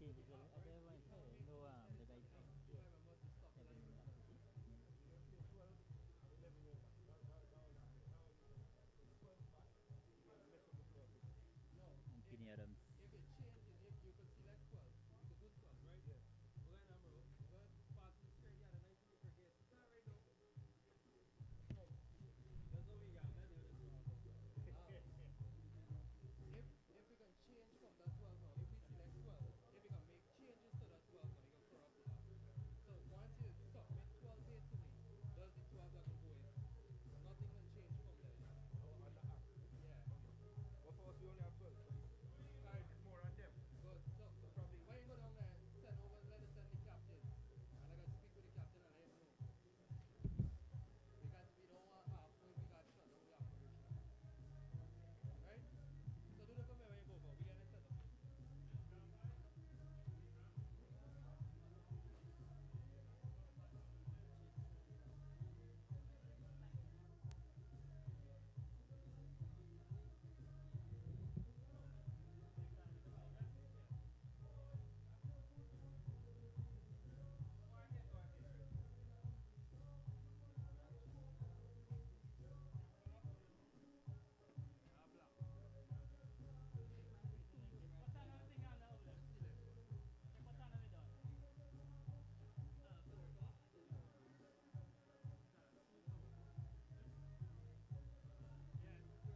change as well. Other one no the guy You remember to stop the line. You play 12 and 11 over. That was the best. It's 12 back. You can mess up the flow a bit. No, and Kenny Adams. if it changes, if you could select 12, you could do 12, right? Yeah. We're going to bro. We're going to pass the straight yard and I see the cricket. Start right now. That's what we got. That's the other song. If we can change from that 12 now, if we select 12, if we can make changes to that 12 now, you can corrupt the app. So once you submit 12 here to me, does the 12 that can go in? Nothing can change from there. On the app. Yeah. Okay. But for us, we only have 12, so Alright, it's more on them. good. So Probably. when you go down there, send over, let us send the captain. And I can speak with the captain and let him know. Because we don't want halfway we got shut down the operation. Right? So do that for me when you go for. We get it set up.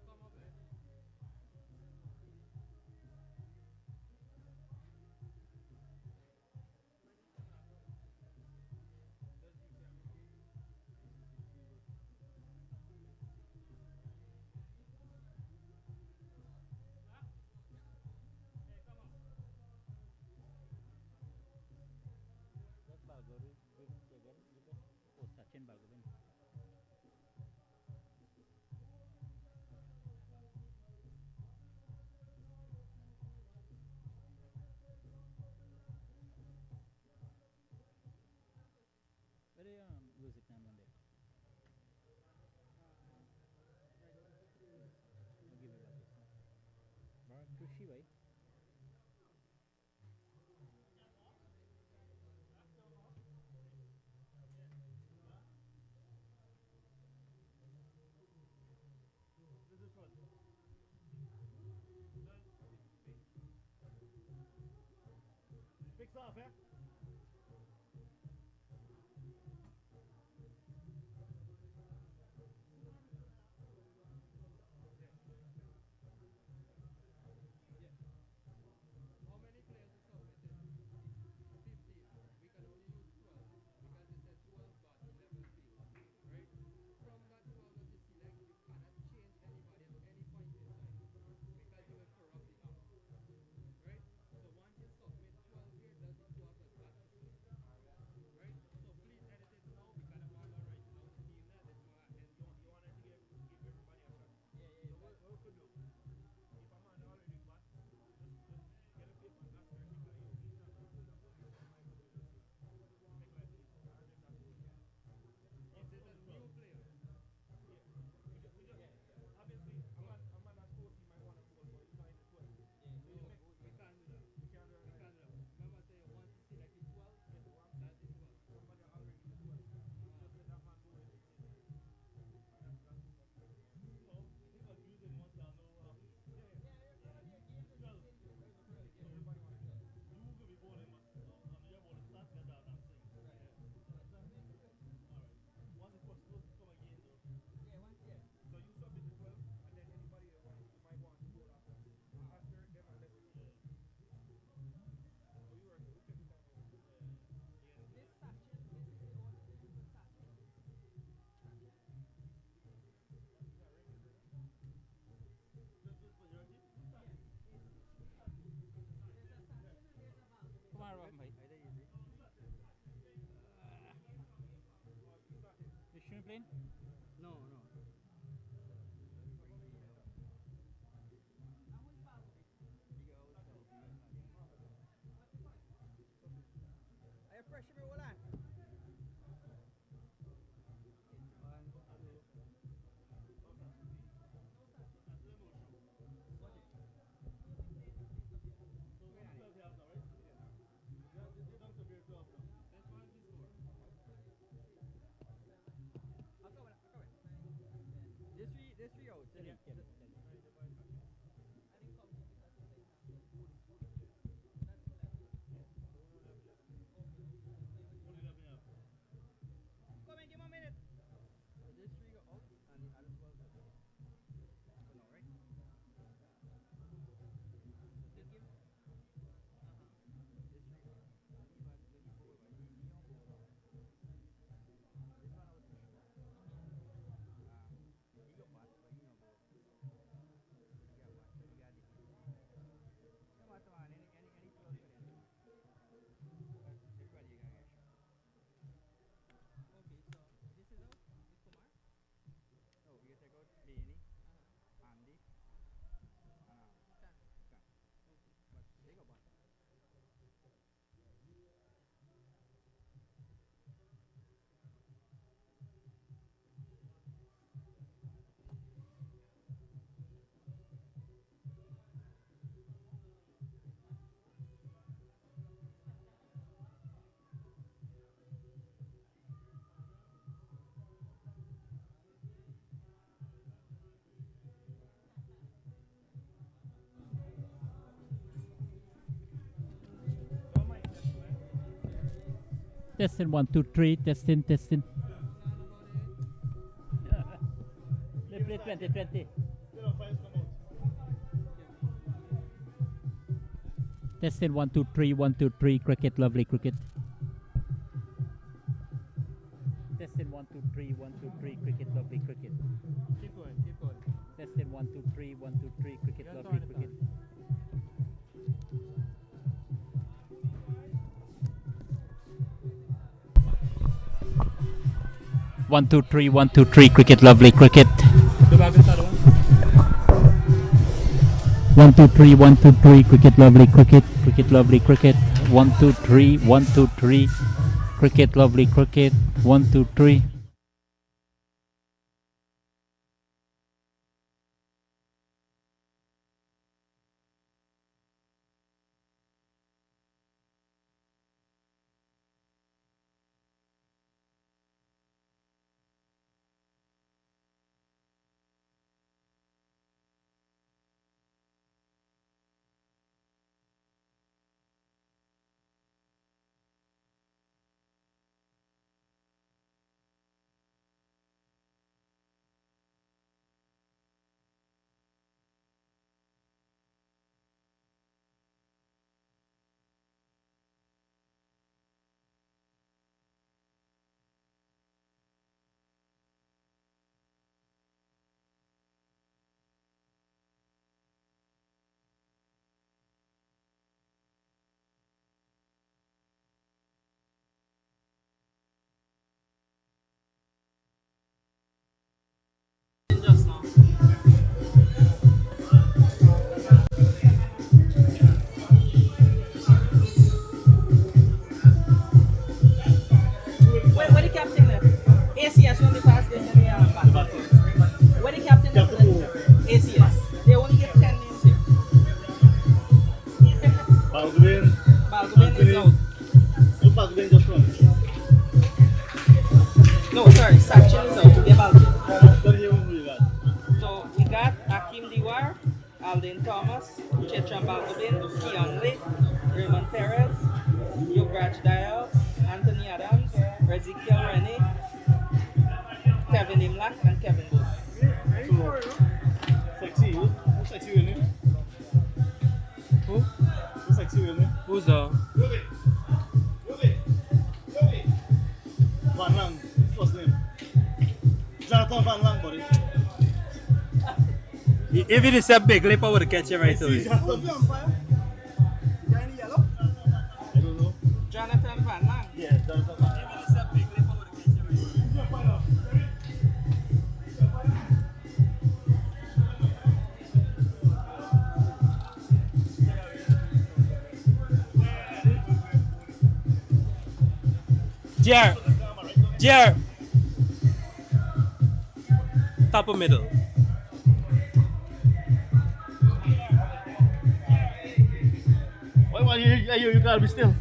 Come up there. Does the camera work? Huh? Hey, come up. That Balgori again, you can oh Sachin Balgobin. Very Lusignan one day. I'll give it back this one. But Kushi bhai. This is fun. Fix off, eh? Yeah. How many players is submitted? 15. We can only use 12 because they said 12 but level field. Right? From that 12 that you select, you cannot change anybody at any point in time because you will corrupt the app. Right? So once you submit 12 here, does the 12 that batch to sleep. Right? So please edit it now because I'm not gonna write down the team that this one and You wanted to give everybody a shot. yeah, yeah, So what we could do, if a man already bust, just get a paper and asterisk it, because he's not going to pull down the list and Michael will just make life easy. And just have to do it. Is it a new player? Yeah. We just obviously a man that's 40 might want to pull, but he's not in the 12. So you No, make, we can't do that. we can't do it We like can't do that. that. Remember I say once you select the 12, Yeah, what I'm saying that's the is 12. somebody already in the 12. You just let that man go in his time. And that's what we do. So, it's confusing once I know what happens. Yeah, yeah. Well, Yeah, everybody wants to play. you could be bowling, but on your ball, start get that damn thing. Right. Alright. Once the first close, come again, though. So you submit the 12, and then anybody that you might want to go after, asterisk them and let me know. Yeah. So you work, we take the time out. Yeah. This Sachin, this is the only name for Sachin. Sachin. Is that registered? Just for your team? Yes. There's a Sachin and there's a Balgobin. Come on, Rohan bhai. Oh, you started. You shouldn't play? No, no. And who is Balgobin? What's the point? Are you pressure me, Wolan? One, two. No Sachin. That's the emotion. What is it? He'll be playing in place of you. So, 112 they have now, right? Yeah. there's 3 outs, isn't it? Three, Is it- three. I didn't come in because it's like that's 11. Come in, give him a minute. So there's 3 outs and the other 12 outs. So no, right? This game? There's 3 outs. When he bowl, right? He don't bowl long. This one out for sure. He got bat, but he no bowl. He got bat, so he got defense. No matter man, any 12 for them. Everybody gonna get shot. Okay, so this is out. This Kumar. No, we take out Laney, Andy, and Chan. Chan. But they got bat. Testing 1, 2, 3. Testing. They play 2020. Testing 1, 2, 3. 1, 2, 3. Cricket, lovely cricket. Testing 1, 2, 3. 1, 2, 3. Cricket, lovely cricket. Keep going, keep going. Testing 1, 2, 3. 1, 2, 3. Cricket, Yeah, lovely turn it cricket. on. One, two, three, 1, 2, 3. Cricket, lovely cricket. The back is other one. 1, 2, 3. 1, 2, 3. Cricket, lovely cricket. Cricket, lovely cricket. 1, 2, 3. 1, 2, 3. Cricket, lovely cricket. 1, 2, 3. Where the captain left? ACS only passed this and back. Where the captain left? ACS. They only get 10 names here. Balgobin. Balgobin is out. Look, Balgobin just run. No, sorry, Sachin is out. They Balgobin. Don't hear who you got. So we got Akim Diwar, Alden Thomas, Chetram Balgobin, Keon Lee, Raymond Perez, Yuvraj Dayal, Anthony Adams, Ezekiel Rennie, Kevin Imlach, and Kevin Booth. So, sexy. Who's sexy with him? Who? Who's sexy with him? Who's the? Van Lang. First name. Jonathan Van Lang, buddy. If it is a big lip, I would catch it right away. Jonathan. I don't know. Jonathan Van Lang. Yeah, Jonathan Van Lang. Jer. Top of middle. Why you gotta be still?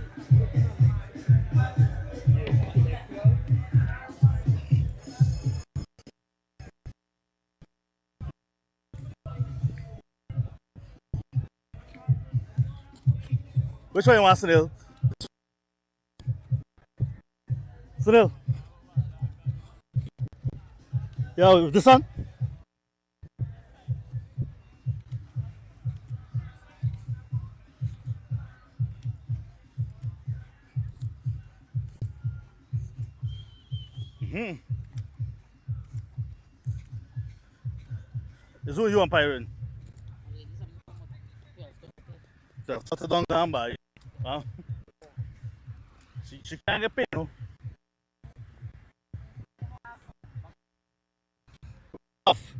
Which one you want, Sunil? Sunil? Yo, this one? This who you umpiring? So, shut it down, down by. Huh? She can't get paid, no? Off.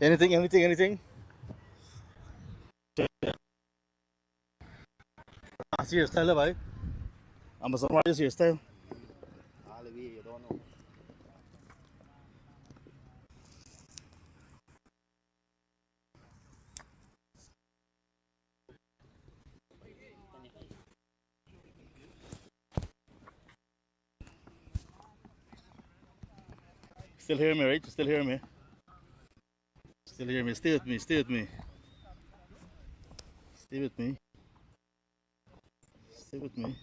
Anything? I see your style, bhai. I'm a son of your style. All the way, you don't know. Still hear me, right? Still hear me. Still hear me. Stay with me. Stay with me. Stay with me. Stay with me.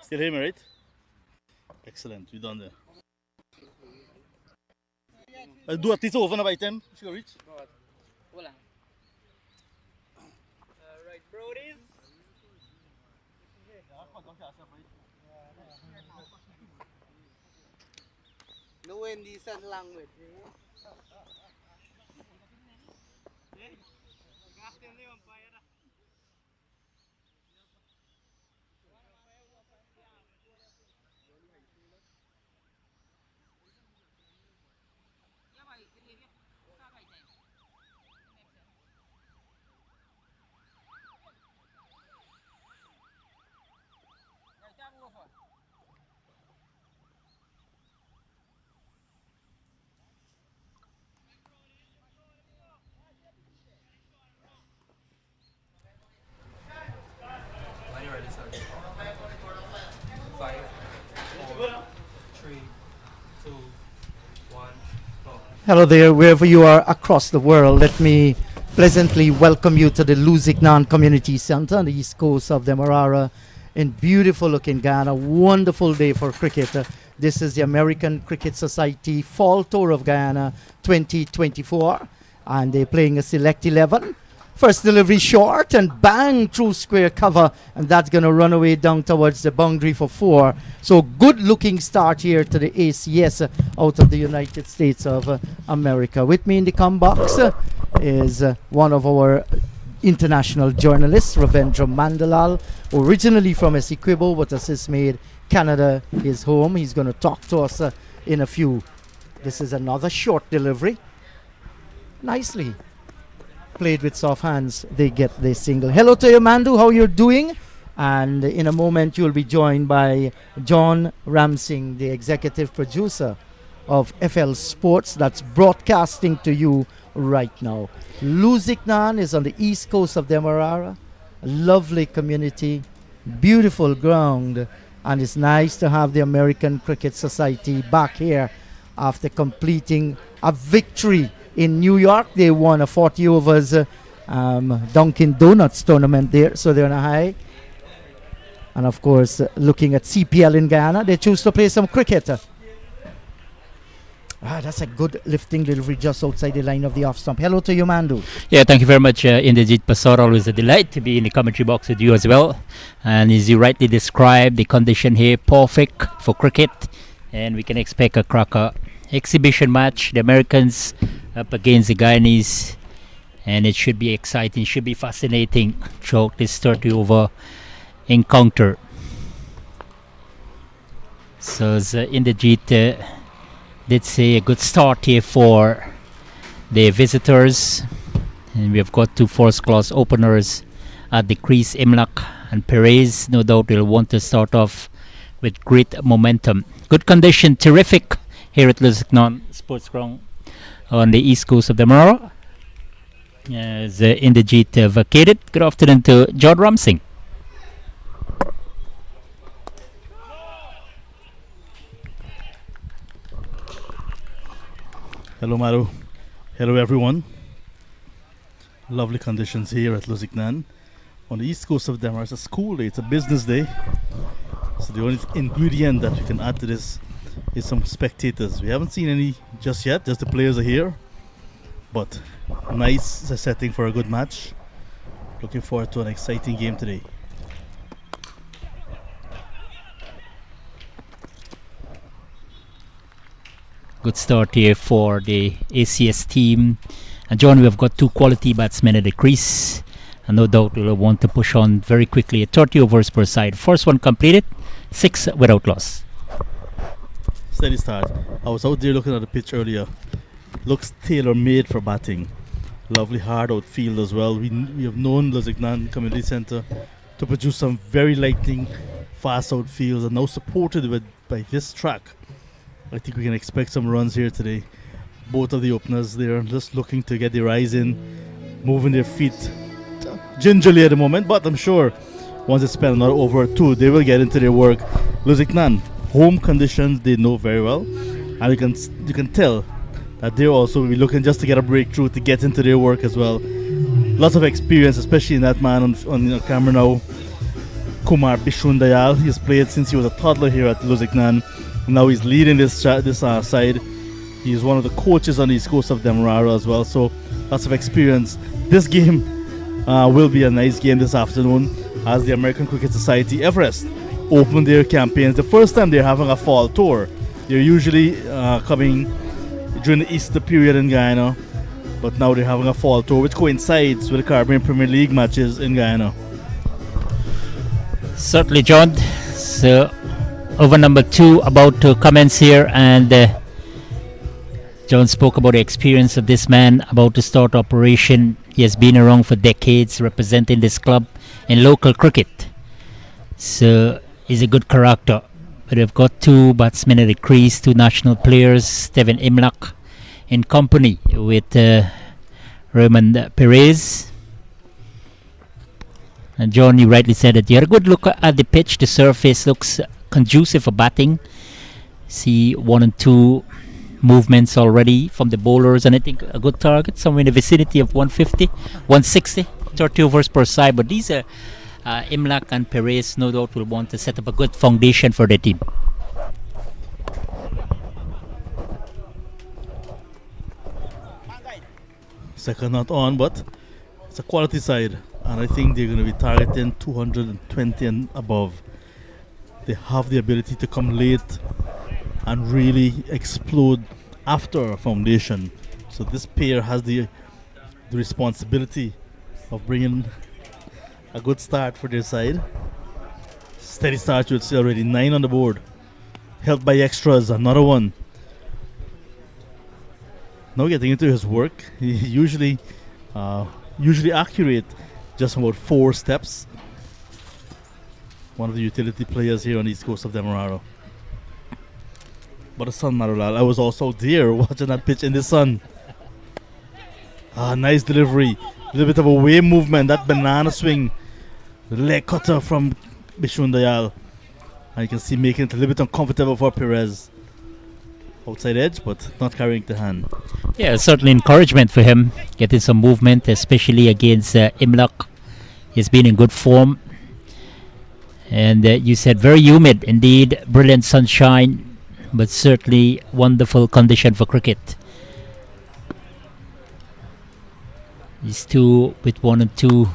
Still hear me, right? Excellent. We done there. Do a teacher over by time. She reach. Hold on. Right, Brodies. No indecent language. When you're ready, sir. 5, 4, 3, 2, 1, go. Hello there, wherever you are across the world. Let me pleasantly welcome you to the Lusignan Community Center on the east coast of Demerara in beautiful looking Guyana. Wonderful day for cricket. This is the American Cricket Society Fall Tour of Guyana 2024, and they're playing a select 11. First delivery short and bang through square cover, and that's going to run away down towards the boundary for 4. So good looking start here to the ACS out of the United States of America. With me in the come box is one of our international journalists, Ravendra Mandalal, originally from Essequibo, but has since made Canada his home. He's going to talk to us in a few. This is another short delivery. Nicely played with soft hands. They get the single. Hello to you, Mandu. How you're doing? And in a moment, you'll be joined by John Ramsing, the executive producer of FL Sports, that's broadcasting to you right now. Lusignan is on the east coast of Demerara. A lovely community, beautiful ground, and it's nice to have the American Cricket Society back here after completing a victory in New York. They won a 40 overs Dunkin' Donuts tournament there, so they're on a high. And of course, looking at CPL in Guyana, they choose to play some cricket. That's a good lifting delivery just outside the line of the off stump. Hello to you, Mandu. Yeah, thank you very much, Inderjeet Pasor. Always a delight to be in the commentary box with you as well. And as you rightly described, the condition here perfect for cricket, and we can expect a cracker exhibition match. The Americans up against the Guyanese, and it should be exciting, should be fascinating throughout this 30 over encounter. So as Inderjeet did say, a good start here for the visitors, and we have got two first class openers at the crease. Imlak and Perez, no doubt will want to start off with great momentum. Good condition, terrific here at Lusignan Sports Ground on the east coast of Demerara. As Inderjeet vacated. Good afternoon to John Ramsing. Hello, Maru. Hello, everyone. Lovely conditions here at Lusignan. On the east coast of Demerara, it's a school day, it's a business day. So the only ingredient that we can add to this is some spectators. We haven't seen any just yet, just the players are here. But nice setting for a good match. Looking forward to an exciting game today. Good start here for the ACS team. And John, we have got two quality batsmen at the crease, and no doubt we'll want to push on very quickly at 30 overs per side. First one completed, 6 without loss. Steady start. I was out there looking at the pitch earlier. Looks tailor-made for batting. Lovely hard outfield as well. We have known Lusignan Community Centre to produce some very lightning, fast outfields, and now supported by this track. I think we can expect some runs here today. Both of the openers, they're just looking to get their eyes in, moving their feet gingerly at the moment, but I'm sure once they spend another over or two, they will get into their work. Lusignan, home conditions, they know very well, and you can tell that they're also be looking just to get a breakthrough, to get into their work as well. Lots of experience, especially in that man on camera now, Kumar Bishundayal. He's played since he was a toddler here at Lusignan. Now he's leading this side. He's one of the coaches on the east coast of Demerara as well, so lots of experience. This game will be a nice game this afternoon as the American Cricket Society Everest open their campaigns. The first time they're having a fall tour. They're usually coming during the Easter period in Guyana, but now they're having a fall tour which coincides with the Caribbean Premier League matches in Guyana. Certainly, John. So over number 2 about to commence here, and John spoke about the experience of this man about to start operation. He has been around for decades representing this club in local cricket, so he's a good character. But we've got two batsmen at the crease, two national players, Steven Imlak in company with Raymond Perez. And John, you rightly said that you had a good look at the pitch. The surface looks conducive for batting. See 1 and 2 movements already from the bowlers, and I think a good target somewhere in the vicinity of 150, 160, 30 overs per side. But these are Imlak and Perez, no doubt will want to set up a good foundation for the team. Second not on, but it's a quality side, and I think they're going to be targeting 220 and above. They have the ability to come late and really explode after a foundation. So this pair has the the responsibility of bringing a good start for their side. Steady start, you'll see already 9 on the board. Helped by extras, another one. Now getting into his work, he usually accurate, just about 4 steps. One of the utility players here on the east coast of Demerara. But the sun, Marulal, I was also there watching that pitch in the sun. Nice delivery. A little bit of a wave movement, that banana swing. The leg cutter from Bishun Dayal. And you can see making it a little bit uncomfortable for Perez. Outside edge, but not carrying the hand. Yeah, certainly encouragement for him, getting some movement, especially against Imlak. He's been in good form. And you said very humid indeed, brilliant sunshine, but certainly wonderful condition for cricket. These two with 1 and 2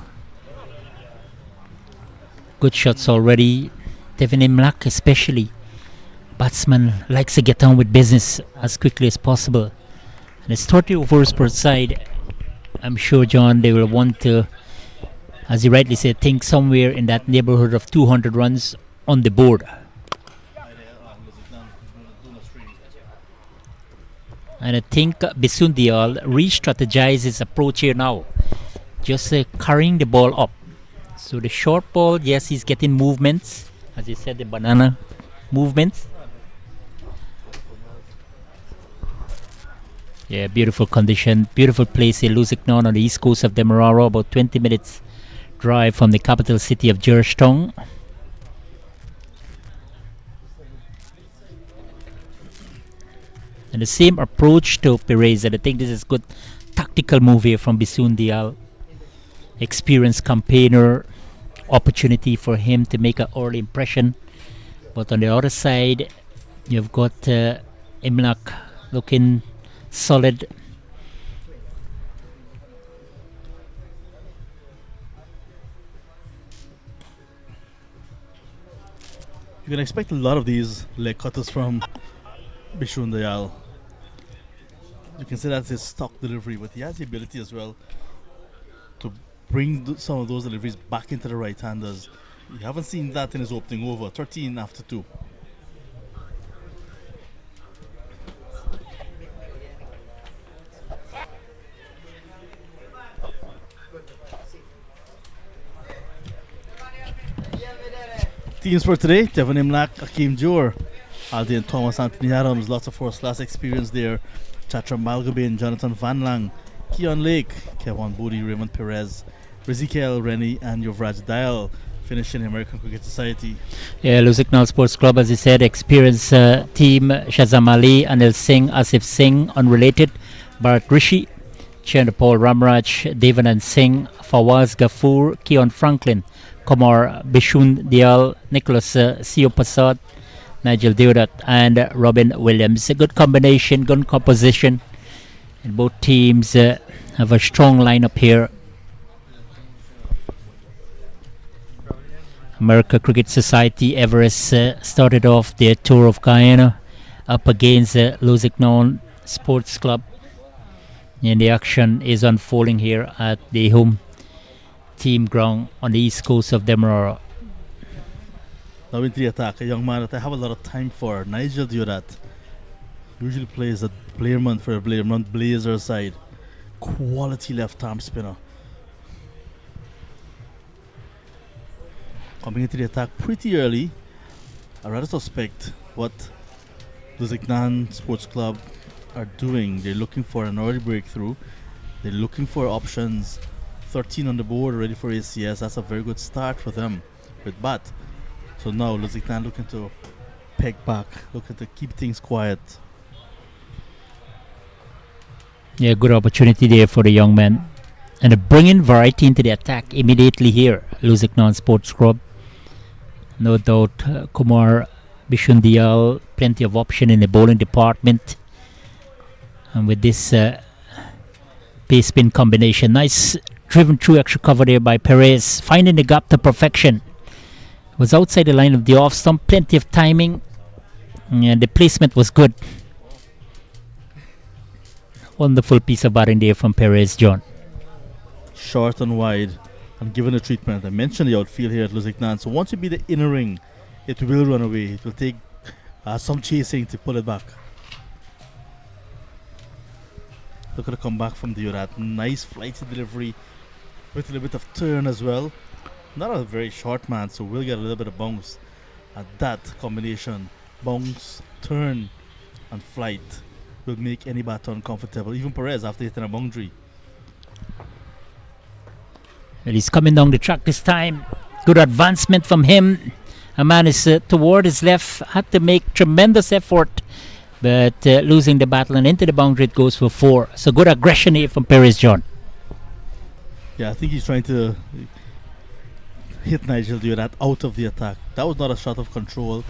good shots already. Devin Imlak especially, batsman likes to get on with business as quickly as possible. And it's 30 overs per side. I'm sure, John, they will want to, as you rightly said, think somewhere in that neighborhood of 200 runs on the board. And I think Bisundial re-strategized his approach here now. Just carrying the ball up. So the short ball, yes, he's getting movements. As you said, the banana movements. Yeah, beautiful condition. Beautiful place in Lusignan on the east coast of Demerara. About 20 minutes drive from the capital city of Georgetown. And the same approach to Perez, and I think this is good tactical move here from Bisundial. Experienced campaigner, opportunity for him to make an early impression. But on the other side, you've got Imlak looking solid. You can expect a lot of these leg cutters from Bishun Dayal. You can say that's his stock delivery, but he has the ability as well to bring some of those deliveries back into the right-handers. You haven't seen that in his opening over, 13 after 2. Teams for today: Devon Imlak, Akeem Joor, Aldean Thomas, Anthony Adams, lots of first-class experience there. Chatram Malgobin, Jonathan Van Lang, Keon Lake, Kevin Budi, Raymond Perez, Rizikel Rennie, and Yuvraj Dayal finishing American Cricket Society. Yeah, Lusignan Sports Club, as you said, experienced team: Shazam Ali, Anil Singh, Asif Singh, unrelated, Bharat Rishi, Chandapal Ramraj, Devanand Singh, Fawaz Ghafoor, Keon Franklin, Kumar Bishun Dial, Nicholas Siopasad, Nigel Deodat, and Robin Williams. A good combination, good composition. And both teams have a strong lineup here. America Cricket Society Everest started off their tour of Guyana up against Lusignan Sports Club. And the action is unfolding here at the home team ground on the east coast of Demerara. Now into the attack, a young man that I have a lot of time for, Nigel Deodat. Usually plays at Blairmont for a Blairmont Blazer side. Quality left arm spinner. Coming into the attack pretty early. I rather suspect what Lusignan Sports Club are doing. They're looking for an early breakthrough. They're looking for options. 13 on the board, ready for ACS. That's a very good start for them with bat. So now Lusignan looking to peg back, looking to keep things quiet. Yeah, good opportunity there for the young man. And bringing variety into the attack immediately here, Lusignan Sports Club. No doubt Kumar Bishundial, plenty of option in the bowling department. And with this pace spin combination, nice driven through extra cover there by Perez, finding the gap to perfection. Was outside the line of the off stump, plenty of timing, and the placement was good. Wonderful piece of batting there from Perez, John. short and wide, and given the treatment. I mentioned the outfield here at Lusignan. So once you beat the inner ring, it will run away. It will take some chasing to pull it back. Look at the comeback from Demerara. Nice flighty delivery with a little bit of turn as well. Not a very short man, so we'll get a little bit of bounce. And that combination, bounce, turn, and flight, will make any batter uncomfortable. Even Perez after hitting a boundary. Well, he's coming down the track this time. Good advancement from him. A man is toward his left. Had to make tremendous effort, but losing the battle and into the boundary, it goes for 4. So good aggression here from Perez, John. Yeah, I think he's trying to hit Nigel Demerara out of the attack. That was not a shot of control.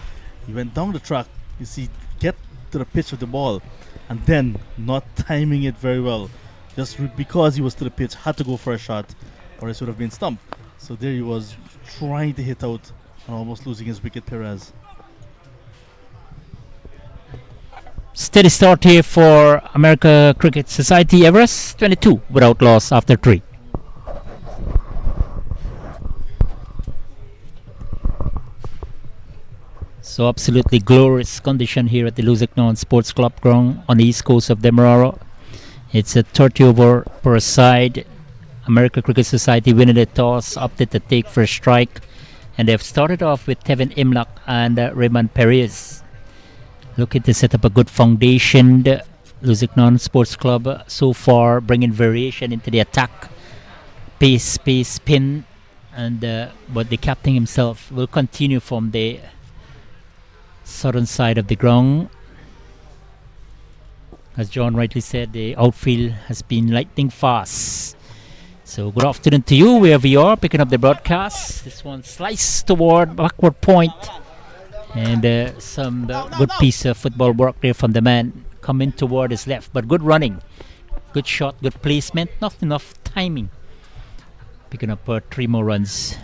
He went down the track. You see, get to the pitch of the ball, and then not timing it very well. Just because he was to the pitch, had to go for a shot, or it would have been stumped. So there he was, trying to hit out and almost losing his wicket, Perez. Steady start here for America Cricket Society. Everest 22 without loss after 3. So absolutely glorious condition here at the Lusignan Sports Club ground on the east coast of Demerara. It's a 30 over per side. America Cricket Society winning the toss, opted to take first strike, and they've started off with Tevin Imlach and Raymond Perez. Looking to set up a good foundation. The Lusignan Sports Club so far bringing variation into the attack, pace, spin, and but the captain himself will continue from the southern side of the ground. As John rightly said, the outfield has been lightning fast. So good afternoon to you wherever you are picking up the broadcast. This one sliced toward backward point, and some good piece of football work there from the man coming toward his left, but good running, good shot, good placement, not enough timing. Picking up 3 more runs.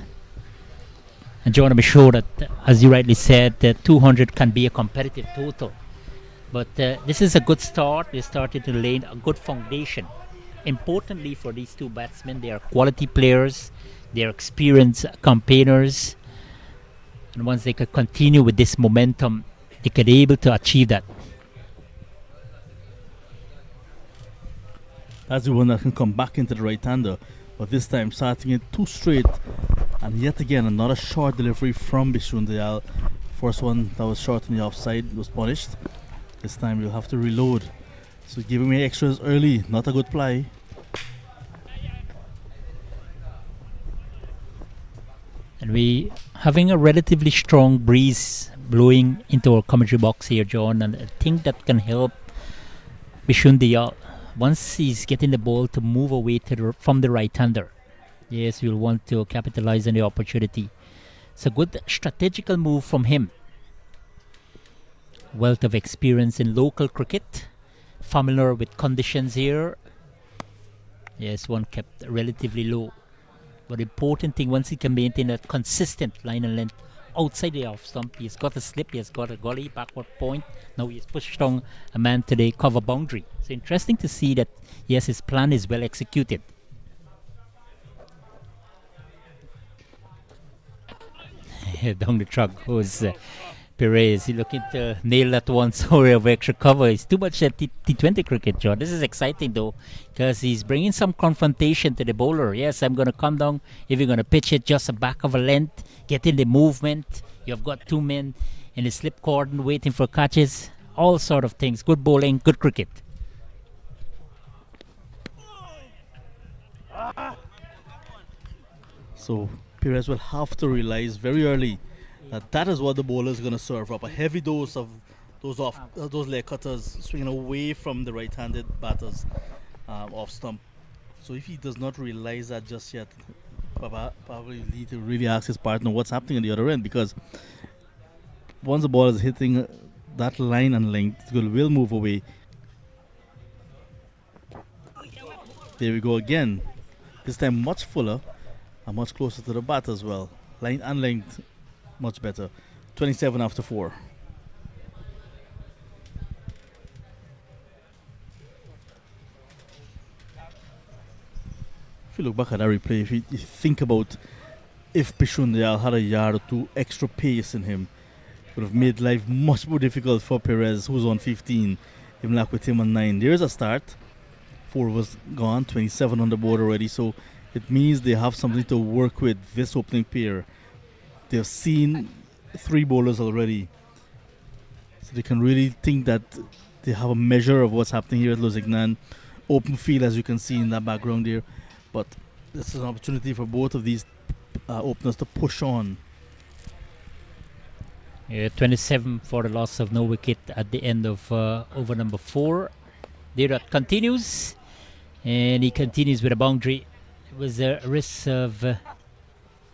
And John, I'm sure that, as you rightly said, 200 can be a competitive total. But this is a good start. They started to lay a good foundation. Importantly for these two batsmen, they are quality players. They are experienced campaigners. And once they could continue with this momentum, they could be able to achieve that. That's the one that can come back into the right-hander. But this time starting it too straight. And yet again, another short delivery from Bishun Dayal. First one that was short on the offside was punished. This time you'll have to reload. So giving me extras early, not a good play. And we having a relatively strong breeze blowing into our commentary box here, John, and I think that can help Bishun Dayal. Once he's getting the ball to move away from the right-hander. Yes, we'll want to capitalize on the opportunity. It's a good strategical move from him. Wealth of experience in local cricket. Familiar with conditions here. Yes, one kept relatively low. But important thing, once he can maintain a consistent line and length outside the off stump, he's got a slip, he's got a gully, backward point. Now he's pushed down a man to the cover boundary. So interesting to see that, yes, his plan is well executed. Down the truck goes Perez. He's looking to nail that one sorry of extra cover. It's too much T20 cricket, John. This is exciting though, because he's bringing some confrontation to the bowler. Yes, I'm going to come down. If you're going to pitch it just a back of a length, get in the movement. You've got 2 men in the slip cordon waiting for catches. All sort of things. Good bowling, good cricket. So Perez will have to realize very early that is what the bowler is going to serve up. A heavy dose of those leg cutters swinging away from the right-handed batters off stump. So if he does not realize that just yet, probably need to really ask his partner what's happening on the other end, because once the ball is hitting that line and length, it will move away. There we go again. This time much fuller and much closer to the bat as well. Line and length much better. 27 after 4. If you look back at that replay, if you think about if Pishundayal had a yard or two extra pace in him, it would have made life much more difficult for Perez, who's on 15. Imlak with him on 9. There's a start. 4 was gone, 27 on the board already. So it means they have something to work with this opening pair. They've seen 3 bowlers already. So they can really think that they have a measure of what's happening here at Lusignan. Open field, as you can see in that background there. But this is an opportunity for both of these openers to push on. 27 for the loss of no wicket at the end of over number 4. Demerara continues, and he continues with a boundary. It was a risk of,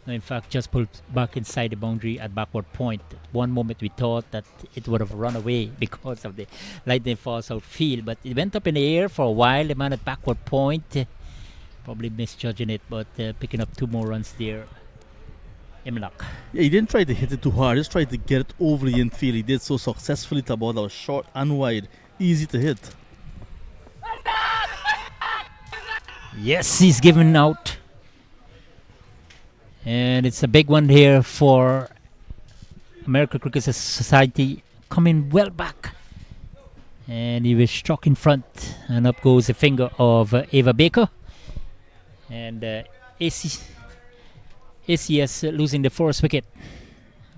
in fact, just pulled back inside the boundary at backward point. At one moment we thought that it would have run away because of the lightning falls outfield, but it went up in the air for a while. The man at backward point, probably misjudging it, but picking up 2 more runs there. Imlak. Yeah, he didn't try to hit it too hard. Just tried to get it over the infield. He did so successfully to a ball that was short and wide, easy to hit. Yes, he's given out. And it's a big one here for American Cricket Society, coming well back. And he was struck in front, and up goes the finger of Ava Baker. And ACS losing the first wicket.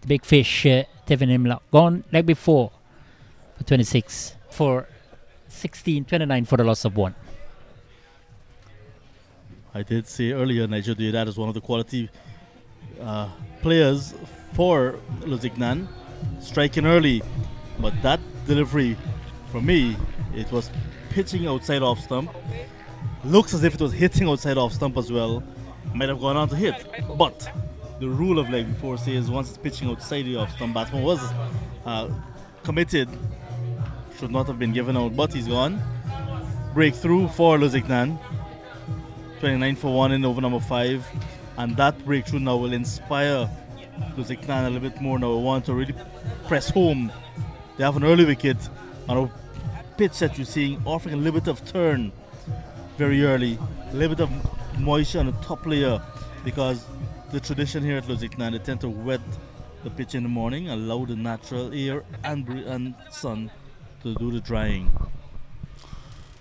The big fish, Tevin Imlak, gone like before for 26, for 16, 29 for the loss of 1. I did say earlier, Nigel Demerara is one of the quality players for Lusignan, striking early. But that delivery, for me, it was pitching outside off stump. Looks as if it was hitting outside off stump as well. Might have gone on to hit, but the rule of leg before says once it's pitching outside the off stump, batsman was committed, should not have been given out, but he's gone. Breakthrough for Lusignan, 29 for 1 in over number 5, and that breakthrough now will inspire Lusignan a little bit more. Now we want to really press home. They have an early wicket on a pitch that you're seeing offering a little bit of turn very early, a little bit of moisture on the top layer, because the tradition here at Lusignan, they tend to wet the pitch in the morning, allow the natural air and sun to do the drying.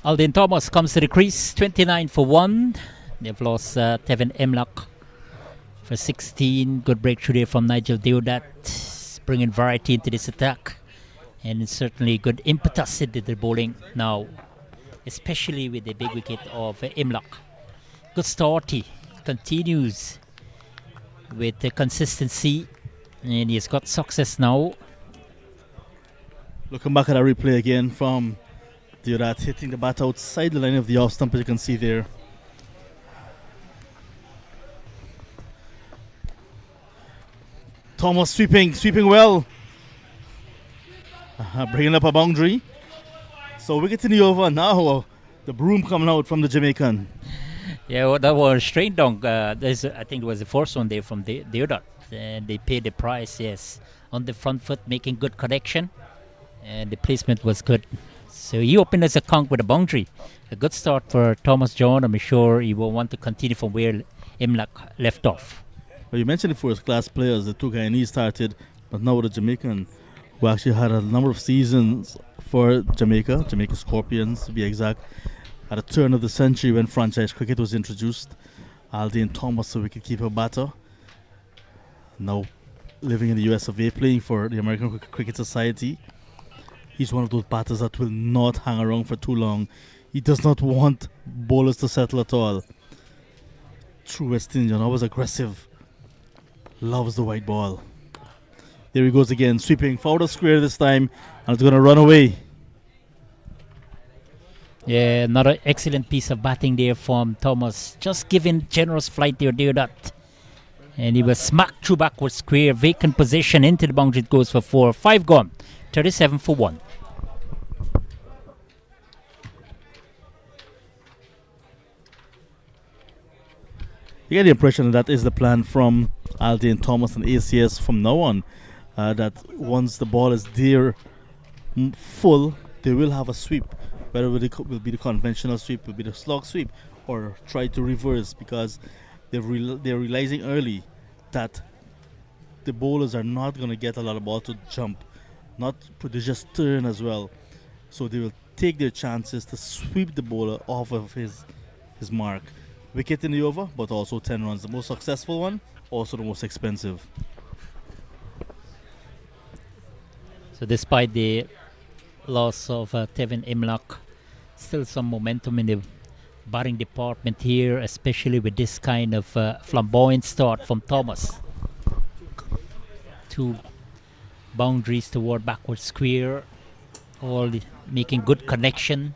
Alden Thomas comes to the crease, 29 for 1. They've lost Tevin Imlak for 16. Good breakthrough there from Nigel Demerara, bringing variety into this attack, and it's certainly good impetus into the bowling now, especially with the big wicket of Imlak. Good start. He continues with the consistency, and he's got success now. Looking back at our replay again from Demerara hitting the bat outside the line of the off stump, as you can see there. Thomas sweeping well. Bringing up a boundary. So wicket in the over now. The broom coming out from the Jamaican. Yeah, well, that was straight down. I think it was the first one there from Demerara, and they paid the price. Yes, on the front foot, making good connection, and the placement was good. So he opened as a conk with a boundary. A good start for Thomas John. I'm sure he will want to continue from where Imlak left off. Well, you mentioned the first class players. The 2 Guyanese started, but now the Jamaican, who actually had a number of seasons for Jamaica Scorpions to be exact, at a turn of the century when franchise cricket was introduced. Alden Thomas, a wicketkeeper batter, now living in the US of A, playing for the American Cricket Society. He's one of those batters that will not hang around for too long. He does not want bowlers to settle at all. True West Indian, always aggressive, loves the white ball. There he goes again, sweeping forward of square this time, and it's going to run away. Yeah, another excellent piece of batting there from Thomas. Just giving generous flight there, that. And he was smacked through backward square, vacant position into the boundary. It goes for 4. 5 gone, 37 for 1. You get the impression that is the plan from Alden Thomas and ACS from now on. That once the ball is there full, they will have a sweep. Whether it will be the conventional sweep, will be the slog sweep, or try to reverse, because they're realizing early that the bowlers are not going to get a lot of ball to jump, not they just turn as well. So they will take their chances to sweep the bowler off of his mark. Wicket in the over, but also 10 runs. The most successful one, also the most expensive. So despite the loss of Tevin Imlach, still some momentum in the batting department here, especially with this kind of flamboyant start from Thomas. 2 boundaries toward backward square, all making good connection.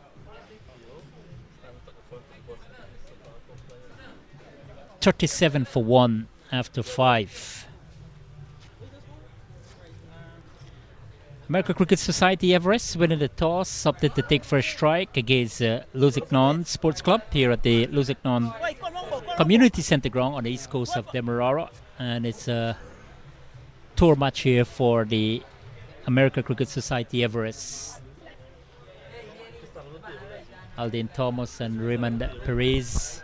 37 for 1 after 5. American Cricket Society Everest winning the toss, opted to take first strike against Lusignan Sports Club here at the Lusignan Community Centre ground on the east coast of Demerara, and it's a tour match here for the American Cricket Society Everest. Aldin Thomas and Raymond Perez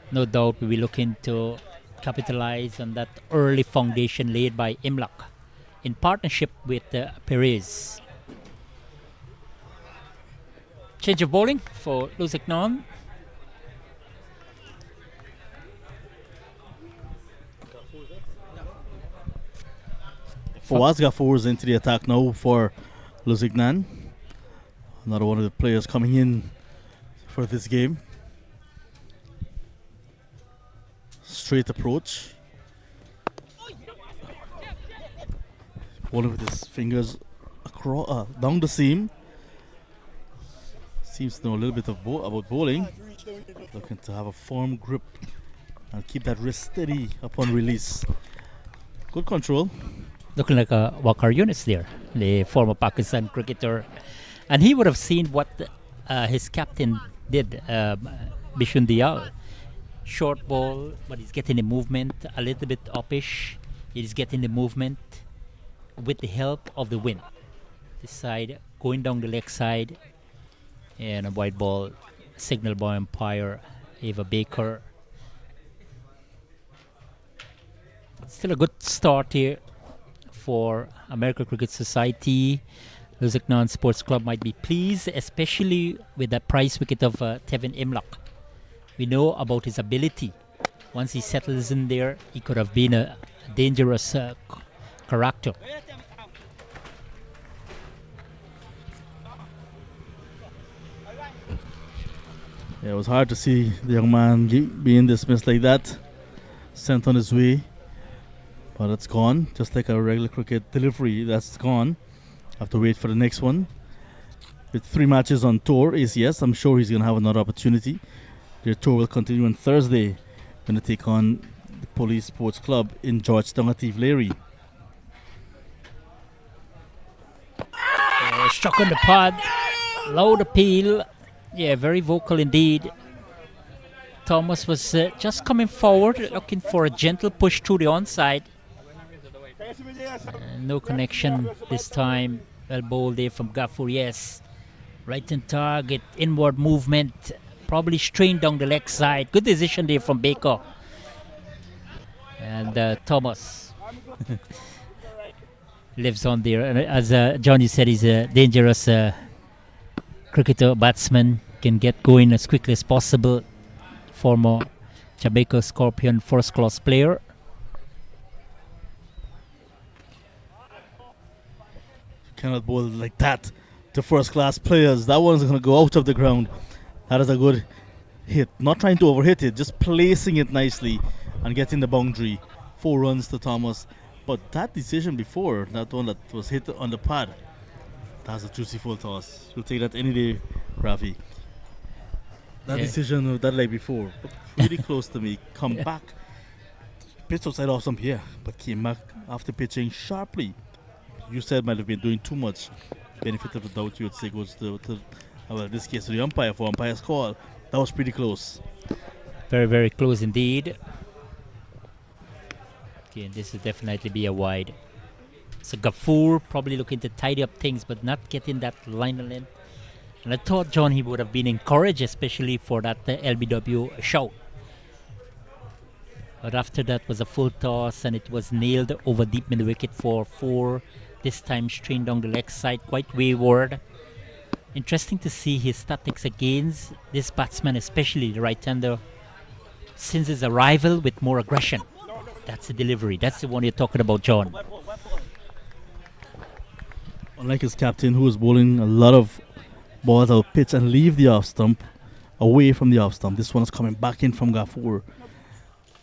no doubt will be looking to capitalize on that early foundation laid by Imlach in partnership with Perez. Change of bowling for Lusignan. Fawaz Ghafoor is into the attack now for Lusignan. Another one of the players coming in for this game. Straight approach. Bowling with his fingers across, down the seam. Seems to know a little bit of about bowling. Looking to have a firm grip and keep that wrist steady upon release. Good control. Looking like a Waqar Yunus there, the former Pakistan cricketer. And he would have seen what his captain did, Bishun Diyal. Short ball, but he's getting the movement a little bit uppish. He's getting the movement with the help of the wind. This side, going down the leg side, and a white ball signaled by umpire Ava Baker. Still a good start here for American Cricket Society. Lusignan Sports Club might be pleased, especially with the prize wicket of Tevin Imlach. We know about his ability. Once he settles in there, he could have been a dangerous character. Yeah, it was hard to see the young man being dismissed like that, sent on his way, but it's gone. Just like a regular cricket delivery, that's gone. Have to wait for the next one. With 3 matches on tour, ACS, I'm sure he's going to have another opportunity. Their tour will continue on Thursday when they take on the Police Sports Club in Georgetown at Tivleri. Struck on the pad, loud appeal. Yeah, very vocal indeed. Thomas was just coming forward, looking for a gentle push through the onside. No connection this time. Well bowled there from Ghafoor, yes. Right in target, inward movement. Probably strained down the leg side. Good decision there from Baker. And Thomas lives on there. And as Johnny said, he's a dangerous cricketer, batsman. Can get going as quickly as possible. Former Jamaica Scorpion first class player. Cannot bowl like that to first class players. That one's going to go out of the ground. That is a good hit. Not trying to overhit it, just placing it nicely and getting the boundary. 4 runs to Thomas. But that decision before, that one that was hit on the pad, that's a juicy full toss. You'll take that any day, Rafi. That decision of that leg before, really close to me. Come back, pitch outside off some here, but came back after pitching sharply. You said might have been doing too much. Benefit of the doubt, you would say, goes to well, in this case, to the umpire for umpire's call. That was pretty close. Very, very close indeed. Okay, this will definitely be a wide. So Ghafoor probably looking to tidy up things, but not getting that line of length And I thought, John, he would have been encouraged, especially for that LBW shout. But after that was a full toss, and it was nailed over deep in the wicket for 4. This time strained down the leg side, quite wayward. Interesting to see his tactics against this batsman, especially the right-hander, since his arrival with more aggression. That's the delivery. That's the one you're talking about, John. Unlike his captain, who was bowling a lot of balls out pitch and leave the off stump, away from the off stump, this one is coming back in from Gafur.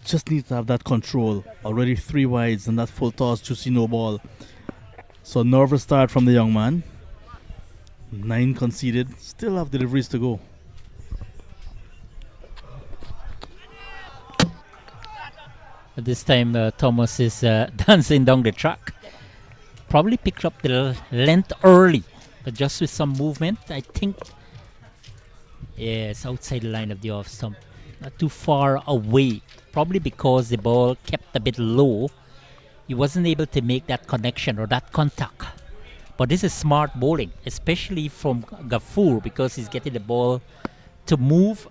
Just needs to have that control. Already 3 wides and that full toss, juicy no ball. So nervous start from the young man. 9 conceded. Still have deliveries to go. At this time, Thomas is dancing down the track. Probably picked up the length early, but just with some movement, I think. Yeah, it's outside the line of the off stump. Not too far away. Probably because the ball kept a bit low. He wasn't able to make that connection or that contact. But this is smart bowling, especially from Gafur, because he's getting the ball to move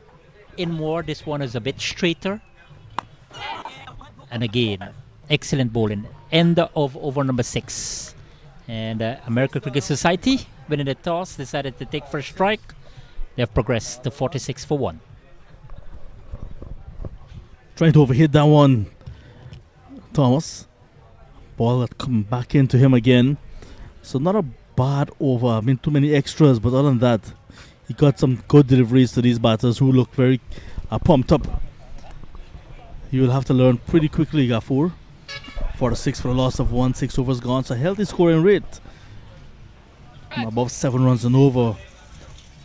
in more. This one is a bit straighter. And again, excellent bowling. End of over number 6. And American Cricket Society, winning the toss, decided to take first strike. They have progressed to 46 for 1. Trying to overhit that one, Thomas. Ball that come back into him again. So not a bad over. I mean, too many extras, but other than that, he got some good deliveries to these batters who look very pumped up. He will have to learn pretty quickly, Gafur. 46 for a loss of 1, 6 overs gone. So healthy scoring rate. Above 7 runs and over.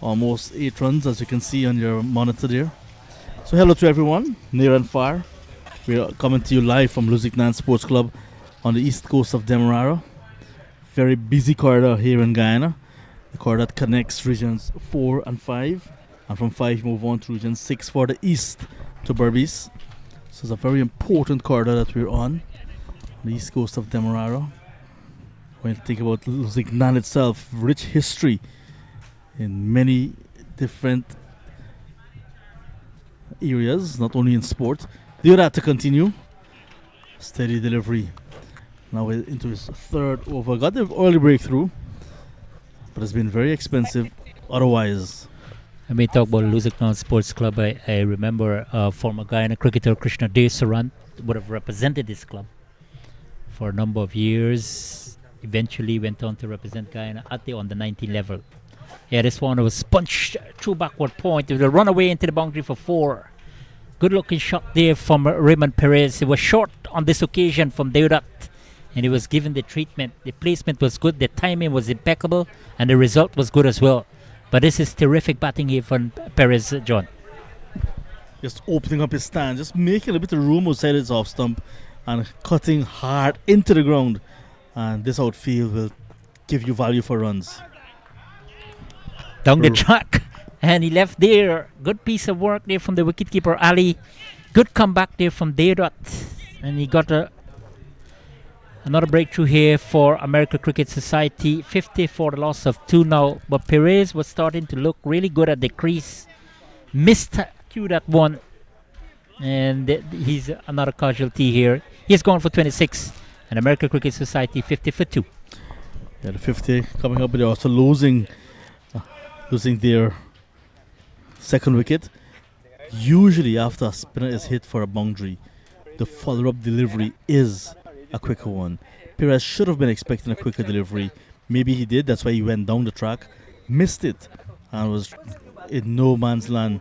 Almost 8 runs, as you can see on your monitor there. So hello to everyone, near and far. We are coming to you live from Lusignan Sports Club on the east coast of Demerara. Very busy corridor here in Guyana. The corridor that connects regions 4 and 5. And from 5 move on to region 6 for the east to Berbice. So it's a very important corridor that we're on the east coast of Demerara. When you think about Lusignan itself, rich history in many different areas, not only in sport. They would have to continue. Steady delivery. Now we're into his 3rd over. Got the early breakthrough, but it's been very expensive otherwise. I may talk about Lusignan Sports Club. I remember former Guyana cricketer Krishna Desarant would have represented this club for a number of years. Eventually went on to represent Guyana at the under 19 level. Yeah, this one was punched through backward point. It will run away into the boundary for 4. Good looking shot there from Raymond Perez. It was short on this occasion from Deodat, and he was given the treatment. The placement was good, the timing was impeccable, and the result was good as well. But this is terrific batting here from Perez, John. Just opening up his stand, just making a bit of room outside his off stump and cutting hard into the ground. And this outfield will give you value for runs. Down the track, and he left there. Good piece of work there from the wicketkeeper Ali. Good comeback there from Deodat, and he got another breakthrough here for American Cricket Society. 50 for the loss of 2 now, but Perez was starting to look really good at the crease. Missed cue that one, and he's another casualty here. He's gone for 26, and American Cricket Society 50 for 2. Yeah, the 50 coming up, but they're also losing their 2nd wicket. Usually after a spinner is hit for a boundary, the follow-up delivery is a quicker one. Perez should have been expecting a quicker delivery. Maybe he did, that's why he went down the track, missed it, and was in no man's land.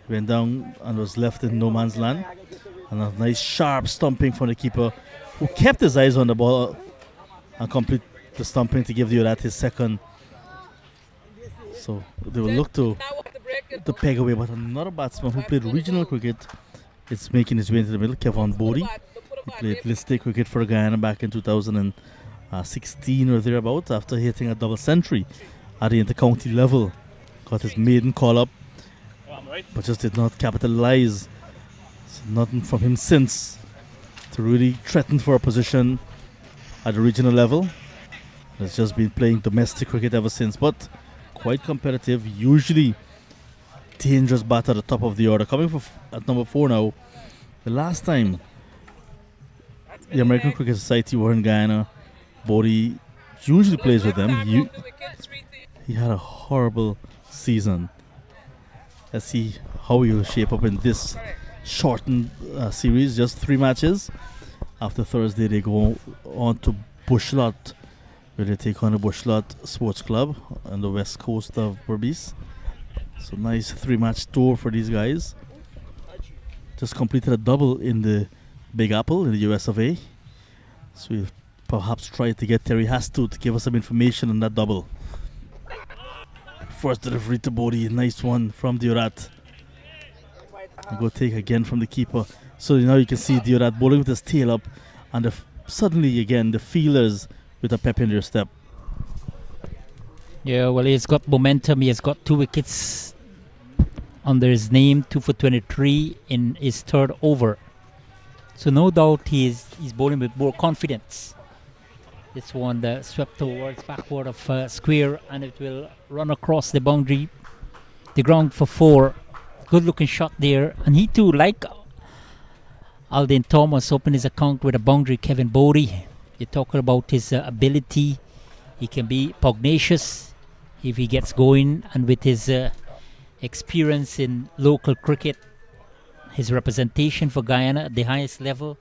He went down and was left in no man's land. And a nice sharp stumping from the keeper, who kept his eyes on the ball and complete the stumping to give Deodat his 2nd. So they will look to peg away, but another batsman who played regional cricket is making his way into the middle, Kevon Bodie. He played listed cricket for Guyana back in 2016 or thereabouts after hitting a double century at the inter-county level. Got his maiden call-up, but just did not capitalize. So nothing from him since to really threaten for a position at the regional level. Has just been playing domestic cricket ever since, but quite competitive. Usually dangerous bat at the top of the order. Coming at number 4 now. The last time the American Cricket Society were in Guyana, Bodie usually plays with them. He had a horrible season. Let's see how he will shape up in this shortened series, just 3 matches. After Thursday, they go on to Bushlot, where they take on the Bushlot Sports Club on the west coast of Berbice. So nice 3-match tour for these guys. Just completed a double in the Big Apple in the US of A. So we'll perhaps try to get Terry Hastu to give us some information on that double. First delivery to Bodie, nice one from Diorat. Go take again from the keeper. So now you can see Diorat bowling with his tail up, and suddenly again the fielders with a pep in their step. Yeah, well, he's got momentum. He has got 2 wickets under his name, 2 for 23 in his 3rd over. So no doubt he's bowling with more confidence. This one swept towards backward of square, and it will run across the boundary, the ground for 4. Good looking shot there, and he too, like Alden Thomas, opened his account with a boundary. Kevin Bodie, you're talking about his ability. He can be pugnacious if he gets going, and with his experience in local cricket, his representation for Guyana at the highest level,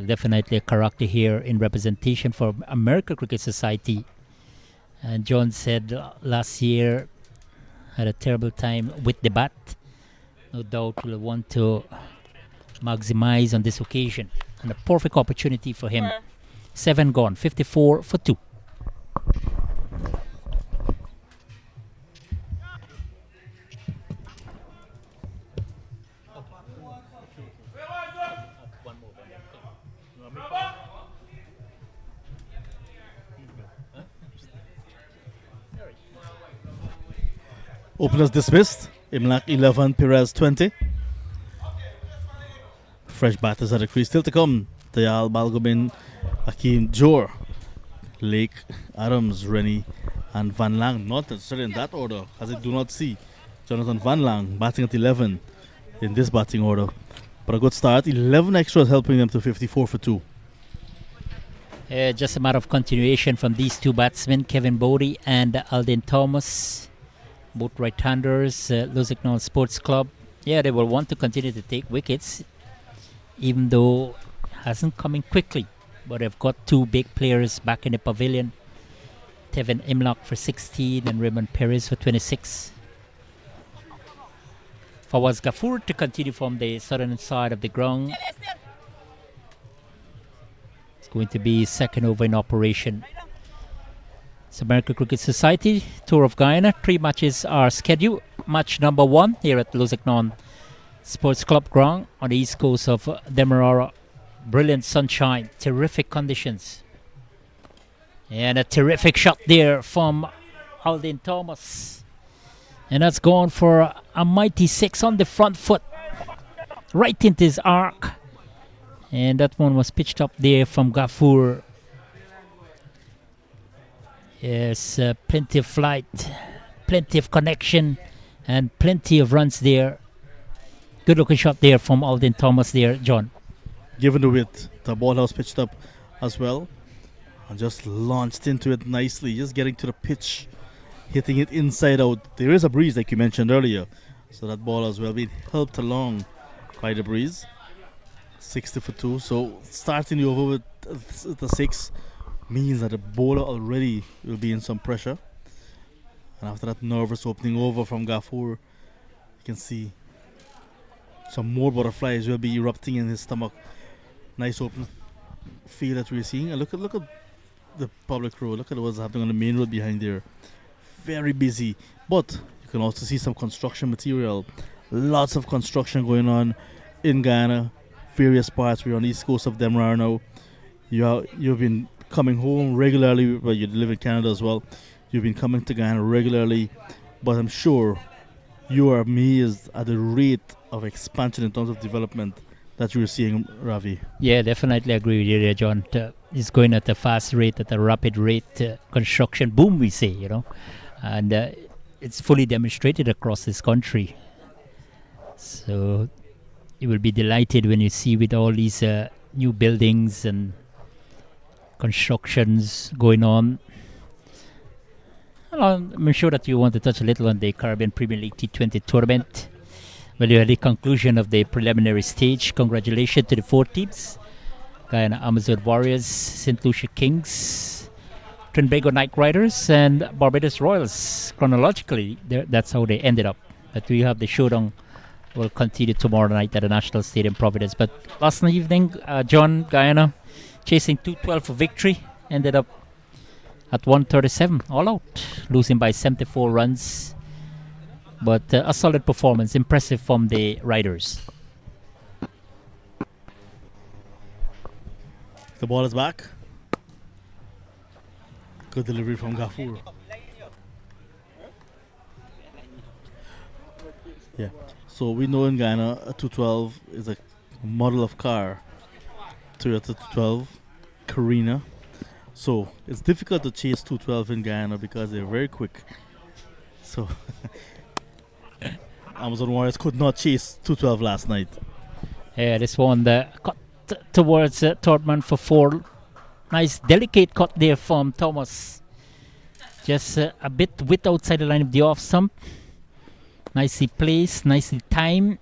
definitely a character here in representation for American Cricket Society. And John said last year had a terrible time with the bat. No doubt will want to maximize on this occasion, and a perfect opportunity for him. 7 gone, 54 for 2. Openers dismissed. Imlak 11, Perez 20. Fresh batters at the crease. Still to come. Dayal Balgobin, Akeem Jor, Lake, Adams, Rennie, and Van Lang. Not necessarily in that order, as I do not see Jonathan Van Lang batting at 11 in this batting order. But a good start. 11 extras helping them to 54 for 2. Just a matter of continuation from these 2 batsmen, Kevin Bodie and Alden Thomas. Both right-handers, Lusignan Sports Club. Yeah, they will want to continue to take wickets, even though it hasn't coming quickly. But they've got 2 big players back in the pavilion. Tevin Imlak for 16 and Raymond Perez for 26. Fawaz Ghafoor to continue from the southern side of the ground. It's going to be 2nd over in operation. It's American Cricket Society Tour of Guyana. 3 matches are scheduled. Match number 1 here at Lusignan Sports Club ground on the east coast of Demerara. Brilliant sunshine, terrific conditions, and a terrific shot there from Alden Thomas, and that's gone for a mighty 6 on the front foot, right into his arc, and that one was pitched up there from Ghafoor. Yes, plenty of flight, plenty of connection, and plenty of runs there. Good looking shot there from Alden Thomas there, John. Given the width, the ball was pitched up as well, and just launched into it nicely, just getting to the pitch, hitting it inside out. There is a breeze, like you mentioned earlier, so that ball as well being helped along by the breeze. 60 for 2, so starting the over with the 6 means that the bowler already will be in some pressure, and after that nervous opening over from Ghafoor, you can see some more butterflies will be erupting in his stomach. Nice open field that we're seeing, and look at the public road. Look at what's happening on the main road behind there. Very busy, but you can also see some construction material. Lots of construction going on in Guyana, various parts. We're on the east coast of Demerara now. You've been coming home regularly, well, you live in Canada as well. You've been coming to Guyana regularly, but I'm sure you are amazed at the rate of expansion in terms of development that you're seeing, Ravi. Yeah, definitely agree with you there, John. is going at a fast rate, at a rapid rate. Construction boom, we say, and it's fully demonstrated across this country. So you will be delighted when you see with all these new buildings and constructions going on. Well, I'm sure that you want to touch a little on the Caribbean Premier League T20 tournament. Well, you had the conclusion of the preliminary stage. Congratulations to the 4 teams. Guyana Amazon Warriors, St. Lucia Kings, Trinbago Night Riders, and Barbados Royals. Chronologically, that's how they ended up. But we have the showdown will continue tomorrow night at the National Stadium, Providence. But last evening, John, Guyana, chasing 212 for victory, ended up at 137, all out, losing by 74 runs. But a solid performance, impressive from the riders. The ball is back. Good delivery from Gafour. Yeah. So we know in Guyana a 212 is a model of car. Toyota 212, Carina. So it's difficult to chase 212 in Guyana because they're very quick. So Amazon Warriors could not chase 212 last night. Yeah, this one cut towards Todman for 4. Nice delicate cut there from Thomas. Just a bit width outside the line of the off stump. Nicely placed, nicely timed.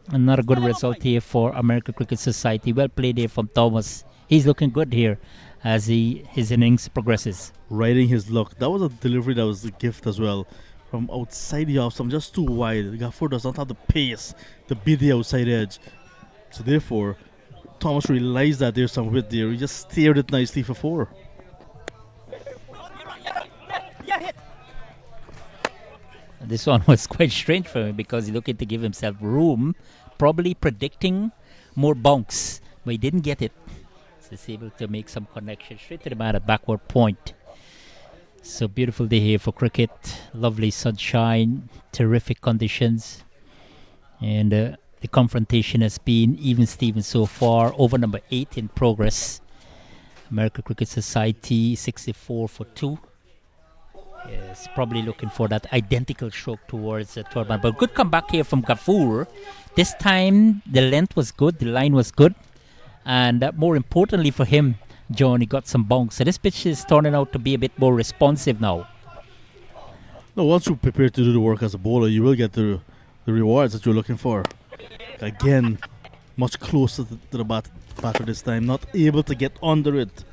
Another good result here for American Cricket Society. Well played here from Thomas. He's looking good here as his innings progresses. Riding his luck. That was a delivery that was a gift as well. From outside the off stump, just too wide. Gafour does not have the pace to beat the outside edge. So therefore, Thomas realized that there's some width there. He just steered it nicely for 4. This one was quite strange for him because he looking to give himself room, probably predicting more bounce, but he didn't get it. So he's able to make some connection straight to the man at backward point. So beautiful day here for cricket. Lovely sunshine, terrific conditions, and the confrontation has been even Steven so far. Over number 8 in progress. American Cricket Society 64 for 2. Yes, probably looking for that identical stroke towards the third man. But good comeback here from Gafour. This time the length was good, the line was good, and more importantly for him, John, he got some bounce. So this pitch is turning out to be a bit more responsive now. No, once you prepare to do the work as a bowler, you will get the rewards that you're looking for. Again, much closer to the batter this time, not able to get under it.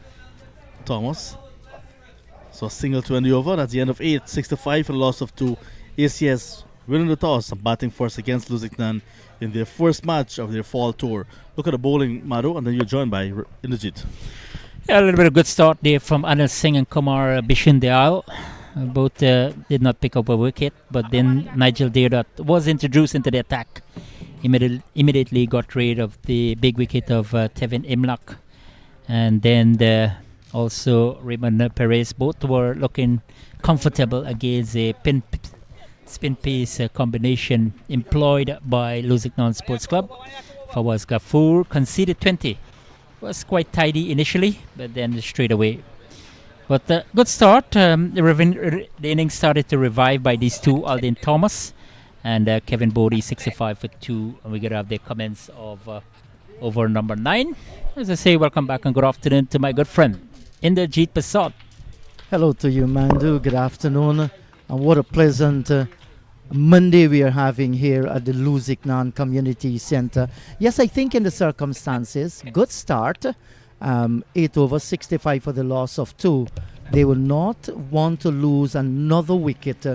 Thomas. So a single to end the over. That's the end of 8. 65 for the loss of 2. ACS winning the toss and batting first against Lusignan in their first match of their fall tour. Look at the bowling, Madhu, and then you're joined by Indrajit. Yeah, a little bit of good start there from Anil Singh and Kumar Bishindyal. Both did not pick up a wicket, but then Nigel Deardat was introduced into the attack. Immediately got rid of the big wicket of Tevin Imlak. And then also Raymond Perez. Both were looking comfortable against a spin-pace combination employed by Lusignan Sports Club. Fawaz Gafour conceded 20. Was quite tidy initially, but then straight away. But good start. The innings started to revive by these two, Alden Thomas and Kevin Bodie, 65 for 2. And we're going to have the comments of over number 9. As I say, welcome back and good afternoon to my good friend, Inderjeet Prasad. Hello to you, Mandu. Good afternoon. And what a pleasant Monday we are having here at the Lusignan Community Center. Yes, I think in the circumstances, good start. 8 over 65 for the loss of 2. They will not want to lose another wicket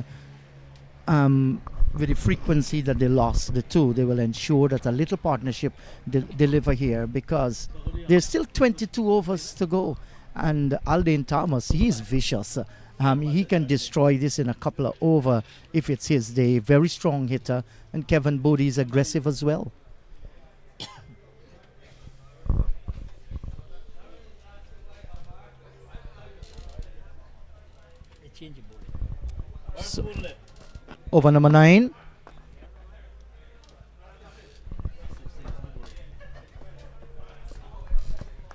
with the frequency that they lost the 2. They will ensure that a little partnership deliver here because there's still 22 overs to go. And Alden Thomas, he's vicious. He can destroy this in a couple of over if it's his day. Very strong hitter. And Kevin Bodie is aggressive as well. So, over number 9.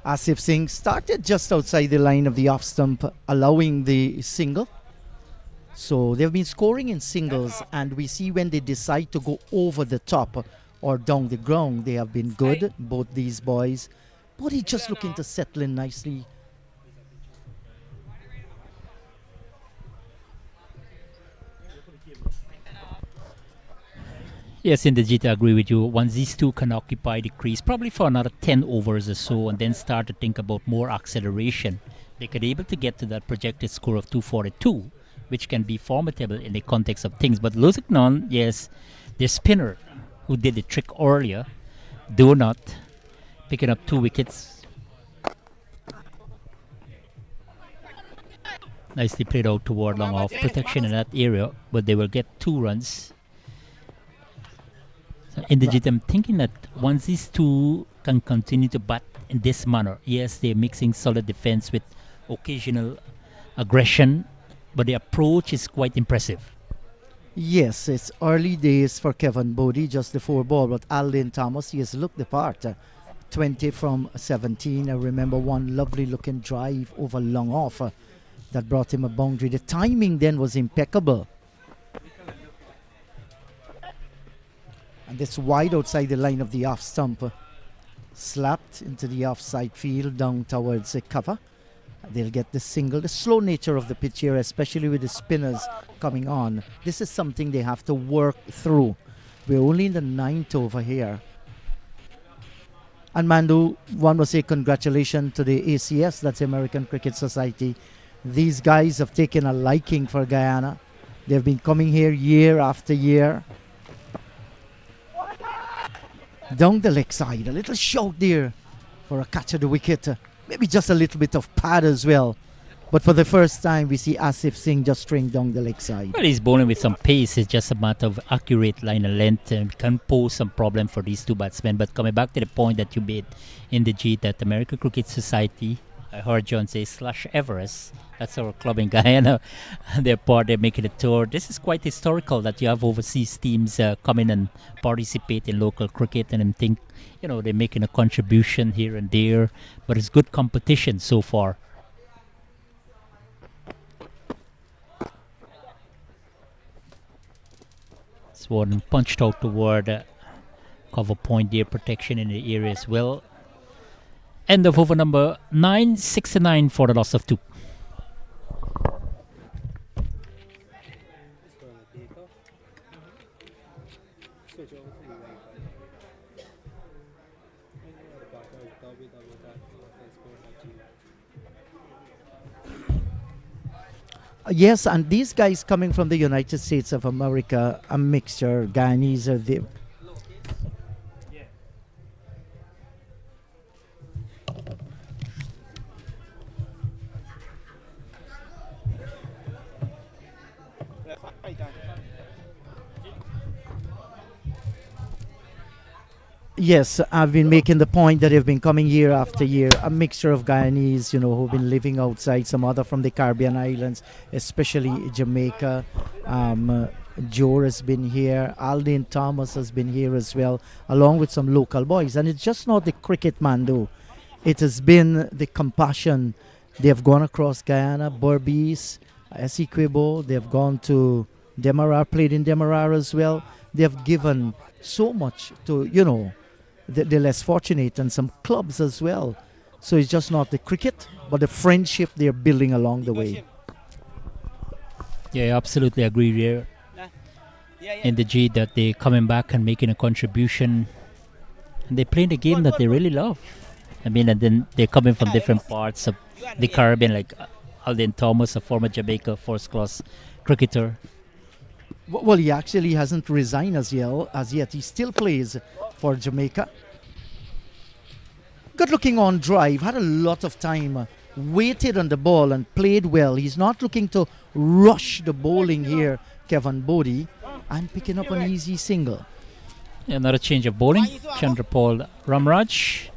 Asif Singh started just outside the line of the off stump, allowing the single. So they've been scoring in singles, and we see when they decide to go over the top or down the ground, they have been good, both these boys. But he's just looking to settle in nicely. Yes, indeed, I agree with you. Once these two can occupy the crease, probably for another 10 overs or so, and then start to think about more acceleration, they could be able to get to that projected score of 242, which can be formidable in the context of things. But Lusignan, yes, their spinner, who did the trick earlier, do not, picking up 2 wickets. Nicely played out toward long off protection in that area, but they will get 2 runs. Indeed, I'm thinking that once these two can continue to bat in this manner, yes, they're mixing solid defense with occasional aggression, but the approach is quite impressive. Yes, it's early days for Kevin Bodie, just the 4 ball, but Alden Thomas, he has looked the part. 20 from 17. I remember one lovely looking drive over long off that brought him a boundary. The timing then was impeccable. And it's wide outside the line of the off stump. Slapped into the offside field down towards the cover. They'll get the single. The slow nature of the pitch here, especially with the spinners coming on, this is something they have to work through. We're only in the 9th over here. And Mandu, one must say congratulations to the ACS, that's the American Cricket Society. These guys have taken a liking for Guyana. They've been coming here year after year. Down the leg side, a little shout there for a catch of the wicket. Maybe just a little bit of pad as well. But for the first time, we see Asif Singh just string down the leg side. Well, he's bowling with some pace. It's just a matter of accurate line and length, and can pose some problem for these two batsmen. But coming back to the point that you made in the G, that American Cricket Society, I heard John say / Everest. That's our club in Guyana. They're making a tour. This is quite historical that you have overseas teams come in and participate in local cricket, and I think, you know, they're making a contribution here and there. But it's good competition so far. This one punched out toward cover point there, protection in the area as well. End of over number 9, 69 for the loss of 2. Yes, and these guys coming from the United States of America, a mixture. Guyanese are there. Yes, I've been making the point that they've been coming year after year, a mixture of Guyanese, you know, who've been living outside, some other from the Caribbean islands, especially Jamaica. Joe has been here, Alden Thomas has been here as well, along with some local boys. And it's just not the cricket, man, though. It has been the compassion. They have gone across Guyana, Berbice, Essequibo. They have gone to Demerara, played in Demerara as well. They have given so much to, you know, the less fortunate, and some clubs as well. So it's just not the cricket, but the friendship they're building along the way. Yeah, absolutely agree there. In the G, that they're coming back and making a contribution, and they play the game that they really love. I mean, and then they're coming from different parts of the Caribbean, like Alden Thomas, a former Jamaica first-class cricketer. Well, he actually hasn't resigned as yet. He still plays for Jamaica. Good looking on drive, had a lot of time, waited on the ball and played well. He's not looking to rush the bowling here, Kevin Bodie, and picking up an easy single. Another change of bowling. Chandrapal Ramraj.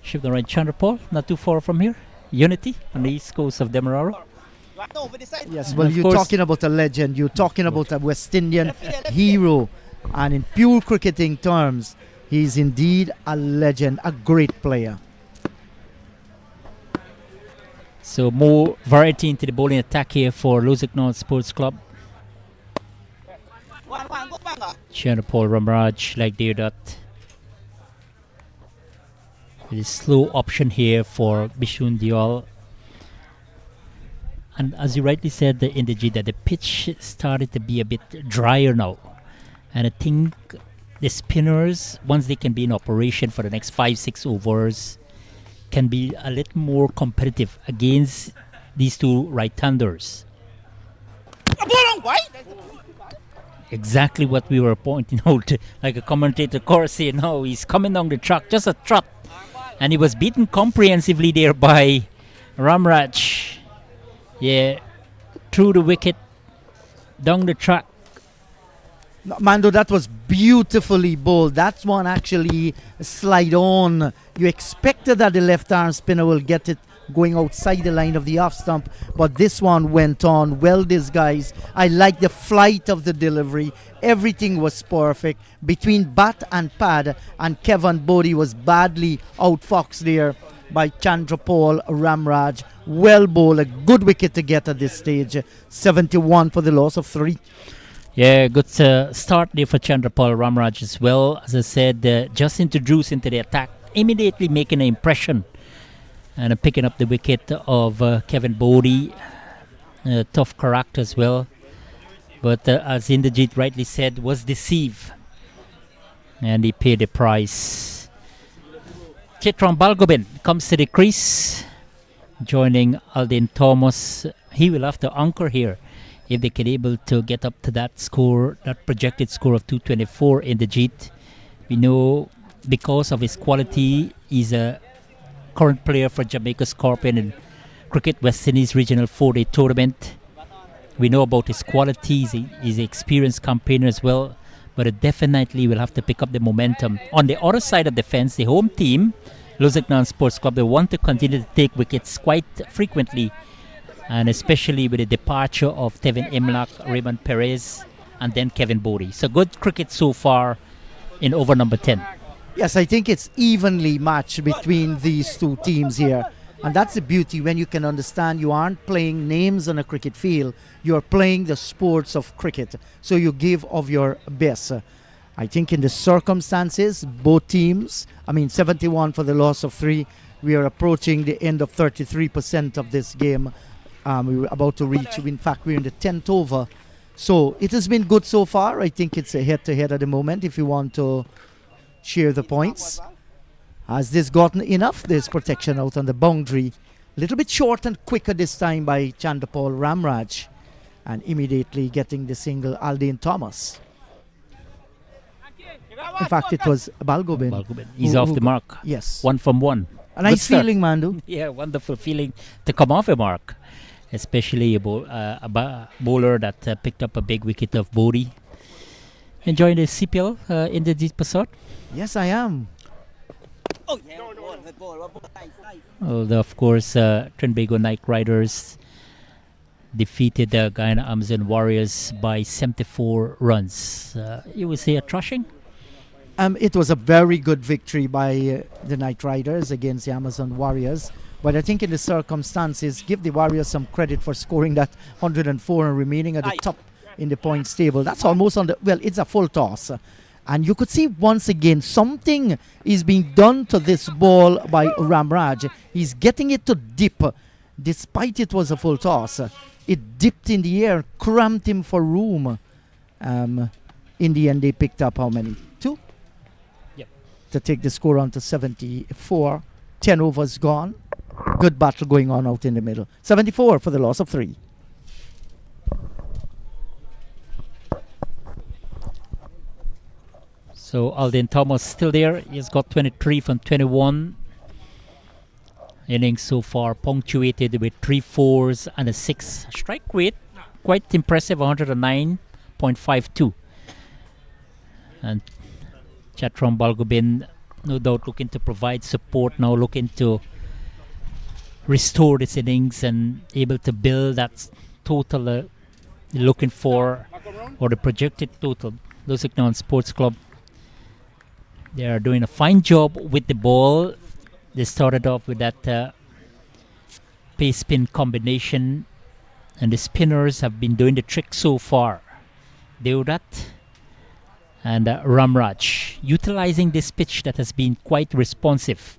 Shift the right Chandrapal, not too far from here. Unity on the east coast of Demerara. Yes, well, you're talking about a legend. You're talking about a West Indian hero. And in pure cricketing terms, he's indeed a legend, a great player. So more variety into the bowling attack here for Lusignan Sports Club. Chandrapal Ramraj like there that. With a slow option here for Bishun Dial. And as you rightly said, in the G, that the pitch started to be a bit drier now. And I think the spinners, once they can be in operation for the next 5-6 overs, can be a little more competitive against these two right-handers. Exactly what we were pointing out, like a commentator course say, no, he's coming down the track, just a trot. And he was beaten comprehensively there by Ramraj. Yeah, through the wicket, down the track. No, Mando, that was beautifully bowled. That one actually slide on. You expected that the left arm spinner will get it going outside the line of the off stump, but this one went on well disguised. I like the flight of the delivery. Everything was perfect between bat and pad, and Kevin Bodie was badly outfoxed there by Chandrapal Ramraj. Well bowled, a good wicket to get at this stage. 71 for the loss of 3. Yeah, good start there for Chandrapal Ramraj as well. As I said, just introduced into the attack, immediately making an impression and picking up the wicket of Kevin Bodie. Tough character as well. But as Inderjeet rightly said, was deceived. And he paid the price. Chitram Balgobin comes to the crease, joining Aldin Thomas. He will have to anchor here if they can able to get up to that score, that projected score of 224 in the Jeet. We know because of his quality, he's a current player for Jamaica Scorpion in Cricket West Indies Regional 4-Day Tournament. We know about his qualities, he's an experienced campaigner as well, but it definitely will have to pick up the momentum. On the other side of the fence, the home team, Lusignan Sports Club, they want to continue to take wickets quite frequently, and especially with the departure of Tevin Imlak, Raymond Perez, and then Kevin Bodie. So good cricket so far in over number 10. Yes, I think it's evenly matched between these two teams here. And that's the beauty when you can understand you aren't playing names on a cricket field, you're playing the sports of cricket. So you give of your best. I think in the circumstances, both teams, 71 for the loss of 3. We are approaching the end of 33% of this game. We were about to reach, in fact, we're in the 10th over. So it has been good so far. I think it's a head-to-head at the moment if you want to share the points. Has this gotten enough? There's protection out on the boundary. A little bit short and quicker this time by Chandrapal Ramraj. And immediately getting the single Aldin Thomas. In fact, it was Balgobin. He's off the mark. Yes. 1 from 1. A nice feeling, Mandu. Yeah, wonderful feeling to come off a mark. Especially a bowler that picked up a big wicket of Bodie. Enjoying the CPL in the deep passat? Yes, I am. Of course, Trinbago Night Riders defeated the Guyana Amazon Warriors by 74 runs. You would say a thrashing? It was a very good victory by the Night Riders against the Amazon Warriors. But I think in the circumstances, give the Warriors some credit for scoring that 104 and remaining at the top in the points table. That's almost on the, well, it's a full toss. And you could see once again something is being done to this ball by Ramraj. He's getting it to dip despite it was a full toss. It dipped in the air, cramped him for room. In the end, they picked up how many? 2? Yep. To take the score on to 74. 10 overs gone. Good battle going on out in the middle. 74 for the loss of 3. So Aldin Thomas still there. He's got 23 from 21. Innings so far punctuated with 3 4s and a 6. Strike rate quite impressive, 109.52. And Chatram Balgobin, no doubt looking to provide support now, looking to restore this innings and able to build that total looking for, or the projected total. Lusignan Sports Club, they are doing a fine job with the ball. They started off with that pace spin combination, and the spinners have been doing the trick so far. Deodat and Ramraj utilizing this pitch that has been quite responsive.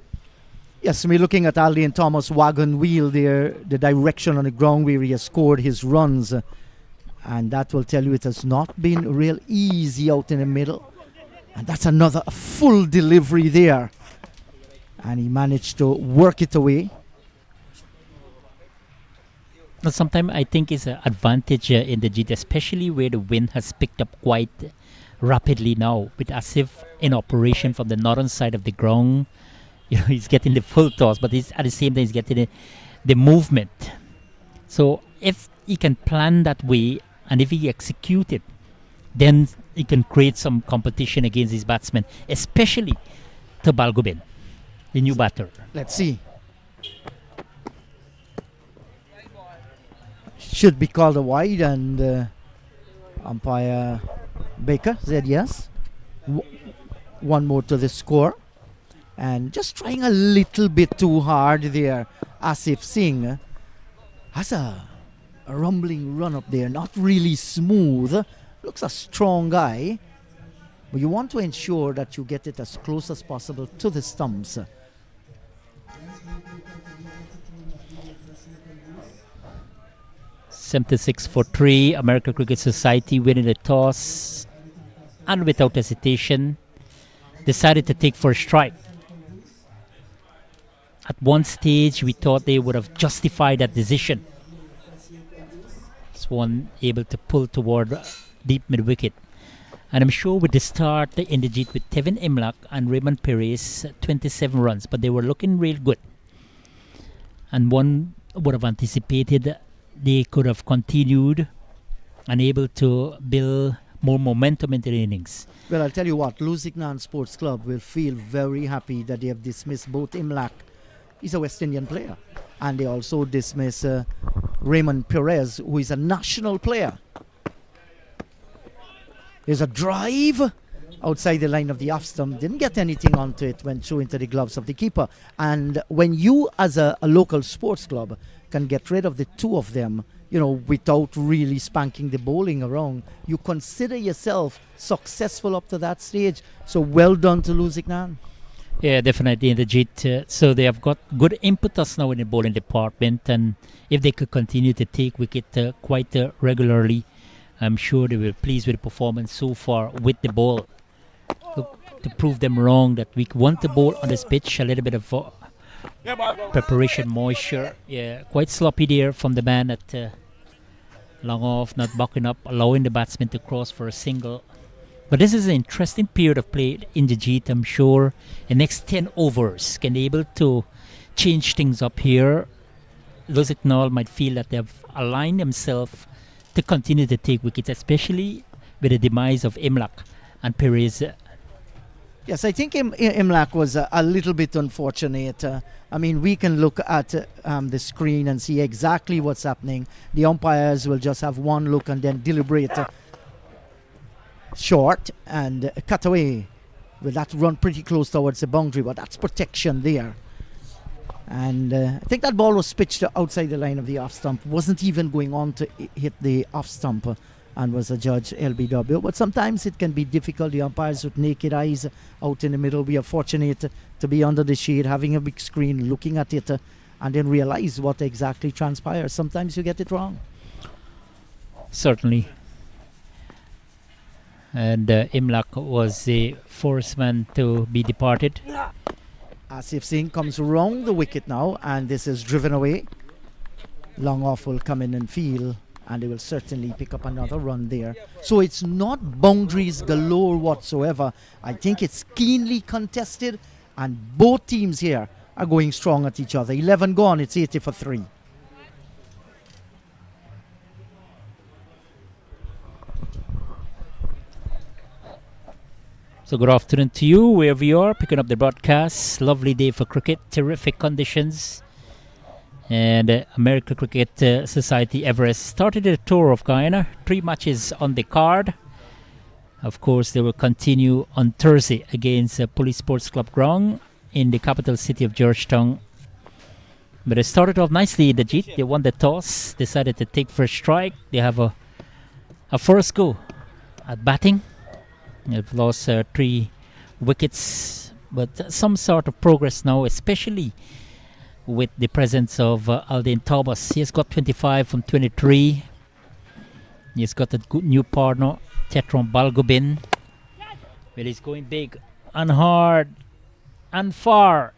Yes, we're looking at Aldian Thomas' wagon wheel there, the direction on the ground where he has scored his runs. And that will tell you it has not been real easy out in the middle. And that's another full delivery there. And he managed to work it away. Now, sometimes I think it's an advantage in the GT, especially where the wind has picked up quite rapidly now, with Asif in operation from the northern side of the ground. You know, he's getting the full toss, but he's at the same time he's getting the movement. So if he can plan that way, and if he execute it, then he can create some competition against his batsmen, especially to Balgobin, the new batter. Let's see. Should be called a wide, and umpire Baker said yes. One more to the score. And just trying a little bit too hard there. Asif Singh has a rumbling run up there, not really smooth. Looks a strong guy. But you want to ensure that you get it as close as possible to the stumps. $76-3, American Cricket Society winning the toss, and without hesitation decided to take first strike. At one stage we thought they would have justified that decision. Swan able to pull toward deep mid-wicket. And I'm sure with the start in the Jeet with Tevin Imlak and Raymond Perez, 27 runs, but they were looking real good. And one would have anticipated they could have continued and able to build more momentum into the innings. Well, I'll tell you what, Lusignan Sports Club will feel very happy that they have dismissed both Imlak. He's a West Indian player. And they also dismiss Raymond Perez, who is a national player. There's a drive outside the line of the off stump. Didn't get anything onto it, went through into the gloves of the keeper. And when you, as a local sports club, can get rid of the two of them, you know, without really spanking the bowling around, you consider yourself successful up to that stage. So well done to Lusignan. Yeah, definitely in the Jeet. So they have got good impetus now in the bowling department, and if they could continue to take wicket quite regularly, I'm sure they will be pleased with the performance so far with the ball. To prove them wrong that we want to bowl on this pitch, a little bit of preparation moisture. Yeah, quite sloppy there from the man at long off, not bucking up, allowing the batsman to cross for a single. But this is an interesting period of play in the Jeet. I'm sure the next 10 overs can be able to change things up here. Lusignan might feel that they have aligned themselves to continue to take wickets, especially with the demise of Imlak and Perez. Yes, I think Imlak was a little bit unfortunate. I mean, we can look at the screen and see exactly what's happening. The umpires will just have one look and then deliberate short and cut away. Well, that run pretty close towards the boundary, but that's protection there. And I think that ball was pitched outside the line of the off stump. Wasn't even going on to hit the off stump and was adjudged LBW. But sometimes it can be difficult. The umpires with naked eyes out in the middle. We are fortunate to be under the shade, having a big screen, looking at it, and then realize what exactly transpires. Sometimes you get it wrong. Certainly. And Imlak was the first man to be departed. Asif Singh comes round the wicket now, and this is driven away. Long off will come in and field, and they will certainly pick up another run there. So it's not boundaries galore whatsoever. I think it's keenly contested, and both teams here are going strong at each other. 11 gone, it's 80 for 3. So good afternoon to you, wherever you are, picking up the broadcast. Lovely day for cricket, terrific conditions. And American Cricket Society Everest started a tour of Guyana. 3 matches on the card. Of course, they will continue on Thursday against Police Sports Club Ground in the capital city of Georgetown. But they started off nicely in the Jeet. They won the toss, decided to take first strike. They have a first go at batting. They've lost 3 wickets, but some sort of progress now, especially with the presence of Aldin Thomas. He has got 25 from 23. He's got a good new partner, Tetron Balgobin. Well, he's going big and hard and far.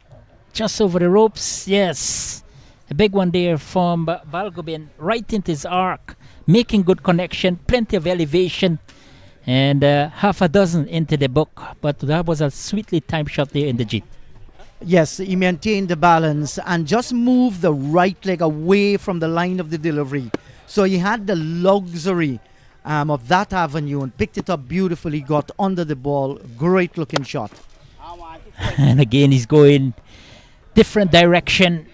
Just over the ropes, yes. A big one there from Balgobin, right into his arc, making good connection, plenty of elevation, and half a dozen into the book. But that was a sweetly timed shot there in the Jeet. Yes, he maintained the balance and just moved the right leg away from the line of the delivery. So he had the luxury of that avenue and picked it up beautifully, got under the ball. Great looking shot. And again, he's going different direction.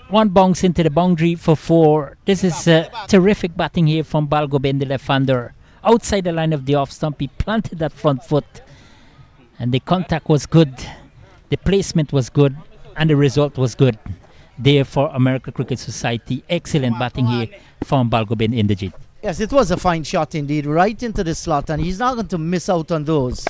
One bounce into the boundary for 4. This is terrific batting here from Balgobin, the left-hander. Outside the line of the off stump, he planted that front foot. And the contact was good. The placement was good. And the result was good. There for American Cricket Society. Excellent batting here from Balgobin in the Jeet. Yes, it was a fine shot indeed, right into the slot, and he's not going to miss out on those.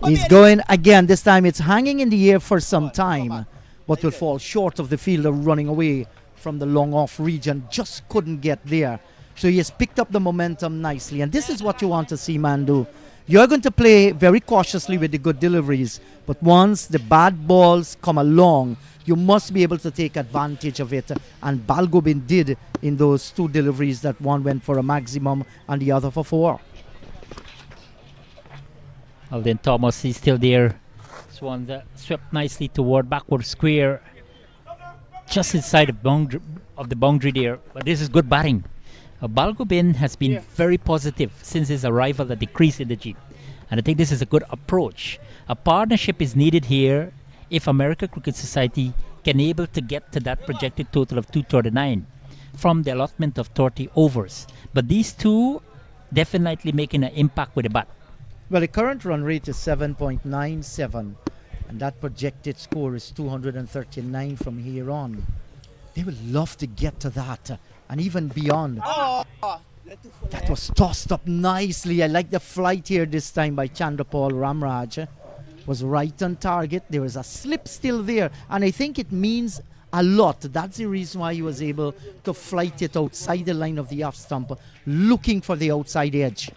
He's going again. This time it's hanging in the air for some time, but will fall short of the fielder running away from the long off region. Just couldn't get there. So he has picked up the momentum nicely, and this is what you want to see, Mandu. You're going to play very cautiously with the good deliveries, but once the bad balls come along, you must be able to take advantage of it. And Balgobin did in those 2 deliveries, that one went for a maximum and the other for 4. Alden Thomas is still there. This one swept nicely toward backward square, just inside the boundary there. But this is good batting. Balgobin has been very positive since his arrival at the crease in the Jeet. And I think this is a good approach. A partnership is needed here if American Cricket Society can able to get to that projected total of 239 from the allotment of 30 overs. But these two definitely making an impact with the bat. Well, the current run rate is 7.97, and that projected score is 239 from here on. They would love to get to that and even beyond. That was tossed up nicely. I like the flight here this time by Chandrapal Ramraj. Was right on target. There was a slip still there, and I think it means a lot. That's the reason why he was able to flight it outside the line of the off stump, looking for the outside edge.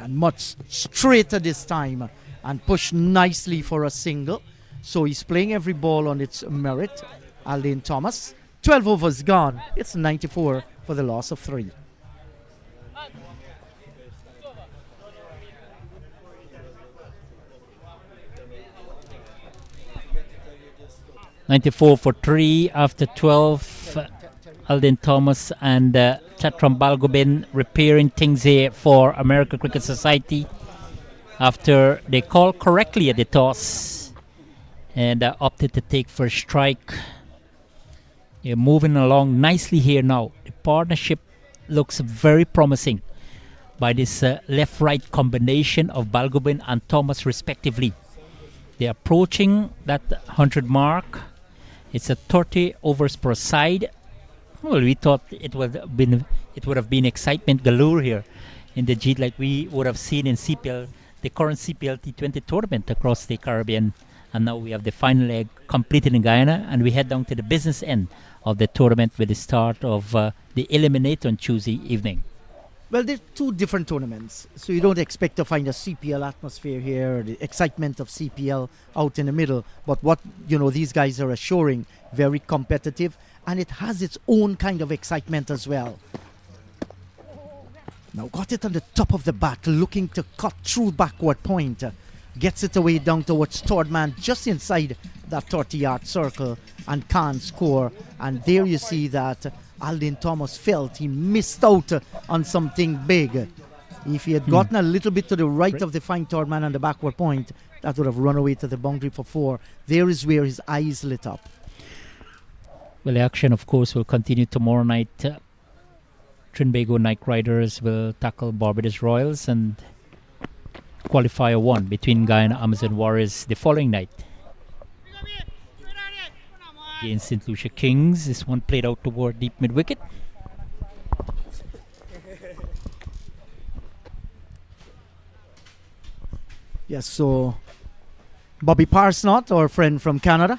And much straighter this time, and pushed nicely for a single. So he's playing every ball on its merit. Aldin Thomas, 12 overs gone. It's 94 for the loss of 3. .94 for 3 after 12. Aldin Thomas and Chatram Balgobin repairing things here for American Cricket Society after they called correctly at the toss and opted to take first strike. They're moving along nicely here now. The partnership looks very promising by this left-right combination of Balgobin and Thomas respectively. They're approaching that 100 mark. It's a 30 overs per side. Well, we thought it would have been excitement galore here in the Jeet, like we would have seen in CPL, the current CPL T20 tournament across the Caribbean. And now we have the final leg completed in Guyana, and we head down to the business end of the tournament with the start of the eliminator on Tuesday evening. Well, they're 2 different tournaments, so you don't expect to find a CPL atmosphere here, the excitement of CPL out in the middle. But what these guys are assuring, very competitive, and it has its own kind of excitement as well. Now got it on the top of the bat, looking to cut through backward point. Gets it away down towards third man, just inside that 30-yard circle, and can't score. And there you see that Aldin Thomas felt he missed out on something big. If he had gotten a little bit to the right of the fine third man on the backward point, that would have run away to the boundary for 4. There is where his eyes lit up. Well, the action, of course, will continue tomorrow night. Trinbago Night Riders will tackle Barbados Royals, and qualifier 1 between Guyana Amazon Warriors the following night. against St. Lucia Kings. This one played out toward deep mid wicket. Yes, so Bobby Parsnott, our friend from Canada,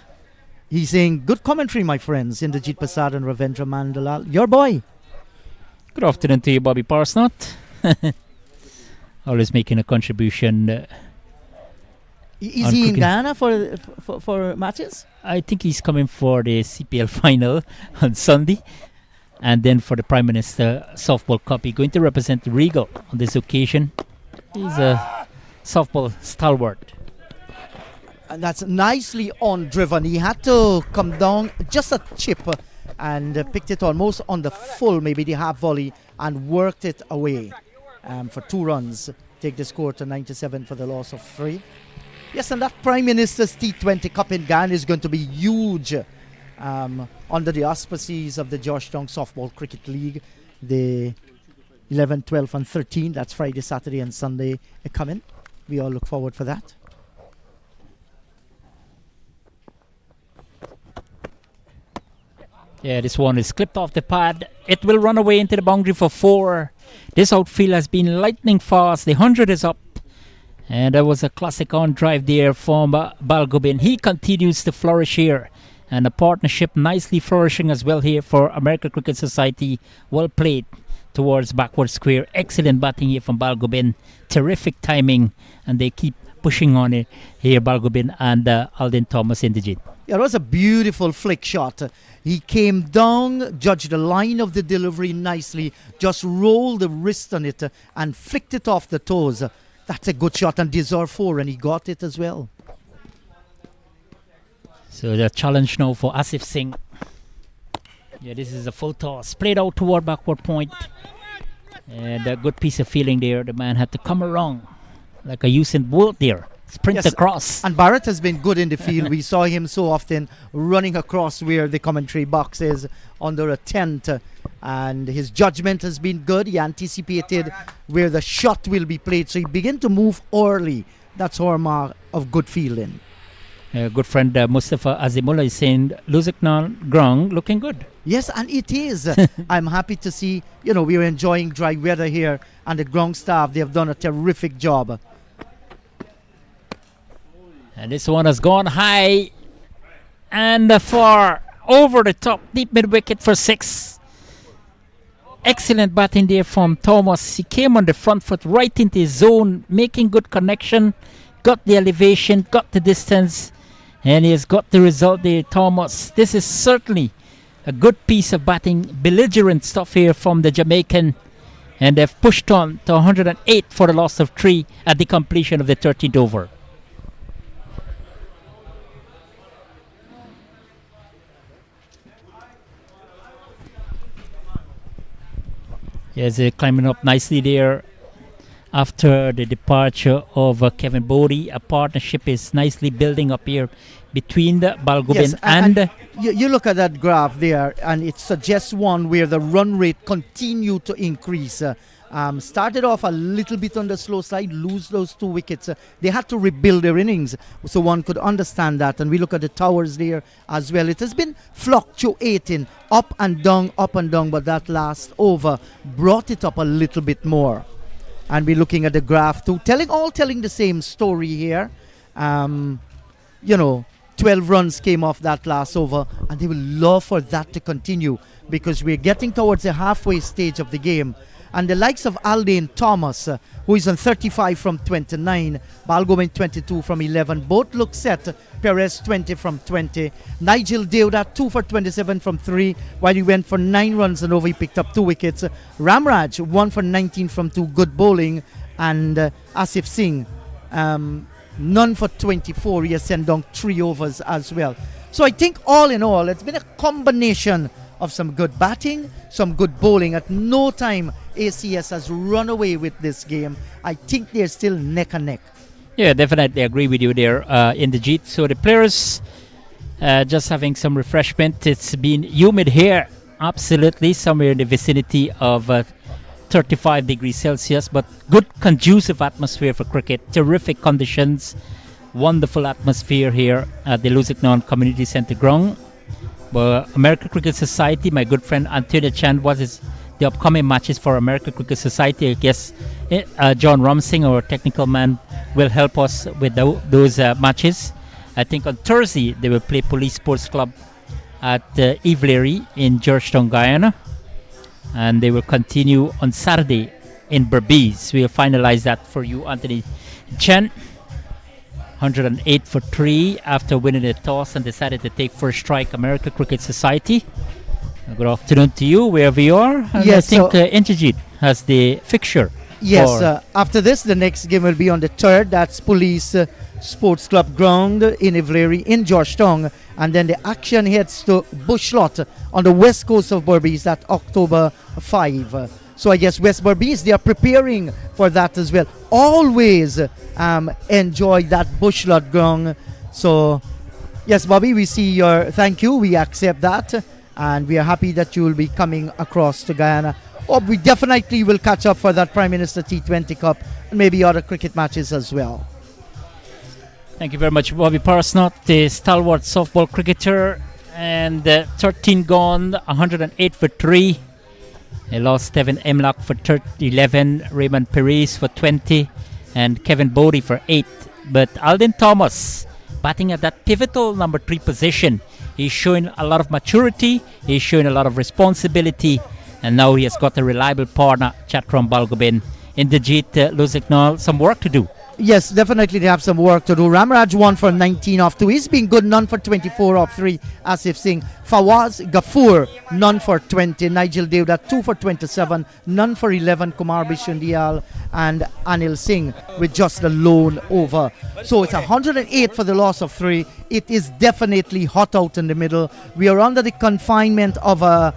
he's saying, good commentary, my friends, Indrajit Prasad and Ravindra Mandalal. Your boy. Good afternoon to you, Bobby Parsnott. Always making a contribution. Is On he in cricket. Guyana for matches? I think he's coming for the CPL final on Sunday. And then for the Prime Minister Softball Cup, he's going to represent Regal on this occasion. He's a softball stalwart. And that's nicely on driven. He had to come down just a chip and picked it almost on the full, maybe the half volley, and worked it away for 2 runs. Take the score to 97 for the loss of 3. Yes, and that Prime Minister's T20 Cup in Guyana is going to be huge under the auspices of the Georgetown Softball Cricket League. The 11, 12, and 13, that's Friday, Saturday, and Sunday coming. We all look forward for that. Yeah, this one is clipped off the pad. It will run away into the boundary for 4. This outfield has been lightning fast. The 100 is up. And that was a classic on drive there from Balgobin. He continues to flourish here. And the partnership nicely flourishing as well here for American Cricket Society. Well played towards backward square. Excellent batting here from Balgobin. Terrific timing. And they keep pushing on it here, Balgobin and Alden Thomas Indigit. Yeah, it was a beautiful flick shot. He came down, judged the line of the delivery nicely, just rolled the wrist on it and flicked it off the toes. That's a good shot and deserved 4, and he got it as well. So the challenge now for Asif Singh. Yeah, this is a full toss. Played out toward backward point. And a good piece of feeling there. The man had to come around like a Usain Bolt there. Sprint Yes, across. And Barrett has been good in the field. We saw him so often running across where the commentary box is under a tent. And his judgment has been good. He anticipated where the shot will be played. So he began to move early. That's our mark of good fielding. Good friend Mustafa Azimullah is saying Lusignan ground looking good. Yes, and it is. I'm happy to see, we're enjoying dry weather here. And the ground staff, they have done a terrific job. And this one has gone high and far over the top, deep mid wicket for 6. Excellent batting there from Thomas. He came on the front foot right into his zone, making good connection, got the elevation, got the distance, and he has got the result there, Thomas. This is certainly a good piece of batting, belligerent stuff here from the Jamaican, and they've pushed on to 108 for the loss of 3 at the completion of the 13th over. Yes, they're climbing up nicely there after the departure of Kevin Bodie. A partnership is nicely building up here between the Balgobin Yes, and you look at that graph there, and it suggests one where the run rate continued to increase. Started off a little bit on the slow side, lose those 2 wickets. They had to rebuild their innings, so one could understand that. And we look at the towers there as well. It has been fluctuating up and down, but that last over brought it up a little bit more. And we're looking at the graph too, telling the same story here. 12 runs came off that last over, and they will love for that to continue because we're getting towards the halfway stage of the game. And the likes of Alden Thomas, who is on 35 from 29, Balgobin 22 from 11, both look set. Perez 20 from 20. Nigel Deuda 2 for 27 from 3, while he went for 9 runs and over. He picked up 2 wickets. Ramraj 1 for 19 from 2, good bowling. And Asif Singh, none for 24. He has sent down 3 overs as well. So I think all in all, it's been a combination of some good batting, some good bowling. At no time ACS has run away with this game. I think they're still neck and neck. yeah, definitely agree with you there in the Jeet. So the players just having some refreshment. It's been humid here, absolutely, somewhere in the vicinity of 35 degrees Celsius, but good conducive atmosphere for cricket. Terrific conditions, wonderful atmosphere here at the Lusignan Community Centre ground. Well, American Cricket Society, my good friend Antonio Chan, what is the upcoming matches for American Cricket Society? I guess John Rumsing, our technical man, will help us with those matches. I think on Thursday they will play Police Sports Club at Yves Léry in Georgetown, Guyana. And they will continue on Saturday in Berbice. We'll finalize that for you, Anthony Chen. 108 for 3 after winning the toss and decided to take first strike, American Cricket Society. Good afternoon to you, wherever you are. And Yes, I think Indrajit has the fixture. Yes, for- after this, the next game will be on the 3rd. That's Police Sports Club Ground in Yves Léry in Georgetown. And then the action heads to Bushlot on the west coast of Berbice. That's October 5. So I guess West Berbice, they are preparing for that as well. Always enjoy that Bushlot ground. So, yes, Bobby, we see your thank you. We accept that. And we are happy that you will be coming across to Guyana. Oh, we definitely will catch up for that Prime Minister T20 Cup and maybe other cricket matches as well. Thank you very much, Bobby Parsnott, the stalwart softball cricketer. And 13 gone, 108 for 3. They lost Steven Emlock for 11, Raymond Perez for 20, and Kevin Bodie for 8. But Alden Thomas, batting at that pivotal number 3 position, he's showing a lot of maturity, he's showing a lot of responsibility, and now he has got a reliable partner, Chatram Balgobin. Indrajit Lusignan, some work to do. Yes, definitely they have some work to do. Ramraj 1 for 19 off 2. He's been good, none for 24 off 3. Asif Singh. Fawaz Ghafoor, none for 20. Nigel Devda 2 for 27, none for 11. Kumar Bishandial and Anil Singh with just a lone over. So it's 108 for the loss of 3. It is definitely hot out in the middle. We are under the confinement of a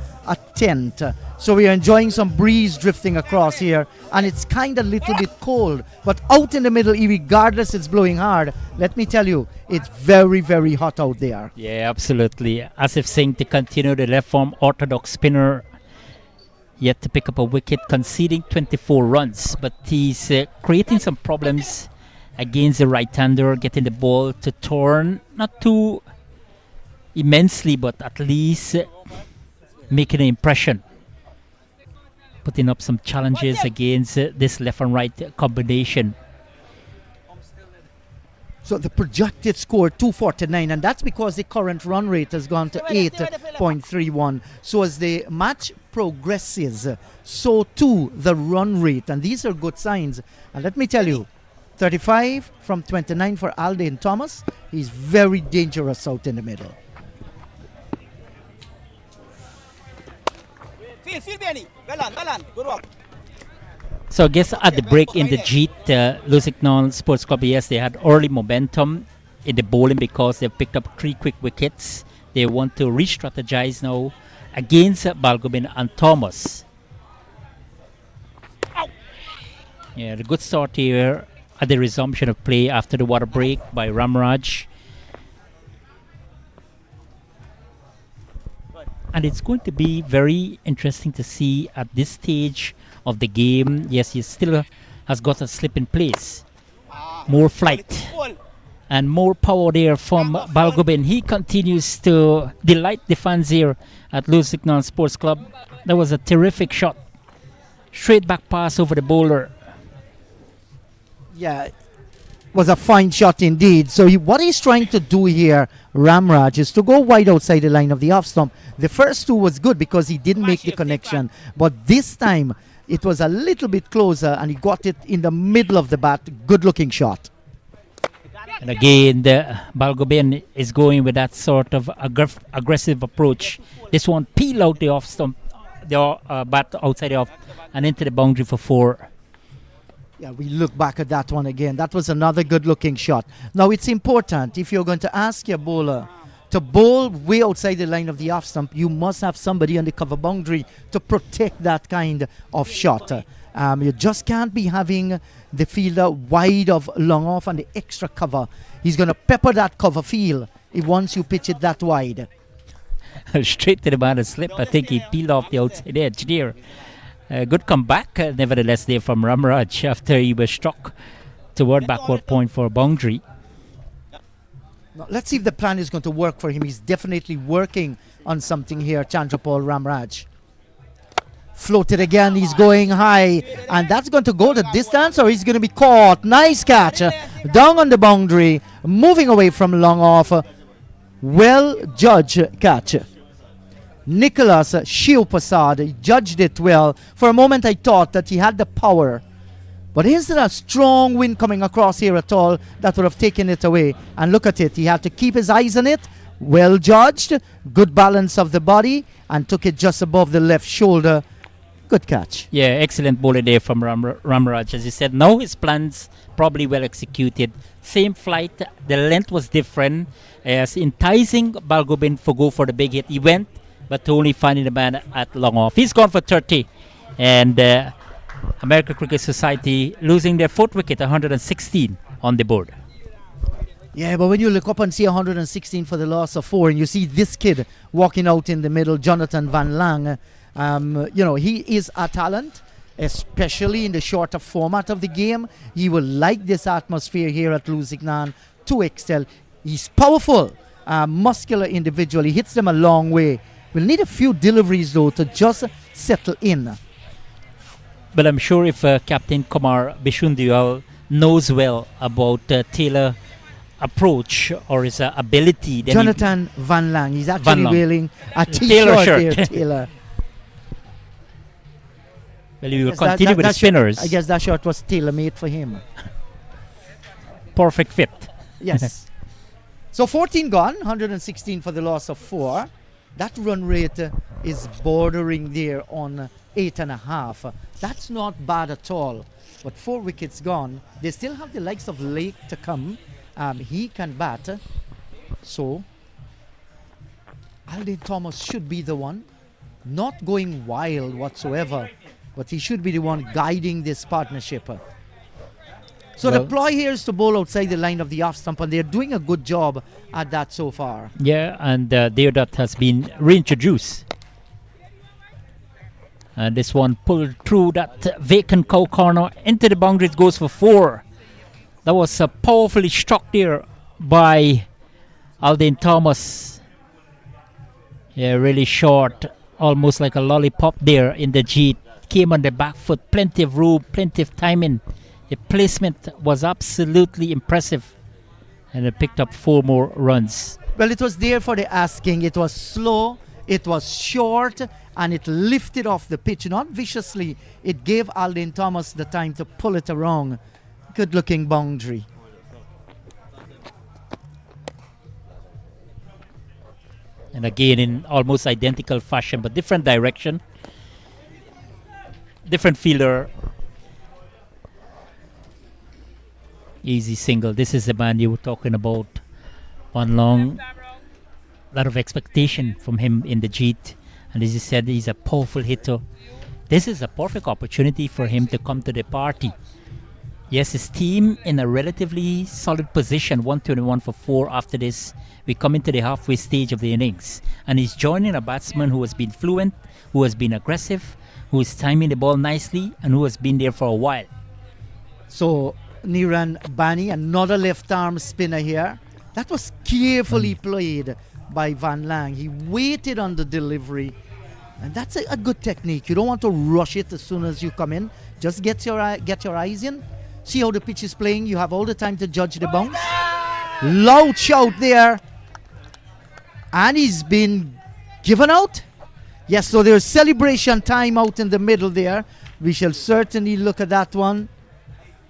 tent. So we are enjoying some breeze drifting across here, and it's kind of a little bit cold. But out in the middle, regardless it's blowing hard, let me tell you, it's very, very hot out there. Yeah, absolutely. Asif Singh to continue, the left arm orthodox spinner, yet to pick up a wicket, conceding 24 runs. But he's creating some problems against the right-hander, getting the ball to turn, not too immensely, but at least making an impression. Putting up some challenges against this left and right combination. So the projected score 249, and that's because the current run rate has gone to 8.31. So as the match progresses, so too the run rate, and these are good signs. And let me tell you, 35 from 29 for Alden Thomas. He's very dangerous out in the middle. Feel Benny. Well on. Good work. So I guess at the break in the Jeet, Lusignan Sports Club, yes, they had early momentum in the bowling because they've picked up 3 quick wickets. They want to re-strategize now against Balgobin and Thomas. Yeah, the good start here at the resumption of play after the water break by Ramraj. And it's going to be very interesting to see at this stage of the game. Yes, he still has got a slip in place. More flight and more power there from Balgobin. He continues to delight the fans here at Lusignan Sports Club. That was a terrific shot. Straight back pass over the bowler. Yeah, was a fine shot indeed. So what he's trying to do here, Ramraj, is to go wide outside the line of the off stump. The first 2 was good because he didn't make the connection. But this time, it was a little bit closer and he got it in the middle of the bat. Good looking shot. And again, the Balgobin is going with that sort of aggressive approach. This one peel out the off stump, the bat outside the off and into the boundary for 4. Yeah, we look back at that one again. That was another good looking shot. Now it's important, if you're going to ask your bowler to bowl way outside the line of the off stump, you must have somebody on the cover boundary to protect that kind of shot. You just can't be having the fielder wide of long off and the extra cover. He's going to pepper that cover field once you pitch it that wide. Straight to the man and slip. I think he peeled off the outside edge there. Good comeback, nevertheless, there from Ramraj after he was struck toward backward point for a boundary. Now, let's see if the plan is going to work for him. He's definitely working on something here, Chandrapal Ramraj. Floated again, he's going high, and that's going to go the distance, or he's going to be caught. Nice catch, down on the boundary, moving away from long off. Well judged catch. Nicholas Shiv-Prasad judged it well. For a moment I thought that he had the power, but isn't a strong wind coming across here at all that would have taken it away. And look at it, he had to keep his eyes on it. Well judged, good balance of the body, and took it just above the left shoulder. Good catch. Yeah, excellent bowler there from Ramraj. As you said, now his plans probably well executed. Same flight, the length was different. As enticing Balgobin for go for the big hit, he went, but only finding the man at long off. He's gone for 30, and American Cricket Society losing their fourth wicket, 116 on the board. Yeah, but when you look up and see 116 for the loss of 4, and you see this kid walking out in the middle, Jonathan Van Lang, he is a talent, especially in the shorter format of the game. He will like this atmosphere here at Lusignan to excel. He's powerful, muscular individual. He hits them a long way. We'll need a few deliveries, though, to just settle in. But I'm sure if Captain Kumar Bishundial knows well about Taylor approach or his ability, then Jonathan Van Lang, he's Van actually Lang. wearing a Taylor t-shirt shirt. there, Taylor. well, we will Yes, that- continue with the that shirt- spinners. I guess that shirt was tailor-made for him. Perfect fit. Yes. So 14 gone, 116 for the loss of 4. That run rate is bordering there on 8.5. That's not bad at all. But 4 wickets gone. They still have the likes of Lake to come. He can bat. So Alden Thomas should be the one. Not going wild whatsoever, but he should be the one guiding this partnership. So the Well- ploy here is to bowl outside the line of the off stump, and they're doing a good job at that so far. Yeah, and there that has been reintroduced. And this one pulled through that vacant cow corner into the boundaries, goes for 4. That was powerfully struck there by Alden Thomas. Yeah, really short, almost like a lollipop there in the G. Came on the back foot, plenty of room, plenty of timing. The placement was absolutely impressive, and it picked up 4 more runs. Well, it was there for the asking. It was slow, it was short, and it lifted off the pitch, not viciously. It gave Alden Thomas the time to pull it around. Good looking boundary. And again in almost identical fashion, but different direction, different fielder. Easy single. This is the man you were talking about. One long, lot of expectation from him in the Jeet, and as you said, he's a powerful hitter. This is a perfect opportunity for him to come to the party. Yes, his team in a relatively solid position, 121 for 4 after this. We come into the halfway stage of the innings, and he's joining a batsman who has been fluent, who has been aggressive, who is timing the ball nicely, and who has been there for a while. So Niran Bani, another left arm spinner here. That was carefully played by Van Lang. He waited on the delivery, and that's a good technique. You don't want to rush it as soon as you come in. Just get your eyes in. See how the pitch is playing. You have all the time to judge the bounce. Loud shout there, and he's been given out. Yes, so there's celebration time out in the middle there. We shall certainly look at that one.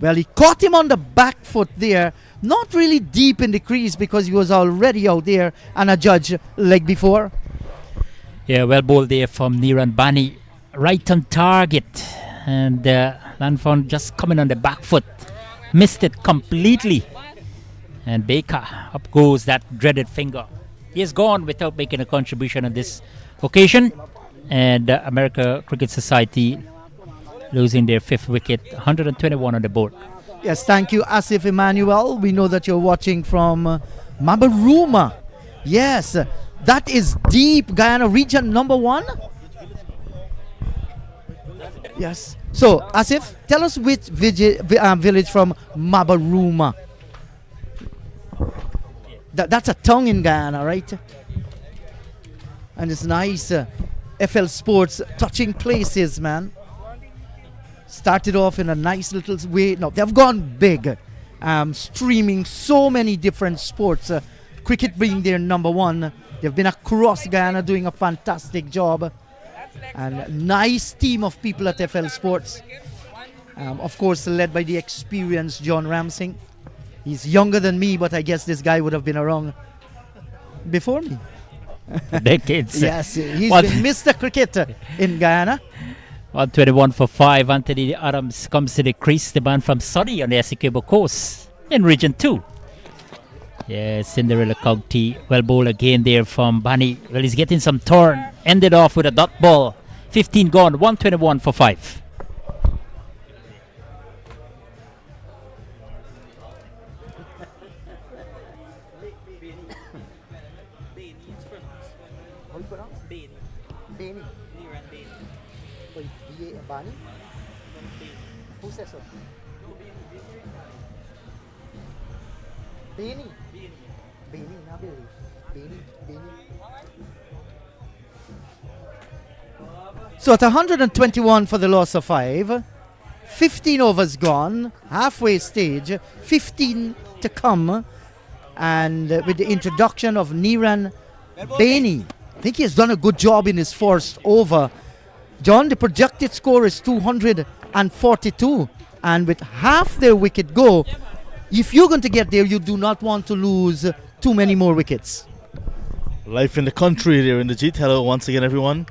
Well, he caught him on the back foot there. Not really deep in the crease because he was already out there, and a judge leg before. Yeah, well bowled there from Niran Bani. Right on target. And Lanford just coming on the back foot. Missed it completely. And Baker, up goes that dreaded finger. He is gone without making a contribution on this occasion. And America Cricket Society losing their 5th wicket, 121 on the board. Yes, thank you, Asif Emmanuel. We know that you're watching from Mabaruma. Yes, that is deep Guyana region number 1. Yes. So, Asif, tell us which village from Mabaruma. That's a tongue in Guyana, right? And it's nice. FL Sports touching places, man. Started off in a nice little way. No, they've gone big. Streaming so many different sports. Cricket being their number one. They've been across Guyana doing a fantastic job. And nice team of people at FL Sports. Of course, led by the experienced John Ramsing. He's younger than me, but I guess this guy would have been around before me. Decades. Yes, he's What? been Mr. Cricket in Guyana. 121 for 5. Anthony Adams comes to the crease. The man from Surrey on the Essequibo coast in Region 2. Yeah, Cinderella County. Well ball again there from Bunny. Well, he's getting some turn. Ended off with a dot ball. 15 gone. 121 for 5. Who says so? Beni. Beni, not Billy. Beni. So at 121 for the loss of 5, 15 overs gone, halfway stage, 15 to come, and with the introduction of Niran Beni, I think he has done a good job in his first over. John, the projected score is 242, and with half their wicket go, if you're going to get there, you do not want to lose too many more wickets. Life in the country there in the Jeet. Hello once again, everyone.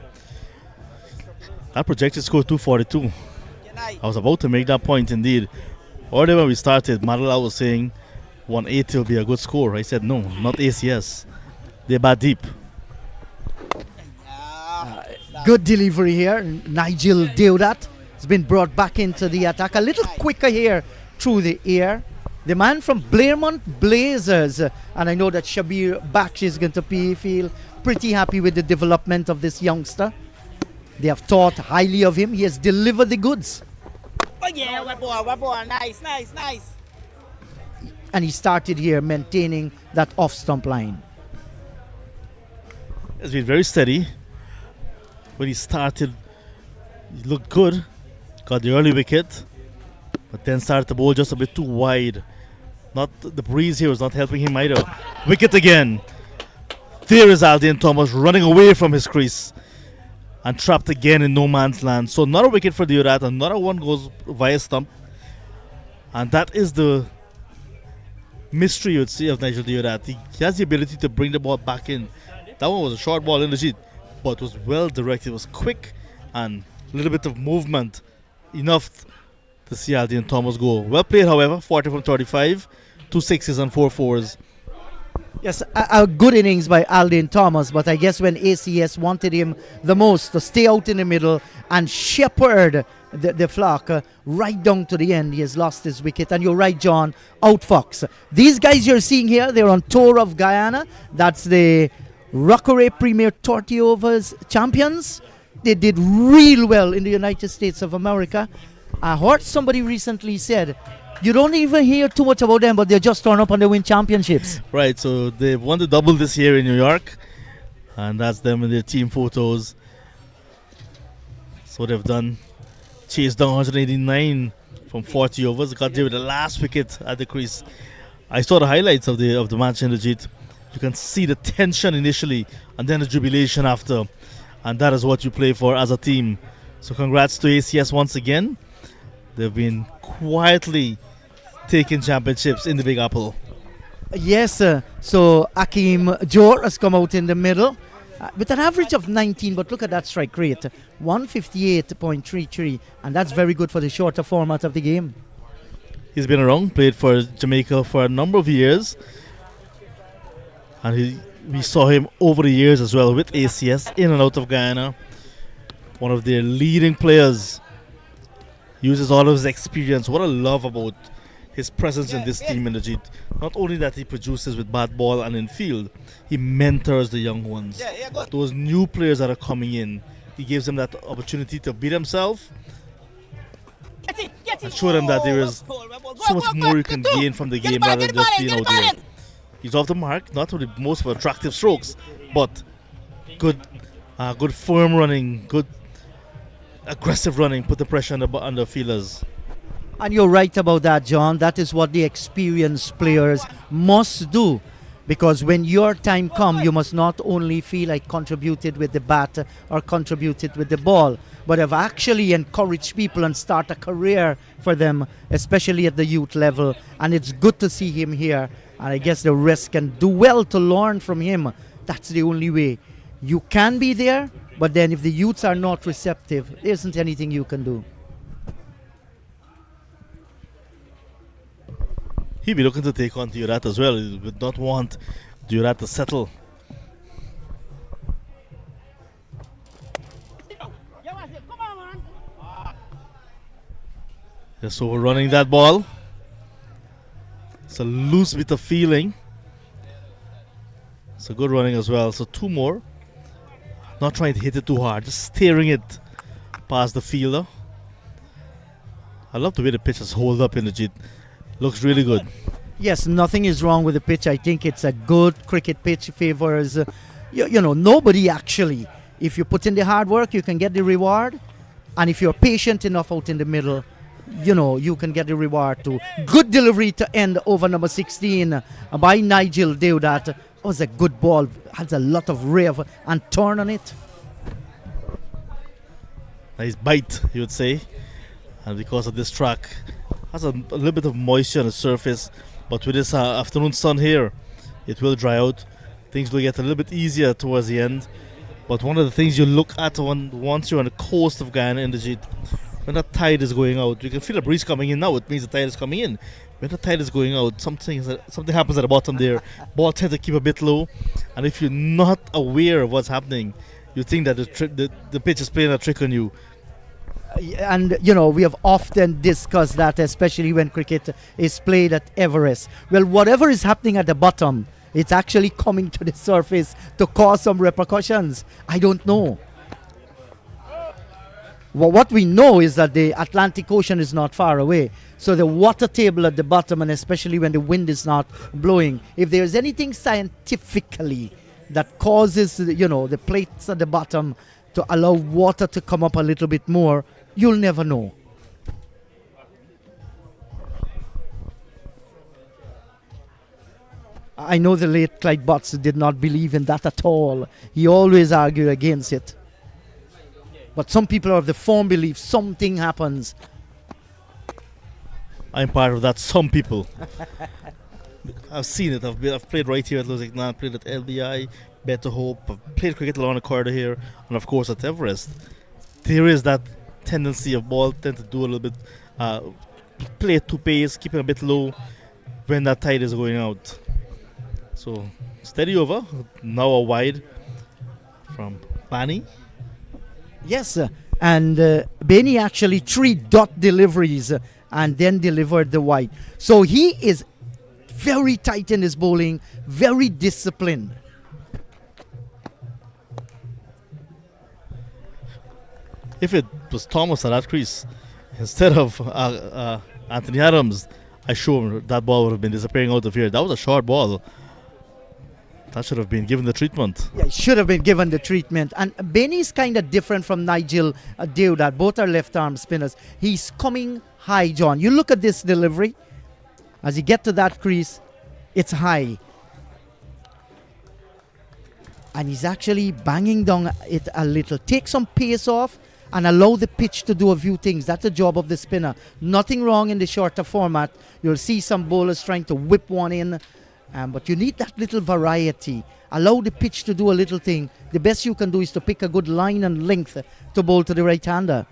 That projected score 242. I was about to make that point indeed. Earlier when we started, Madala was saying 180 will be a good score. I said no, not ACS. They're bad deep. Good delivery here. Nigel Deodat has been brought back into the attack. A little quicker here through the air. The man from Blairmont Blazers, and I know that Shabir Baksh is going to feel pretty happy with the development of this youngster. They have thought highly of him. He has delivered the goods. Oh yeah, what ball, nice. And he started here maintaining that off-stump line. It's been very steady. When he started, he looked good. Got the early wicket. But then started the ball just a bit too wide. Not the breeze here was not helping him either. Wicket again. There is Alden Thomas running away from his crease. And trapped again in no man's land. So another wicket for Deodat. Another one goes via stump. And that is the mystery, you would say, of Nigel Deodat. He has the ability to bring the ball back in. That one was a short ball in the sheet, but was well directed. It was quick and a little bit of movement. Enough to see Alden Thomas go. Well played, however. 40 from 35. 2 sixes and 4 fours. Yes, a good innings by Alden Thomas, but I guess when ACS wanted him the most to stay out in the middle and shepherd the flock right down to the end, he has lost his wicket. And you're right, John, outfox. These guys you're seeing here, they're on tour of Guyana. That's the Rockaway Premier 30 Overs champions. They did real well in the United States of America. I heard somebody recently said, you don't even hear too much about them, but they just turn up and they win championships. Right, so they've won the double this year in New York. And that's them in their team photos. So they've done. Chased down 189 from 40 overs. Got there with the last wicket at the crease. I saw the highlights of the match in the Jeet. You can see the tension initially and then the jubilation after. And that is what you play for as a team. So congrats to ACS once again. They've been quietly taking championships in the Big Apple. Yes, so Akeem Jor has come out in the middle with an average of 19, but look at that strike rate, 158.33, and that's very good for the shorter format of the game. He's been around, played for Jamaica for a number of years, and we saw him over the years as well with ACS in and out of Guyana. One of their leading players. Uses all of his experience. What I love about his presence in this team in the Jeet. Not only that he produces with bat ball and in field, he mentors the young ones. Those new players that are coming in, he gives them that opportunity to be themselves and show them that there is so much more you can gain from the game rather than just being out there. He's off the mark, not with the most attractive strokes, but good, good firm running, good aggressive running, put the pressure on the fielders. And you're right about that, John. That is what the experienced players must do. Because when your time comes, you must not only feel like contributed with the bat or contributed with the ball, but have actually encouraged people and start a career for them, especially at the youth level. And it's good to see him here. And I guess the rest can do well to learn from him. That's the only way. You can be there, but then if the youths are not receptive, there isn't anything you can do. He'd be looking to take on Demerara as well. He would not want Demerara to settle. Just overrunning that ball. It's a loose bit of feeling. It's a good running as well. So 2 more. Not trying to hit it too hard, just steering it past the fielder. I love the way the pitch is hold up in the Jeet. Looks really good. Yes, nothing is wrong with the pitch. I think it's a good cricket pitch. Favors, you know, nobody actually. If you put in the hard work, you can get the reward. And if you're patient enough out in the middle, you know, you can get the reward too. Good delivery to end over number 16 by Nigel Deodat. Was a good ball. Has a lot of rev and turn on it. Nice bite, you would say. And because of this track, has a little bit of moisture on the surface, but with this afternoon sun here, it will dry out. Things will get a little bit easier towards the end. But one of the things you look at once you're on the coast of Guyana in the Jeet, when that tide is going out, you can feel a breeze coming in now. It means the tide is coming in. When the tide is going out, something happens at the bottom there. Ball tends to keep a bit low, and if you're not aware of what's happening, you think that the pitch is playing a trick on you. And you know, we have often discussed that, especially when cricket is played at Everest. Well, whatever is happening at the bottom, it's actually coming to the surface to cause some repercussions. I don't know. Well, what we know is that the Atlantic Ocean is not far away. So the water table at the bottom, and especially when the wind is not blowing, if there's anything scientifically that causes, you know, the plates at the bottom to allow water to come up a little bit more, you'll never know. I know the late Clyde Butts did not believe in that at all. He always argued against it. But some people are of the firm belief something happens. I'm part of that some people. I've seen it. I've played right here at Lusignan, played at LBI, Better Hope, I've played cricket along the corridor here, and of course at Everest. There is that tendency of ball tend to do a little bit, play at 2 pace, keeping a bit low when that tide is going out. So steady over, now a wide from Bani. Yes, and Benny actually 3 dot deliveries and then delivered the wide. So he is very tight in his bowling, very disciplined. If it was Thomas at that crease instead of Anthony Adams, I sure that ball would have been disappearing out of here. That was a short ball. That should have been given the treatment. Yeah, should have been given the treatment. And Benny is kind of different from Nigel Deodat. Both are left-arm spinners. He's coming high, John. You look at this delivery. As you get to that crease, it's high. And he's actually banging down it a little. Take some pace off and allow the pitch to do a few things. That's the job of the spinner. Nothing wrong in the shorter format. You'll see some bowlers trying to whip one in. But you need that little variety. Allow the pitch to do a little thing. The best you can do is to pick a good line and length to bowl to the right-hander.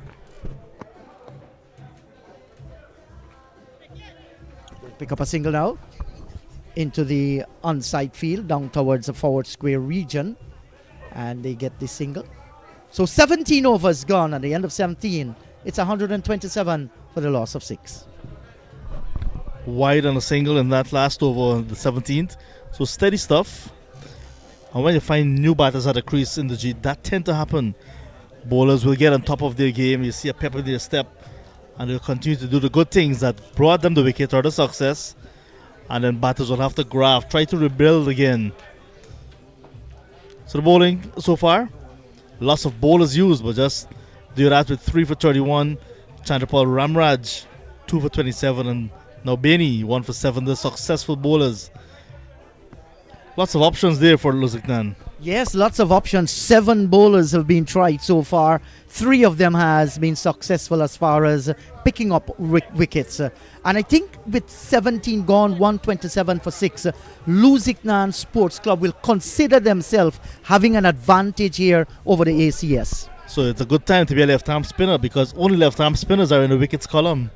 Pick up a single now into the onside field down towards the forward square region. And they get the single. So 17 overs gone at the end of 17. It's 127 for the loss of 6. Wide on a single in that last over on the 17th. So steady stuff. And when you find new batters at the crease in the G, that tend to happen. Bowlers will get on top of their game. You see a pep in their step, and they'll continue to do the good things that brought them the wicket or the success. and then batters will have to graft, try to rebuild again. So the bowling so far, lots of bowlers used, but just do that with 3 for 31. Chandrapal Ramraj, 2 for 27, and now Bainey, 1 for 7. The successful bowlers. Lots of options there for Lusignan. Yes, lots of options. 7 bowlers have been tried so far. 3 of them has been successful as far as picking up wickets. And I think with 17 gone, 127 for 6, Lusignan Sports Club will consider themselves having an advantage here over the ACS. So it's a good time to be a left-arm spinner because only left-arm spinners are in the wickets column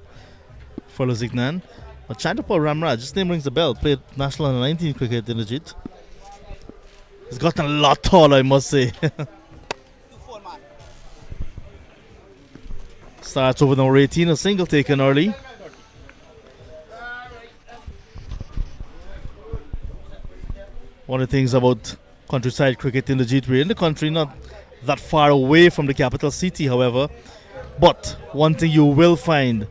for Lusignan. But Chandrapal Ramraj, his name rings a bell, played national under 19 cricket in Legit. He's gotten a lot taller, I must say. Starts over number 18, a single taken early. One of the things about countryside cricket in Legit, we're in the country, not that far away from the capital city, however. But one thing you will find,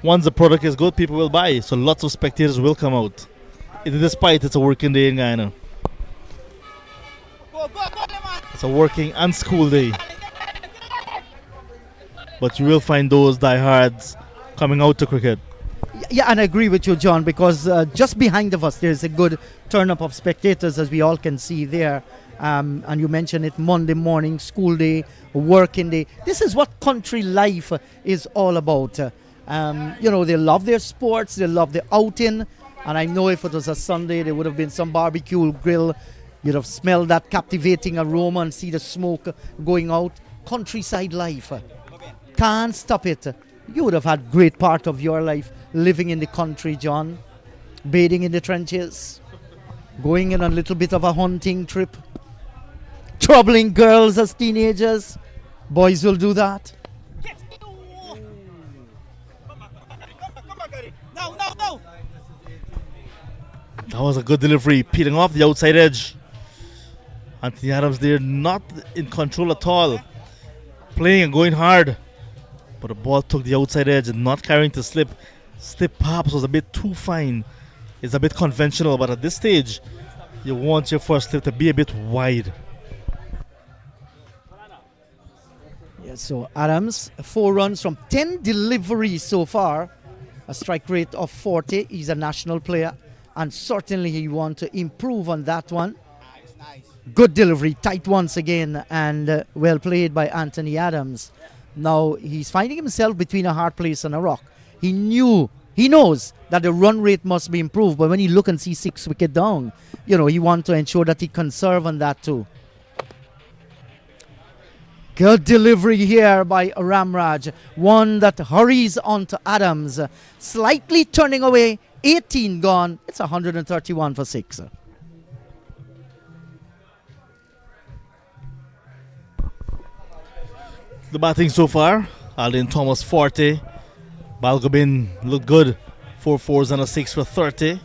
once the product is good, people will buy. So lots of spectators will come out. Despite it's a working day in Guyana. It's a working and school day. But you will find those diehards coming out to cricket. Yeah, and I agree with you, John, because just behind of us there's a good turn up of spectators, as we all can see there. And you mentioned it, Monday morning, school day, working day. This is what country life is all about. They love their sports, they love the outing. And I know if it was a Sunday, there would have been some barbecue grill. You'd have smelled that captivating aroma and see the smoke going out. Countryside life. Can't stop it. You would have had great part of your life living in the country, John. Bathing in the trenches. Going on a little bit of a hunting trip. Troubling girls as teenagers. Boys will do that. That was a good delivery, peeling off the outside edge. Anthony Adams there, not in control at all. Playing and going hard. But the ball took the outside edge and not carrying to slip. Slip perhaps was a bit too fine. It's a bit conventional, but at this stage, you want your first slip to be a bit wide. Yeah, so Adams, 4 runs from 10 deliveries so far. A strike rate of 40. He's a national player. And certainly he wants to improve on that one. Nice. Good delivery, tight once again, and well played by Anthony Adams. Now he's finding himself between a hard place and a rock. He knows that the run rate must be improved, but when you look and see 6 wicket down, he wants to ensure that he conserve on that too. Good delivery here by Ramraj. One that hurries on to Adams. Slightly turning away, 18 gone. It's 131 for 6. The batting so far, Alden Thomas 40. Balgobin looked good. 4 fours and a 6 for 30.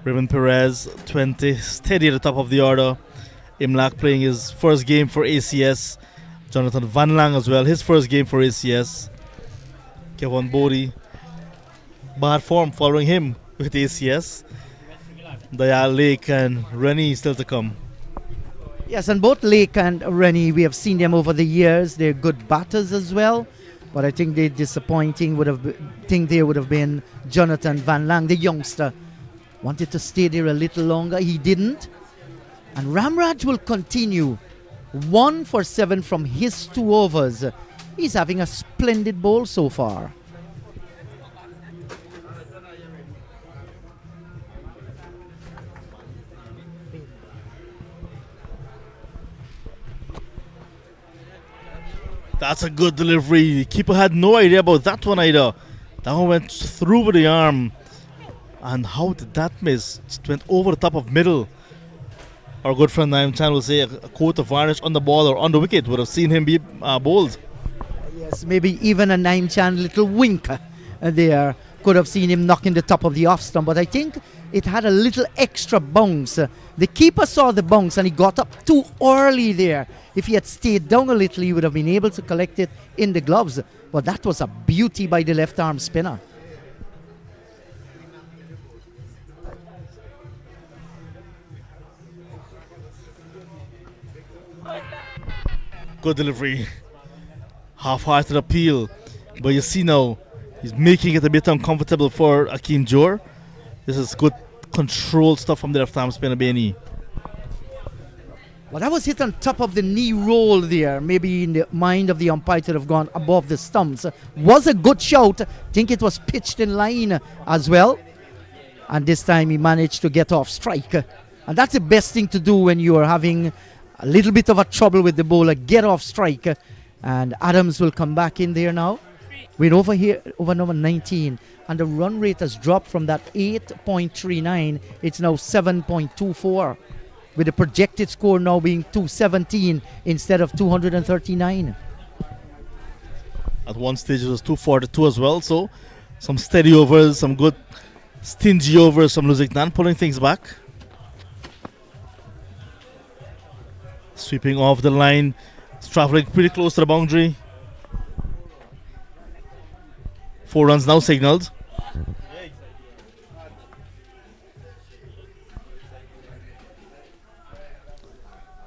Raymond Perez 20. Steady at the top of the order. Imlak playing his first game for ACS. Jonathan Van Lang as well, his first game for ACS. Kevin Bodie, bad form following him with ACS. Dayal Lake and Rennie still to come. Yes, and both Lake and Rennie, we have seen them over the years. They're good batters as well. But I think the disappointing would have been Jonathan Van Lang, the youngster. Wanted to stay there a little longer. He didn't. And Ramraj will continue. 1 for 7 from his 2 overs. He's having a splendid bowl so far. That's a good delivery. The keeper had no idea about that one either. That one went through with the arm. And how did that miss? It went over the top of middle. Our good friend Naim Chan will say a coat of varnish on the ball or on the wicket would have seen him be bowled. Yes, maybe even a Naim Chan little wink there could have seen him knocking the top of the off stump. But I think it had a little extra bounce. The keeper saw the bounce and he got up too early there. If he had stayed down a little, he would have been able to collect it in the gloves. But that was a beauty by the left arm spinner. Good delivery. Half-hearted appeal. But you see now, he's making it a bit uncomfortable for Akeem Jor. This is good controlled stuff from the left arm spinner Bainey. Well, that was hit on top of the knee roll there. Maybe in the mind of the umpire to have gone above the stumps. Was a good shout. Think it was pitched in line as well. And this time he managed to get off strike. And that's the best thing to do when you are having a little bit of a trouble with the bowler. Get off strike. And Adams will come back in there now. We're over here, over number 19. And the run rate has dropped from that 8.39. It's now 7.24. With the projected score now being 217 instead of 239. At one stage it was 242 as well. So some steady overs, some good stingy overs from Lusignan pulling things back. Sweeping off the line. It's traveling pretty close to the boundary. 4 runs now signaled.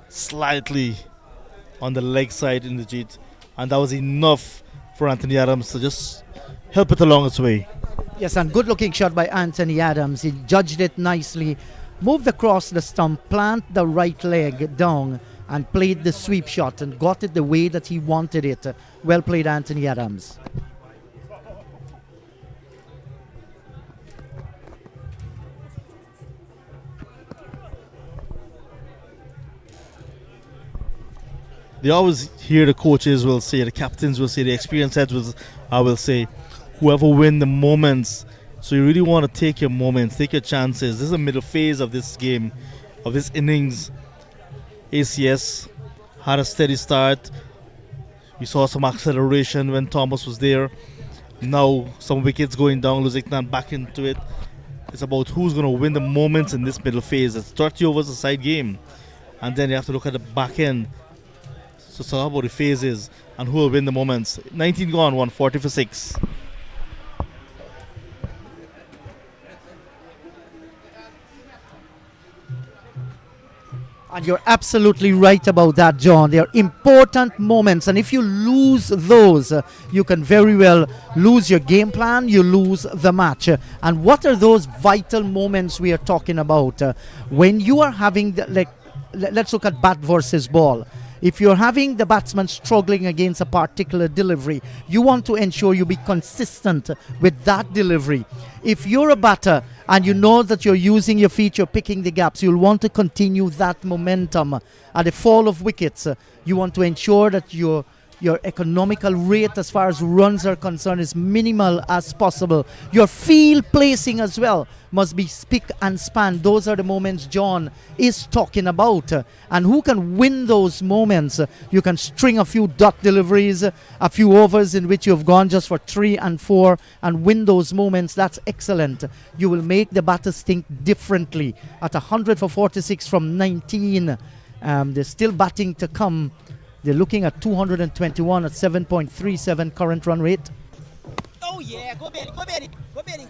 Slightly on the leg side in the Jeet, and that was enough for Anthony Adams to just help it along its way. Yes, and good looking shot by Anthony Adams. He judged it nicely, moved across the stump, plant the right leg down, and played the sweep shot and got it the way that he wanted it. Well played, Anthony Adams. They always hear the coaches will say, the captains will say, the experienced heads will say, whoever win the moments. So you really want to take your moments, take your chances. This is the middle phase of this game, of this innings. ACS had a steady start. We saw some acceleration when Thomas was there. Now some wickets going down, Lusignan back into it. It's about who's going to win the moments in this middle phase. It's 30 overs a side game. And then you have to look at the back end. So it's all about the phases and who will win the moments. 19 gone, 140 for 6. And you're absolutely right about that, John. They are important moments, and if you lose those, you can very well lose your game plan, you lose the match. And what are those vital moments we are talking about? When you are having, let's look at bat versus ball. If you're having the batsman struggling against a particular delivery, you want to ensure you be consistent with that delivery. If you're a batter and you know that you're using your feet, you're picking the gaps, you'll want to continue that momentum. At the fall of wickets, you want to ensure that your economical rate as far as runs are concerned is minimal as possible. Your field placing as well must be spick and span. Those are the moments John is talking about. And who can win those moments? You can string a few dot deliveries, a few overs in which you've gone just for 3 and 4 and win those moments. That's excellent. You will make the batters think differently. At 100 for 46 from 19, they're still batting to come. They're looking at 221 at 7.37 current run rate. Oh yeah, go Benny, go Benny, go Benny.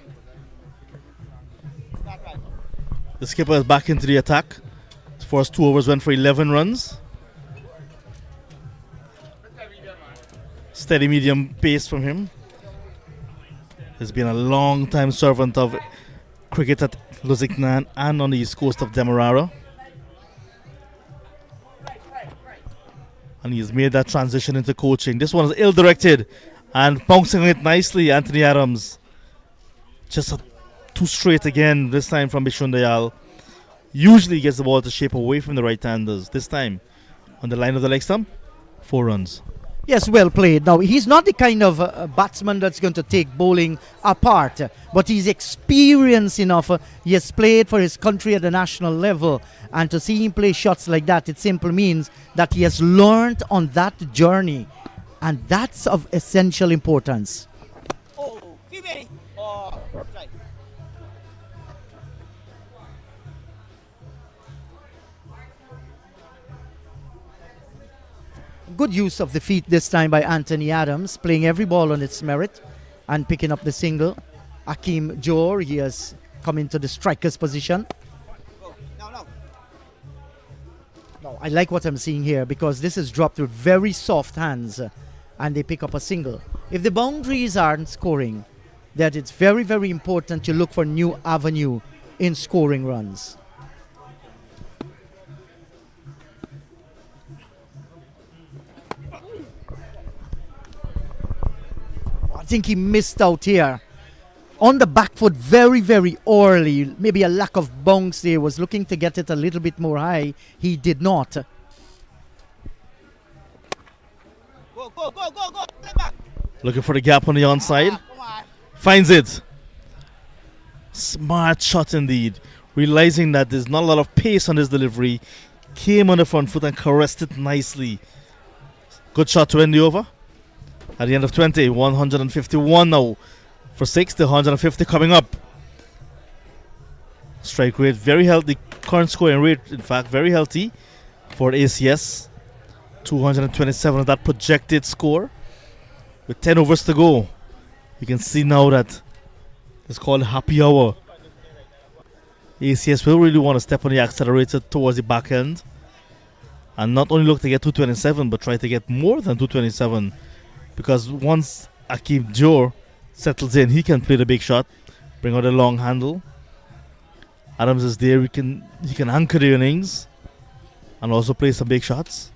Start right. The skipper is back into the attack. His first 2 overs went for 11 runs. Steady medium pace from him. He's been a long time servant of cricket at Lusignan and on the east coast of Demerara. And he's made that transition into coaching. This one is ill-directed and bouncing on it nicely, Anthony Adams. Just too straight again, this time from Bishun Dayal. Usually gets the ball to shape away from the right-handers. This time, on the line of the leg stump, 4 runs. Yes, well played. Now, he's not the kind of batsman that's going to take bowling apart, but he's experienced enough. He has played for his country at the national level, and to see him play shots like that, it simply means that he has learned on that journey, and that's of essential importance. Oh, Benny. Oh, right. Good use of the feet this time by Anthony Adams, playing every ball on its merit and picking up the single. Akeem Jor, he has come into the striker's position. Go. No. Now I like what I'm seeing here because this is dropped with very soft hands and they pick up a single. If the boundaries aren't scoring, that it's very, very important to look for new avenue in scoring runs. I think he missed out here. On the back foot very, very early. Maybe a lack of bounce there. Was looking to get it a little bit more high. He did not. Go, go, go, go, go. Play back. Looking for the gap on the onside. Come on. Finds it. Smart shot indeed. Realizing that there's not a lot of pace on his delivery. Came on the front foot and caressed it nicely. Good shot to end the over. At the end of 20, 151 now. For 6, the 150 coming up. Strike rate very healthy. Current scoring rate, in fact, very healthy for ACS. 227 of that projected score. With 10 overs to go. You can see now that it's called happy hour. ACS will really want to step on the accelerator towards the back end. And not only look to get 227, but try to get more than 227. Because once Akeem Dior settles in, he can play the big shot, bring out a long handle. Adams is there, he can anchor the innings and also play some big shots.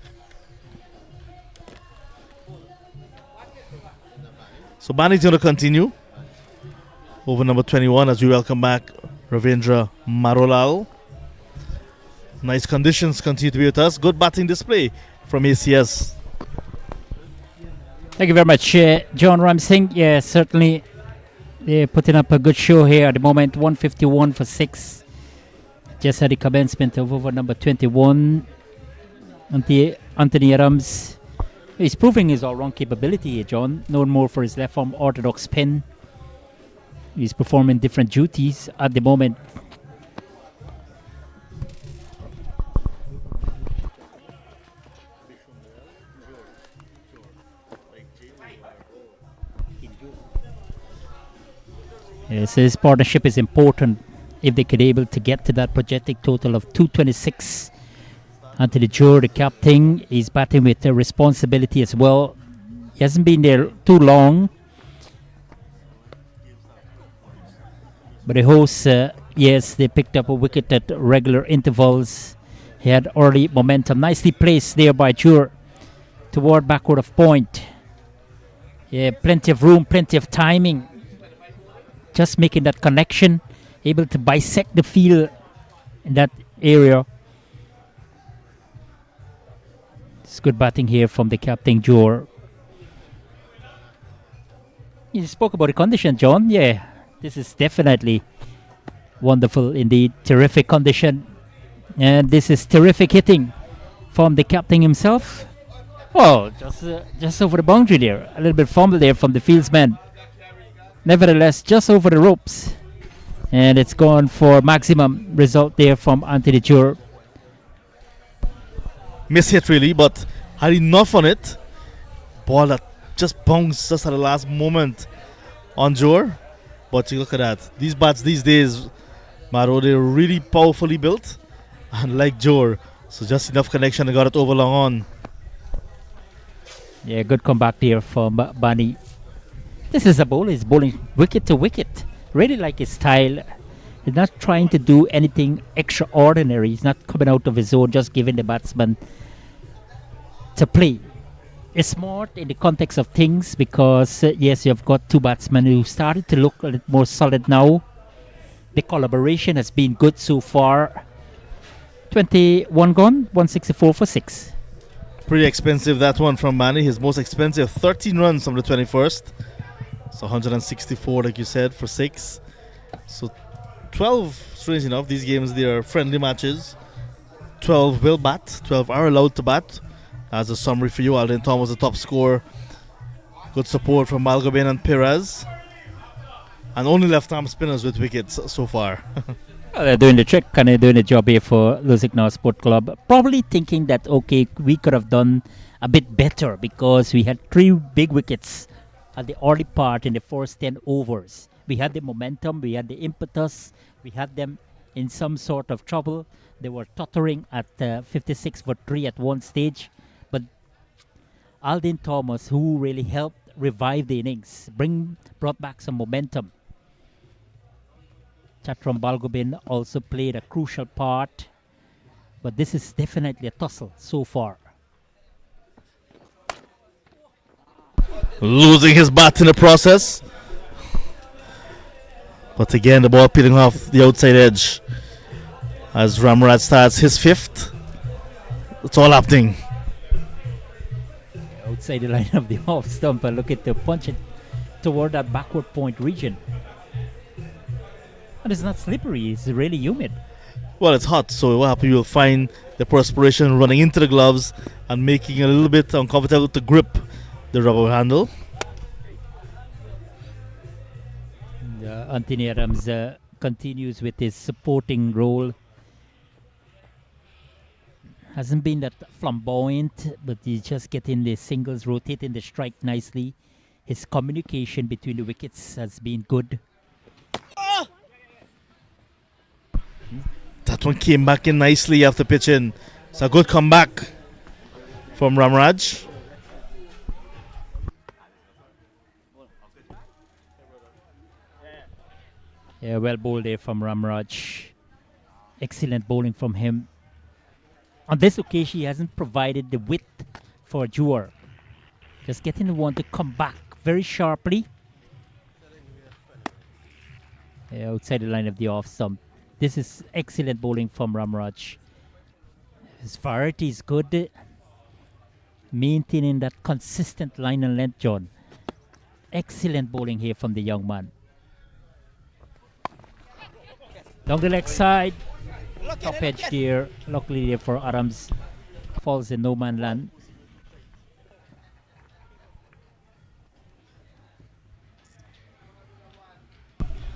So Bani's going to continue over number 21 as we welcome back Ravindra Marolal. Nice conditions continue to be with us. Good batting display from ACS. Thank you very much, John Ramsing. Yeah, certainly they're putting up a good show here at the moment. 151 for 6. Just at the commencement of over number 21. Anthony Adams. He's proving his all-round capability here, John. Known more for his left-arm orthodox spin. He's performing different duties at the moment. Yes, his partnership is important if they could able to get to that projected total of 226. Anthony Joe, the captain, is batting with a responsibility as well. He hasn't been there too long. But the hosts, yes, they picked up a wicket at regular intervals. He had early momentum. Nicely placed there by Jure toward backward of point. Yeah, plenty of room, plenty of timing. Just making that connection, able to bisect the field in that area. It's good batting here from the captain, Jor. You spoke about the condition, John. Yeah, this is definitely wonderful indeed. Terrific condition. And this is terrific hitting from the captain himself. Oh, just over the boundary there. A little bit fumble there from the fieldsman. Nevertheless, just over the ropes. And it's gone for maximum result there from Anthony Jure. Miss hit really, but had enough on it. Ball that just bounced just at the last moment on Jure. But you look at that. These bats these days, Maro, they're really powerfully built. And like Jure. So just enough connection to got it over long on. Yeah, good comeback there from Bani. This is a bowler. He's bowling wicket to wicket. Really like his style. He's not trying to do anything extraordinary. He's not coming out of his zone, just giving the batsman to play. It's smart in the context of things because, yes, you've got two batsmen who started to look a little more solid now. The collaboration has been good so far. 21 gone, 164 for 6. Pretty expensive, that one from Manny. His most expensive, 13 runs from the 21st. So 164, like you said, for 6. So 12, strange enough, these games, they are friendly matches. 12 will bat, 12 are allowed to bat. As a summary for you, Alden Thomas, the top scorer. Good support from Malgoben and Perez. And only left-arm spinners with wickets so far. Well, they're doing the trick and they're doing the job here for Lusignan Sport Club. Probably thinking that, okay, we could have done a bit better because we had 3 big wickets at the early part in the first 10 overs. We had the momentum, we had the impetus, we had them in some sort of trouble. They were tottering at 56 for 3 at one stage. But Aldin Thomas, who really helped revive the innings, brought back some momentum. Chatram Balgobin also played a crucial part. But this is definitely a tussle so far. Losing his bat in the process. But again, the ball peeling off the outside edge as Ramraj starts his 5th. It's all happening. Outside the line of the off stump, and look at the punch it toward that backward point region. And it's not slippery, it's really humid. Well, it's hot, so what happens? You'll find the perspiration running into the gloves and making it a little bit uncomfortable to grip the rubber handle. Anthony Adams continues with his supporting role. Hasn't been that flamboyant, but he's just getting the singles, rotating the strike nicely. His communication between the wickets has been good. That one came back in nicely after pitching. It's a good comeback from Ramraj. Yeah, well bowled there from Ramraj. Excellent bowling from him. On this occasion, he hasn't provided the width for Juar. Just getting the one to come back very sharply. Yeah, outside the line of the off stump. This is excellent bowling from Ramraj. His variety is good. Maintaining that consistent line and length, John. Excellent bowling here from the young man. Down the leg side. Top edge there. Luckily there for Adams. Falls in no man land.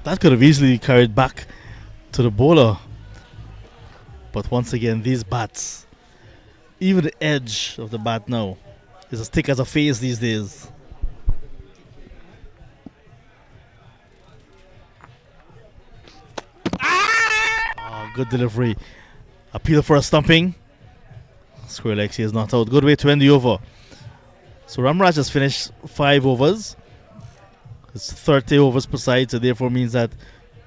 That could have easily carried back to the bowler. But once again, these bats, even the edge of the bat now is as thick as a face these days. Good delivery. Appeal for a stumping. Square leg, he is not out. Good way to end the over. So Ramraj has finished 5 overs. It's 30 overs per side, so therefore means that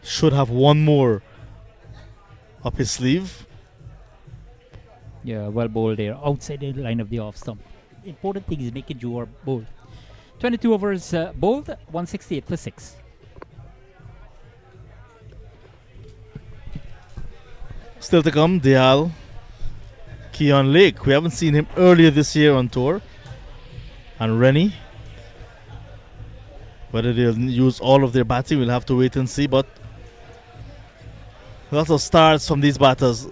should have one more up his sleeve. Yeah, well bowled there. Outside the line of the off stump. Important thing is making Juar bowl. 22 overs bowled, 168 for 6. Still to come, Dayal, Keon Lake. We haven't seen him earlier this year on tour. And Rennie. Whether they'll use all of their batting, we'll have to wait and see. But lots of starts from these batters.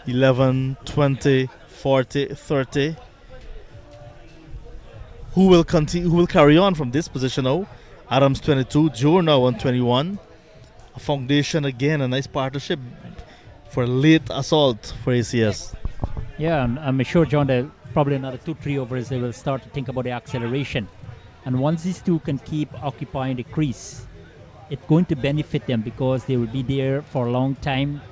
11, 20, 40, 30. Who will continue? Who will carry on from this position now? Adams 22, Joe now on 21. A foundation again, a nice partnership for late assault for ACS. Yeah, and I'm sure, John, that probably another 2-3 overs they will start to think about the acceleration. And once these two can keep occupying the crease, it's going to benefit them because they will be there for a long time.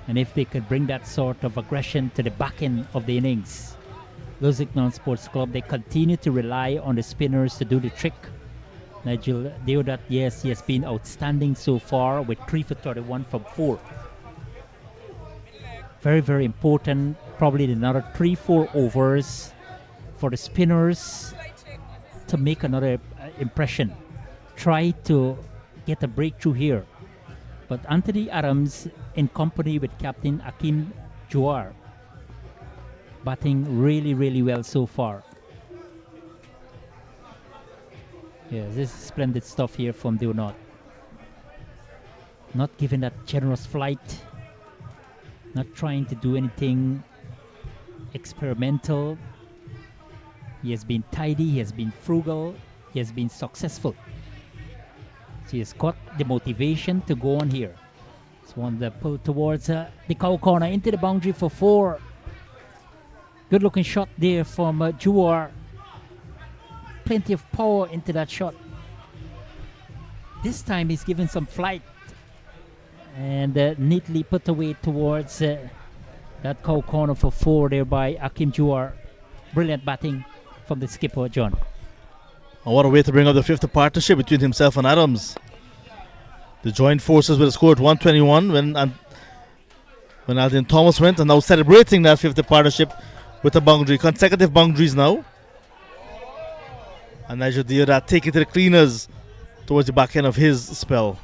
And if they could bring that sort of aggression to the back end of the innings, Lusignan Sports Club, they continue to rely on the spinners to do the trick. Nigel Deodat, yes, he has been outstanding so far with 3 for 31 from 4. Very, very important. Probably another 3-4 overs for the spinners to make another impression. Try to get a breakthrough here. But Anthony Adams, in company with Captain Akim Juar, batting really, really well so far. Yeah, this is splendid stuff here from Deonat. Not giving that generous flight. Not trying to do anything experimental. He has been tidy, he has been frugal, he has been successful. So he has got the motivation to go on here. It's one that pull towards the cow corner into the boundary for 4. Good looking shot there from Juar. Plenty of power into that shot. This time he's given some flight. and neatly put away towards that cow corner for 4 there by Akim Juar. Brilliant batting from the skipper, John. And what a way to bring up the fifth partnership between himself and Adams. They joined forces with a score at 121 when Alden Thomas went, and now celebrating that fifth partnership with a boundary. Consecutive boundaries now. And Nigel Deodat taking to the cleaners towards the back end of his spell.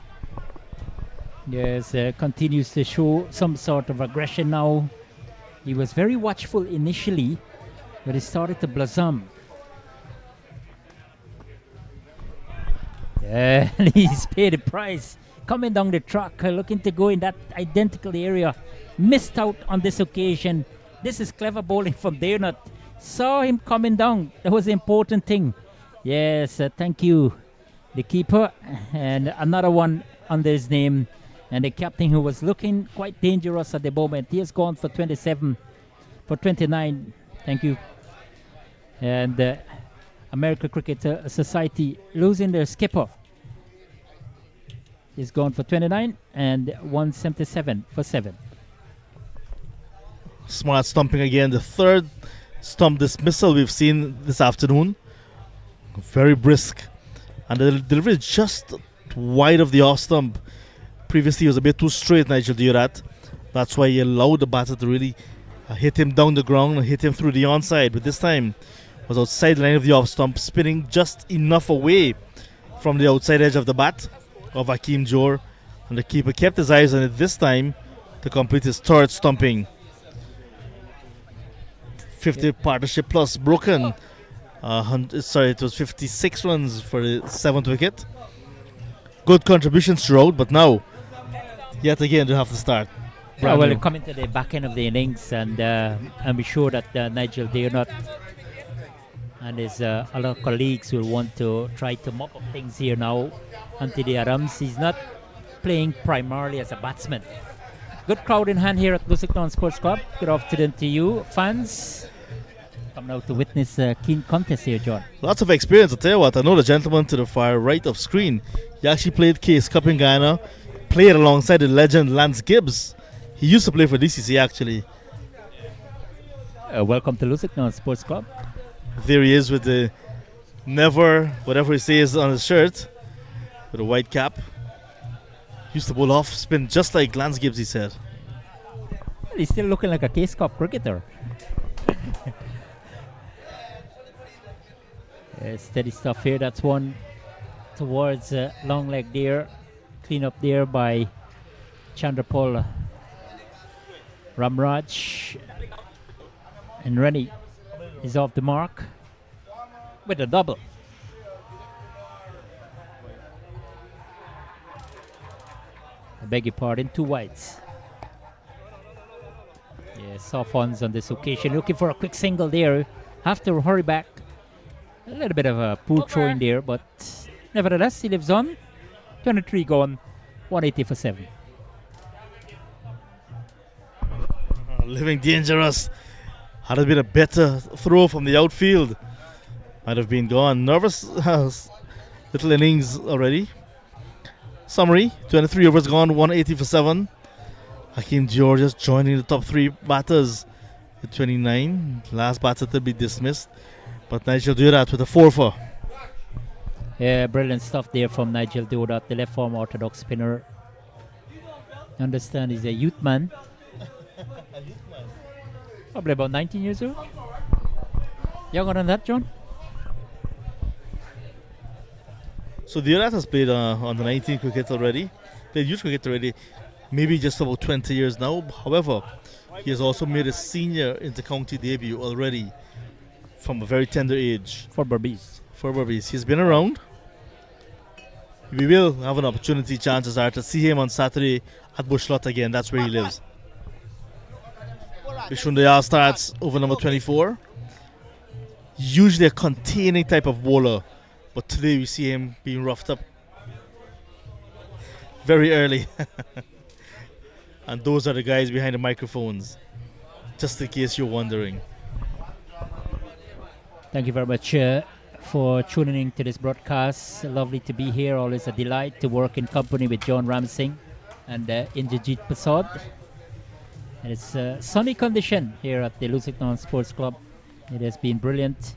Yes, continues to show some sort of aggression now. He was very watchful initially, but he started to blossom. Yeah, he's paid the price. Coming down the track, looking to go in that identical area. Missed out on this occasion. This is clever bowling from Deodat. Saw him coming down. That was the important thing. Yes, thank you, the keeper. And another one under his name. And the captain, who was looking quite dangerous at the moment. He has gone for 27, for 29. Thank you. And American Cricket Society losing their skipper. He's gone for 29 and 177 for 7. Smart stumping again. The third stump dismissal we've seen this afternoon. Very brisk. And the delivery is just wide of the off stump. Previously, he was a bit too straight, Nigel Deodat. That's why he allowed the batter to really hit him down the ground and hit him through the onside. But this time, was outside the line of the off stump, spinning just enough away from the outside edge of the bat of Akim Jor. And the keeper kept his eyes on it this time to complete his third stumping. 50 partnership plus broken. It was 56 runs for the 7th wicket. Good contributions throughout, but now, yet again, they have to start. Yeah, well, coming to the back end of the innings, and I'm sure that Nigel Deodat and his other colleagues will want to try to mop up things here now. Anthony Adams, he's not playing primarily as a batsman. Good crowd in hand here at Lusignan Sports Club. Good afternoon to you, fans. Come out to witness a keen contest here, John. Lots of experience, I'll tell you what. I know the gentleman to the far right of screen. He actually played Case Cup in Guyana, played alongside the legend Lance Gibbs. He used to play for DCC actually. Welcome to Lusignan Sports Club. There he is with the never, whatever he says on his shirt, with a white cap. Used to bowl off spin just like Lance Gibbs, he said. Well, he's still looking like a Case Cup cricketer. Steady stuff here. That's one towards long leg there. Clean up there by Chandrapal Ramraj. And Rennie is off the mark with a double. I beg your pardon, 2 wides. Yeah, soft ones on this occasion. Looking for a quick single there. Have to hurry back. A little bit of a poor throw in there, but nevertheless, he lives on. 23 gone, 180 for 7. Living dangerous. Had it been a better throw from the outfield, might have been gone. Nervous little innings already. Summary, 23 overs gone, 180 for 7. Hakeem Dior just joining the top 3 batters at 29. Last batter to be dismissed. But Nigel Deodat with a 4-for. Yeah, brilliant stuff there from Nigel Deodat, the left arm orthodox spinner. Understand he's a youth man. Probably about 19 years old. Younger than that, John? So Deodat has played on the 19 cricket already. Played youth cricket already. Maybe just about 20 years now. However, he has also made a senior inter-county debut already from a very tender age. For Berbice. He's been around. We will have an opportunity, chances are, to see him on Saturday at Bushlot again. That's where he lives. Vishundayar starts over number 24. Usually a containing type of bowler, but today we see him being roughed up very early. And those are the guys behind the microphones, just in case you're wondering. Thank you very much for tuning in to this broadcast. Lovely to be here. Always a delight to work in company with John Ramsing. and Indrajit Prasad. And it's sunny condition here at the Lusignan Sports Club. It has been brilliant,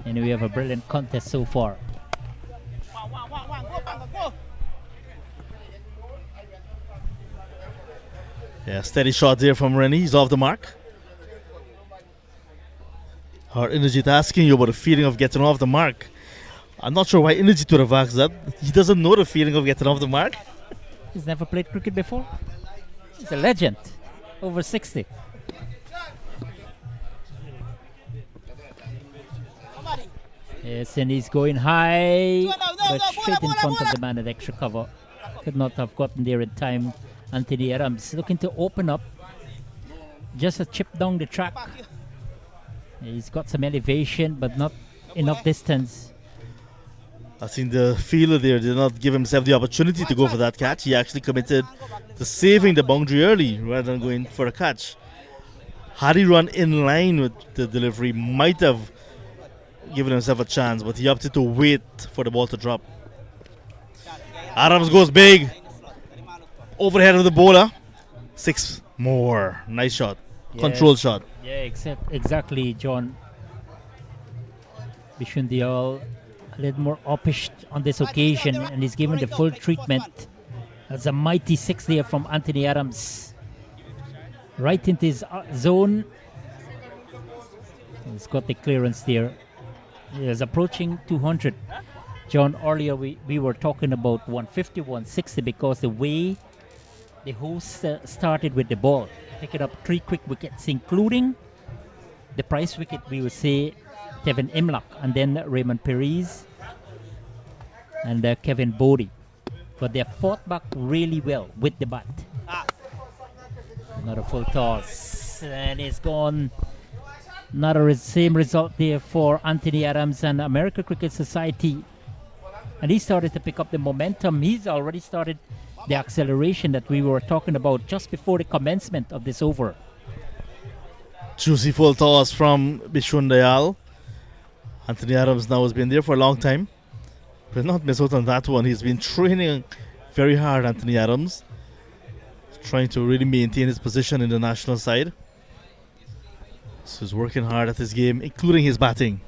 and we have a brilliant contest so far. Yeah, steady shot there from Rennie. He's off the mark. Our Indrajit asking you about the feeling of getting off the mark. I'm not sure why Indrajit would have asked that. He doesn't know the feeling of getting off the mark. He's never played cricket before. He's a legend, over 60. Yes, and he's going high, but straight in front of the man at extra cover. Could not have gotten there in time. Anthony Adams looking to open up. Just a chip down the track. He's got some elevation, but not enough distance. I think the fielder there did not give himself the opportunity to go for that catch. He actually committed to saving the boundary early rather than going for a catch. Had he run in line with the delivery, might have given himself a chance, but he opted to wait for the ball to drop. Adams goes big. Overhead of the bowler. 6 more. Nice shot. Yes. Controlled shot. Yeah, exactly, John. Bishundial a little more uppish on this occasion, and he's given the full treatment. That's a mighty 6 there from Anthony Adams. Right into his zone. He's got the clearance there. He's approaching 200. John, earlier we were talking about 150, 160 because the way the host started with the ball, picking up 3 quick wickets, including the prize wicket, we would say Kevin Imlach, and then Raymond Perez and Kevin Bodie. But they fought back really well with the bat. Not a full toss, and it's gone. Not a same result there for Anthony Adams and American Cricket Society. And he started to pick up the momentum. He's already started the acceleration that we were talking about just before the commencement of this over. Juicy full toss from Bishun Dayal. Anthony Adams now has been there for a long time. Will not miss out on that one. He's been training very hard, Anthony Adams. Trying to really maintain his position in the national side. So he's working hard at his game, including his batting.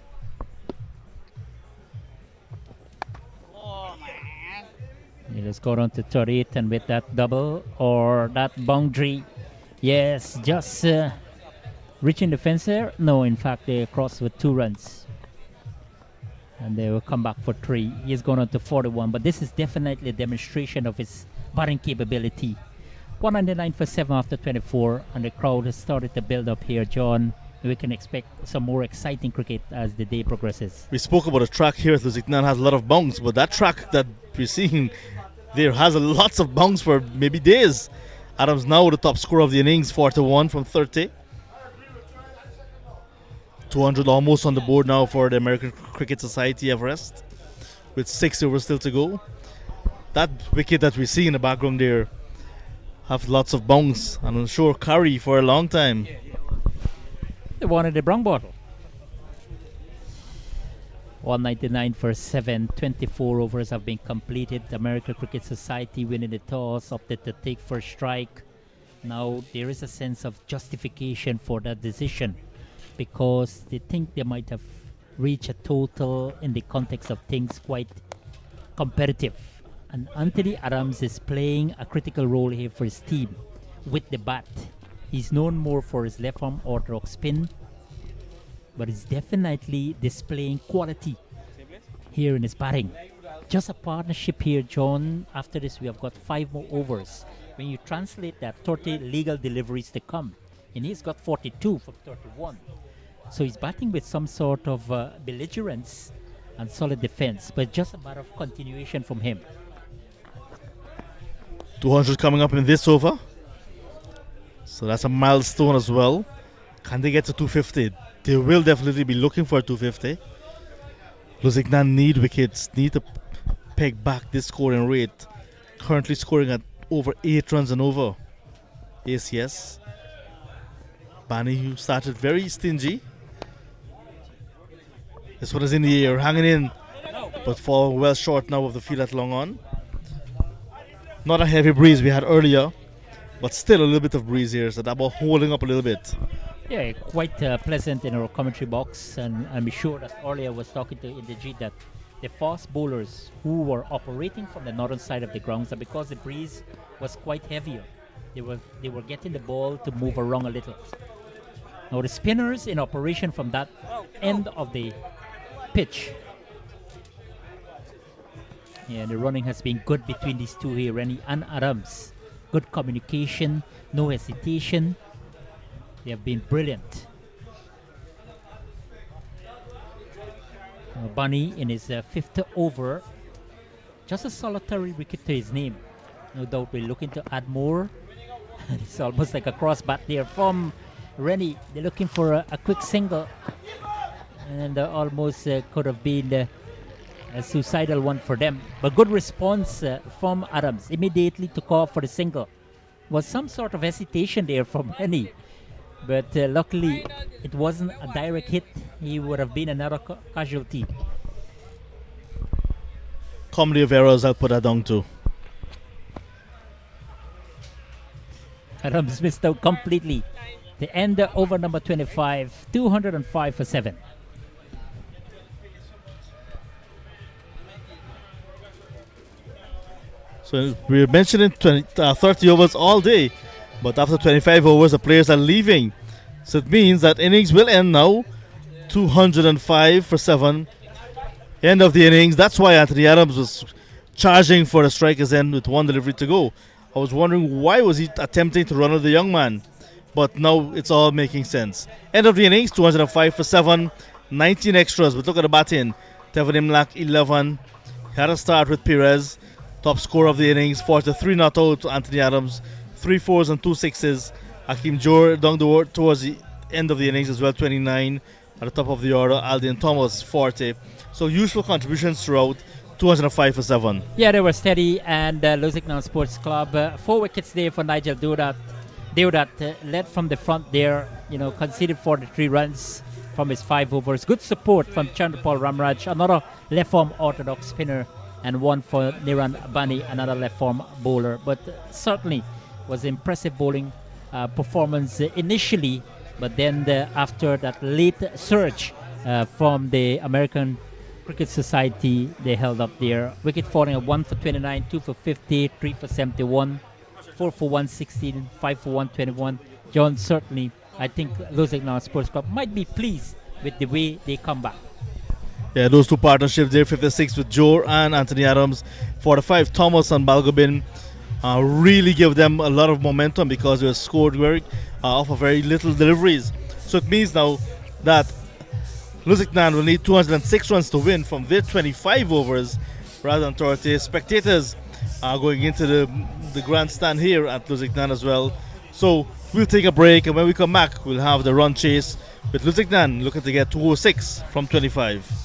He just got on to 38, and with that double or that boundary, yes, just reaching the fence there. No, in fact, they crossed with 2 runs. And they will come back for 3. He's gone on to 41, but this is definitely a demonstration of his batting capability. 199 for 7 after 24, and the crowd has started to build up here, John. We can expect some more exciting cricket as the day progresses. We spoke about a track here at Lusignan has a lot of bounce, but that track that we're seeing there has lots of bounce for maybe days. Adams now the top scorer of the innings, 41 from 30. 200 almost on the board now for the American Cricket Society Everest, with 6 overs still to go. That wicket that we see in the background there have lots of bounce, and I'm sure carry for a long time. They wanted the brown bottle. 199 for 7, 24 overs have been completed. The American Cricket Society winning the toss, opted to take first strike. Now there is a sense of justification for that decision, because they think they might have reached a total in the context of things quite competitive. And Anthony Adams is playing a critical role here for his team with the bat. He's known more for his left arm orthodox spin, but he's definitely displaying quality here in his batting. Just a partnership here, John. After this, we have got 5 more overs. When you translate that, 30 legal deliveries to come, and he's got 42 from 31. So he's batting with some sort of belligerence and solid defense, but just a matter of continuation from him. 200 coming up in this over. So that's a milestone as well. Can they get to 250? They will definitely be looking for 250. Lusignan need wickets, need to peg back this scoring rate. Currently scoring at over 8 runs and over. ACS. Bani, who started very stingy. This one is in the air, hanging in, but fall well short now of the field at long on. Not a heavy breeze we had earlier, but still a little bit of breeze here, so that about holding up a little bit. Yeah, quite pleasant in our commentary box, and I'm sure that earlier I was talking to Inderjeet that the fast bowlers who were operating from the northern side of the grounds, and because the breeze was quite heavier, they were getting the ball to move around a little. Now the spinners in operation from that end of the pitch. Yeah, the running has been good between these two here, Rennie and Adams. Good communication, no hesitation. They have been brilliant. Bunny in his fifth over, just a solitary wicket to his name. No doubt we're looking to add more. It's almost like a cross bat there from Rennie. They're looking for a quick single, and almost could have been a suicidal one for them. But good response from Adams. Immediately took off for the single. Was some sort of hesitation there from Rennie, but luckily it wasn't a direct hit. He would have been another casualty. Comedy of errors, I'll put that down to. Adams missed out completely. The end over number 25, 205 for 7. So we're mentioning 30 overs all day, but after 25 overs, the players are leaving. So it means that innings will end now, 205 for 7. End of the innings. That's why Anthony Adams was charging for the strikers end with one delivery to go. I was wondering why was he attempting to run out the young man, but now it's all making sense. End of the innings, 205 for 7, 19 extras. But look at the batting. Tevin Imlach 11. Had a start with Perez. Top score of the innings, 43 not out to Anthony Adams, 3 fours and 2 sixes. Hakeem Jor down towards the end of the innings as well, 29. At the top of the order, Alden Thomas, 40. So useful contributions throughout, 205 for 7. Yeah, they were steady, and Lusignan Sports Club, 4 wickets there for Nigel Deodat. Deodat led from the front there, conceded 43 runs from his 5 overs. Good support from Chandrapal Ramraj, another left-arm orthodox spinner, and one for Niran Bani, another left-arm bowler. But certainly was impressive bowling performance initially, but then after that late surge from the American Cricket Society, they held up there. Wicket falling at 1 for 29, 2 for 50, 3 for 71, 4 for 116, 5 for 121. John, certainly, I think Lusignan Sports Club might be pleased with the way they come back. Yeah, those two partnerships there, 56 with Jor and Anthony Adams, 45 Thomas and Balgobin, really give them a lot of momentum because they were scored off of very little deliveries. So it means now that Lusignan will need 206 runs to win from their 25 overs rather than 30. Spectators are going into the grandstand here at Lusignan as well. So we'll take a break, and when we come back, we'll have the run chase with Lusignan looking to get 206 from 25.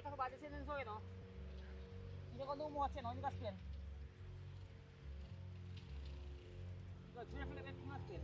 ka sa base sinenso no. Ini ko numo at no, ini kaspien. Look, sudah kena bet kaspien.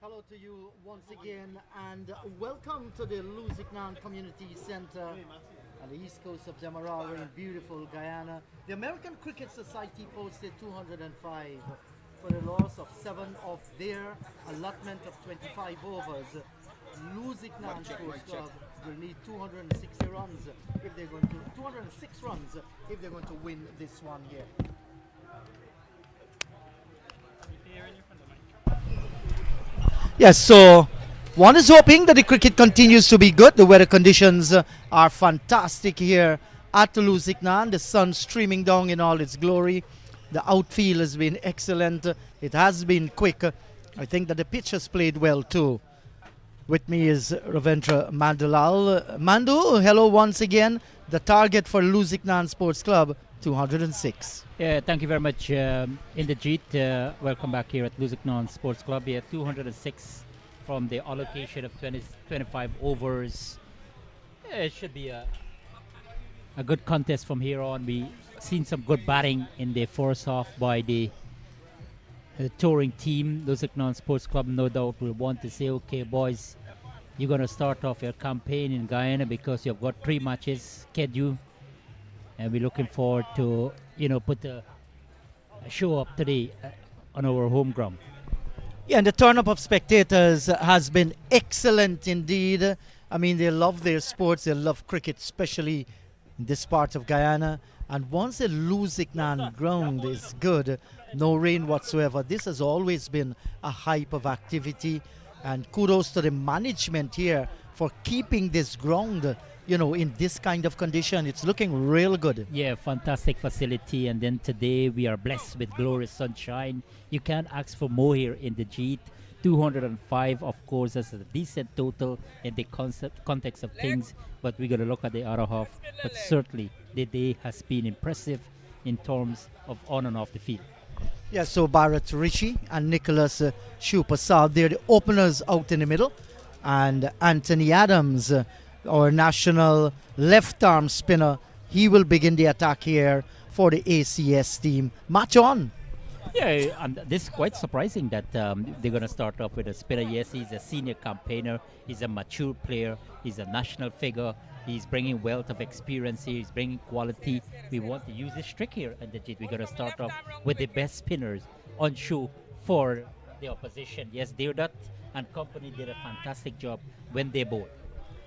Hello to you once again, and welcome to the Lusignan Community Center on the east coast of Demerara in beautiful Guyana. The American Cricket Society posted 205 for the loss of 7 of their allotment of 25 overs. Lusignan Sports Club will need 260 runs if they're going to 206 runs if they're going to win this one here. Yes, so one is hoping that the cricket continues to be good. The weather conditions are fantastic here at Lusignan. The sun streaming down in all its glory. The outfield has been excellent. It has been quick. I think that the pitch has played well too. With me is Ravendra Mandalal. Mandu, hello once again. The target for Lusignan Sports Club, 206. Yeah, thank you very much, Inderjeet. Welcome back here at Lusignan Sports Club. Here, 206 from the allocation of 25 overs. Yeah, it should be a good contest from here on. We seen some good batting in the first half by the touring team. Lusignan Sports Club, no doubt, will want to say, okay, boys, you're going to start off your campaign in Guyana because you've got 3 matches scheduled. And we're looking forward to, put a show up today on our home ground. Yeah, and the turn-up of spectators has been excellent indeed. I mean, they love their sports. They love cricket, especially in this part of Guyana. And once the Lusignan ground is good, no rain whatsoever, this has always been a hype of activity. And kudos to the management here for keeping this ground, in this kind of condition. It's looking real good. Yeah, fantastic facility. And then today we are blessed with glorious sunshine. You can't ask for more here in the Jeet. 205, of course, that's a decent total in the context of things. But we're going to look at the other half. But certainly the day has been impressive in terms of on and off the field. Yeah, so Bharat Rishi and Nicholas Shupasad, they're the openers out in the middle. And Anthony Adams, our national left-arm spinner, he will begin the attack here for the ACS team. Match on. Yeah, and this is quite surprising that they're going to start off with a spinner. Yes, he's a senior campaigner. He's a mature player. He's a national figure. He's bringing wealth of experience here. He's bringing quality. We want to use this trick here at the Jeet. We're going to start off with the best spinners on show for the opposition. Yes, Deodat and company did a fantastic job when they bowled.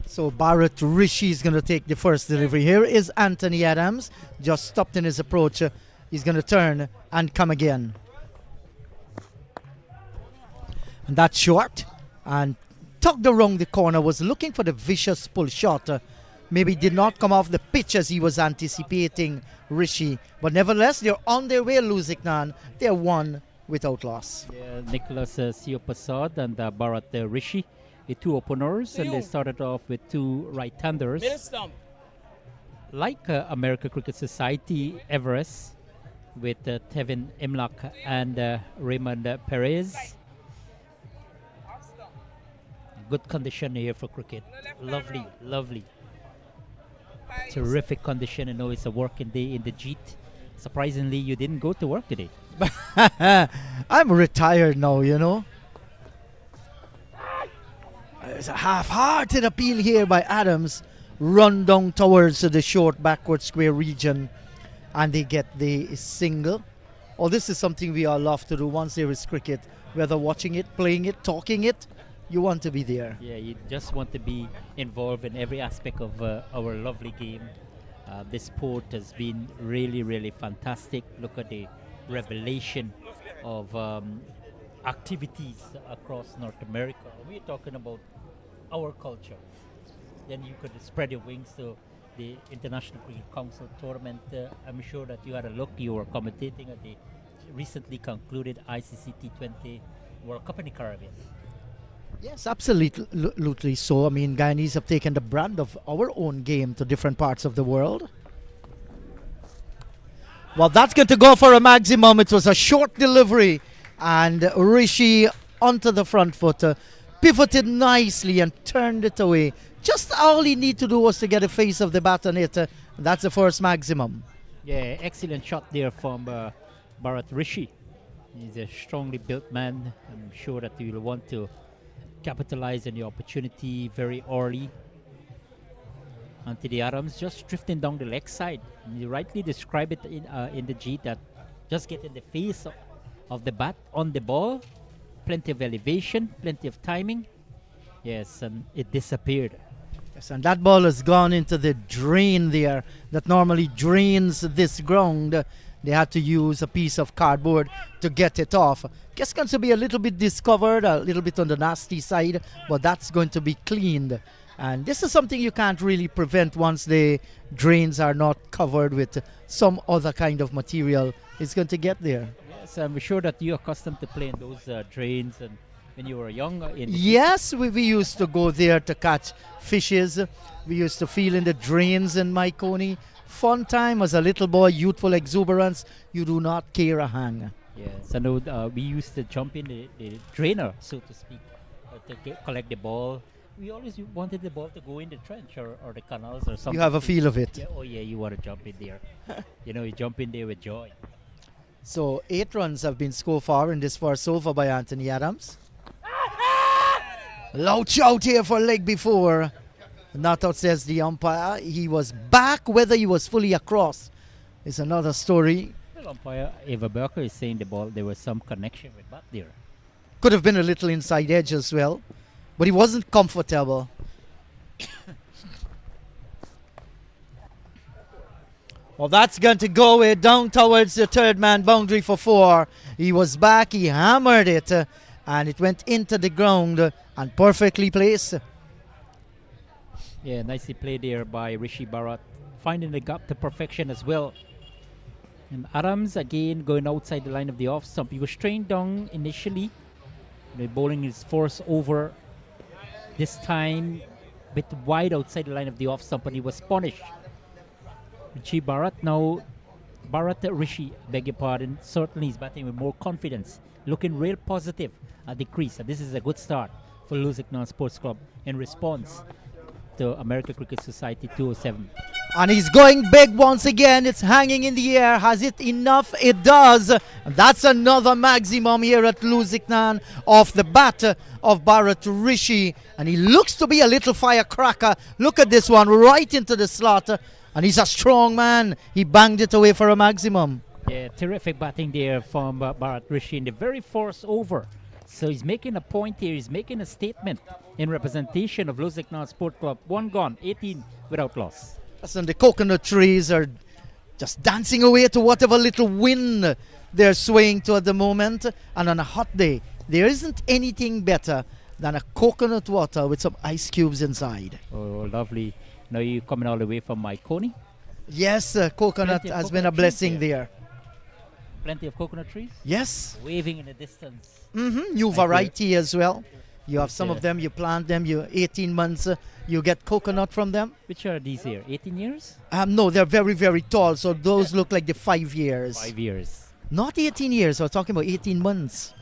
So Bharat Rishi is going to take the first delivery. Here is Anthony Adams, just stopped in his approach. He's going to turn and come again. And that's short. And tugged around the corner, was looking for the vicious pull shot. Maybe did not come off the pitch as he was anticipating Rishi. But nevertheless, they're on their way, Lusignan. They're one without loss. Yeah, Nicholas Siopasad and Bharat Rishi, the 2 openers, and they started off with 2 right-handers. Like American Cricket Society, Everest, with Tevin Imlak and Raymond Perez. Good condition here for cricket. Lovely, lovely. Terrific condition. I know it's a working day in the Jeet. Surprisingly, you didn't go to work today. I'm retired now, It's a half-hearted appeal here by Adams. Run down towards the short backward square region. And they get the single. Oh, this is something we all love to do once there is cricket. Whether watching it, playing it, talking it, you want to be there. Yeah, you just want to be involved in every aspect of our lovely game. This sport has been really, really fantastic. Look at the revelation of activities across North America. We're talking about our culture. Then you could spread your wings to the International Cricket Council tournament. I'm sure that you had a look. You were commentating at the recently concluded ICC T20 World Cup in the Caribbean. Yes, absolutely so. I mean, Guyanese have taken the brand of our own game to different parts of the world. Well, that's going to go for a maximum. It was a short delivery. And Rishi onto the front foot, pivoted nicely and turned it away. Just all he needed to do was to get a face of the bat on it. That's the first maximum. Yeah, excellent shot there from Bharat Rishi. He's a strongly built man. I'm sure that he will want to capitalize on the opportunity very early. Anthony Adams just drifting down the leg side. And you rightly describe it in the G that just getting the face of the bat on the ball. Plenty of elevation, plenty of timing. Yes, and it disappeared. Yes, and that ball has gone into the drain there that normally drains this ground. They had to use a piece of cardboard to get it off. Guess going to be a little bit discovered, a little bit on the nasty side, but that's going to be cleaned. And this is something you can't really prevent once the drains are not covered with some other kind of material. It's going to get there. Yes, I'm sure that you're accustomed to playing those drains and when you were young. Yes, we used to go there to catch fishes. We used to feel in the drains in Myconi. Fun time as a little boy, youthful exuberance. You do not care a hang. Yes, I know we used to jump in the drainer, so to speak, to collect the ball. We always wanted the ball to go in the trench or the canals or something. You have a feel of it. Yeah, oh yeah, you want to jump in there. You jump in there with joy. So 8 runs have been scored far in this first over by Anthony Adams. Loud shout here for leg before. Not out, says the umpire. He was back, whether he was fully across is another story. Well, umpire Eva Berker is saying the ball, there was some connection with bat there. Could have been a little inside edge as well, but he wasn't comfortable. Well, that's going to go down towards the third man boundary for 4. He was back, he hammered it, and it went into the ground and perfectly placed. Yeah, nicely played there by Rishi Bharat, finding the gap to perfection as well. And Adams again going outside the line of the off stump. He was strained down initially. The bowling is forced over. This time, a bit wide outside the line of the off stump, and he was punished. Rishi Bharat now, Rishi, beg your pardon, certainly is batting with more confidence, looking real positive at the crease. And this is a good start for Lusignan Sports Club in response to American Cricket Society 207. And he's going big once again. It's hanging in the air. Has it enough? It does. And that's another maximum here at Lusignan off the bat of Bharat Rishi. And he looks to be a little firecracker. Look at this one right into the slot. And he's a strong man. He banged it away for a maximum. Yeah, terrific batting there from Bharat Rishi in the very first over. So he's making a point here. He's making a statement in representation of Lusignan Sport Club. 1 gone, 18 without loss. And the coconut trees are just dancing away to whatever little wind they're swaying to at the moment. And on a hot day, there isn't anything better than a coconut water with some ice cubes inside. Oh, lovely. Now you're coming all the way from Myconi. Yes, coconut has been a blessing there. Plenty of coconut trees. Yes. Waving in the distance. New variety as well. You have some of them, you plant them, you 18 months, you get coconut from them. Which are these here? 18 years? No, they're very, very tall. So those look like the 5 years. 5 years. Not 18 years. We're talking about 18 months.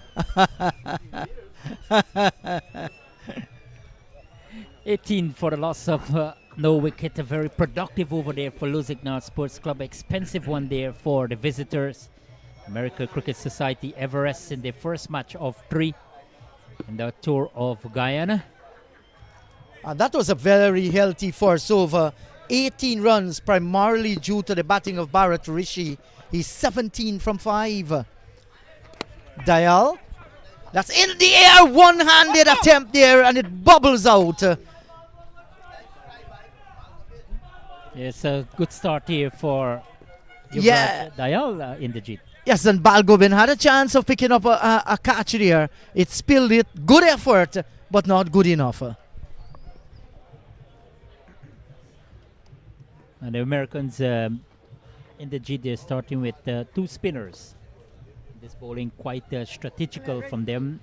18 for the loss of no wicket. A very productive over there for Lusignan Sports Club. Expensive one there for the visitors. American Cricket Society Everest in their first match of 3 in the tour of Guyana. That was a very healthy first over. 18 runs primarily due to the batting of Bharat Rishi. He's 17 from 5. Dayal. That's in the air. One-handed attempt there and it bubbles out. Yes, a good start here for Dayal in the Jeet. Yes, and Balgobin had a chance of picking up a catch there. It spilled it. Good effort, but not good enough. And the Americans in the G, they're starting with 2 spinners. This bowling quite strategical from them.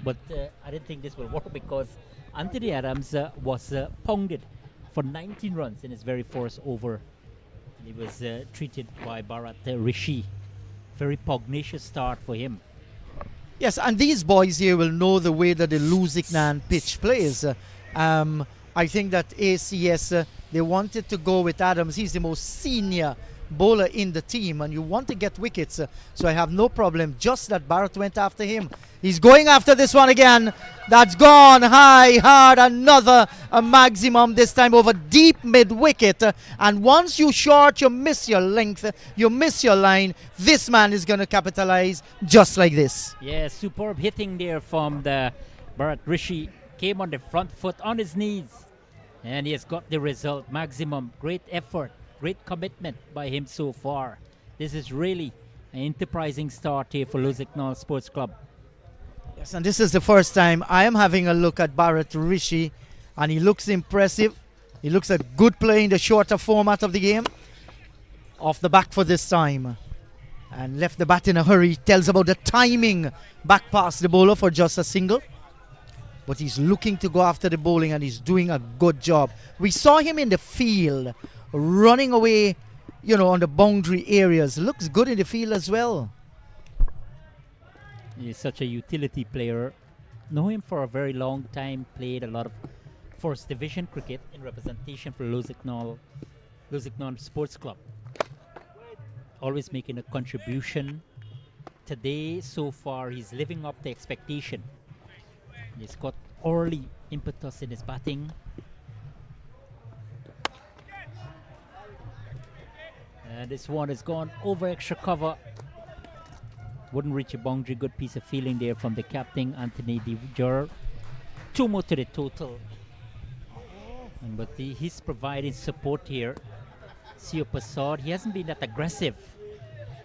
But I didn't think this will work because Anthony Adams was pounded for 19 runs in his very first over. He was treated by Bharat Rishi. Very pugnacious start for him. Yes, and these boys here will know the way that the Lusignan pitch plays. I think that ACS, they wanted to go with Adams. He's the most senior bowler in the team, and you want to get wickets. So I have no problem. Just that Bharat went after him. He's going after this one again. That's gone high, hard. Another maximum, this time over deep mid-wicket. And once you short, you miss your length, you miss your line. This man is going to capitalize just like this. Yeah, superb hitting there from the Bharat Rishi. Came on the front foot, on his knees. And he has got the result. Maximum. Great effort. Great commitment by him so far. This is really an enterprising start here for Lusignan Sports Club. Yes, and this is the first time I am having a look at Bharat Rishi, and he looks impressive. He looks a good player in the shorter format of the game. Off the back for this time. And left the bat in a hurry. Tells about the timing back past the bowler for just a single. But he's looking to go after the bowling, and he's doing a good job. We saw him in the field running away, you know, on the boundary areas. Looks good in the field as well. He's such a utility player. Know him for a very long time. Played a lot of first division cricket in representation for Lusignan Sports Club. Always making a contribution. Today, so far, he's living up to expectation. He's got early impetus in his batting. And this one has gone over extra cover. Wouldn't reach a boundary. Good piece of fielding there from the captain, Anthony Demerara. 2 more to the total. But he's providing support here. Sio Prasad, he hasn't been that aggressive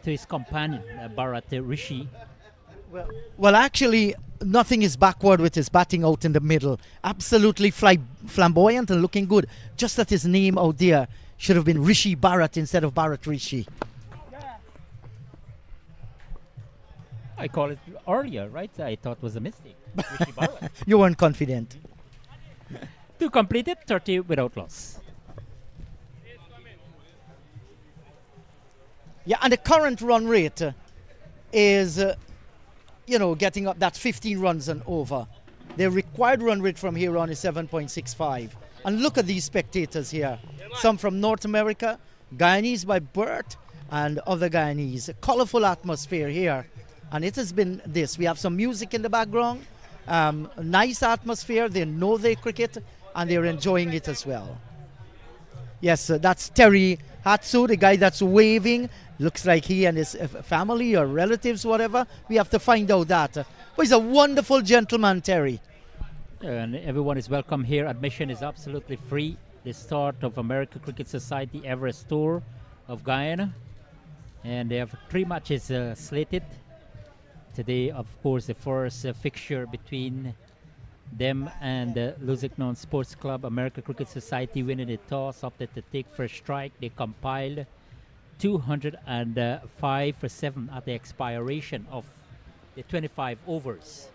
to his companion, Bharat Rishi. Well, actually, nothing is backward with his batting out in the middle. Absolutely flamboyant and looking good. Just that his name out there should have been Rishi Bharat instead of Bharat Rishi. I call it earlier, right? I thought it was a mistake. Rishi Bharat. You weren't confident. 2 completed, 30 without loss. Yeah, and the current run rate is, getting up. That's 15 runs and over. The required run rate from here on is 7.65. And look at these spectators here. Some from North America, Guyanese by birth, and other Guyanese. A colorful atmosphere here. And it has been this. We have some music in the background. Nice atmosphere. They know their cricket, and they're enjoying it as well. Yes, that's Terry Hatsu, the guy that's waving. Looks like he and his family or relatives, whatever. We have to find out that. But he's a wonderful gentleman, Terry. And everyone is welcome here. Admission is absolutely free. The start of American Cricket Society Everest Tour of Guyana. And they have 3 matches slated. Today, of course, the first fixture between them and the Lusignan Sports Club. American Cricket Society winning the toss, opted to take first strike. They compiled 205 for 7 at the expiration of the 25 overs.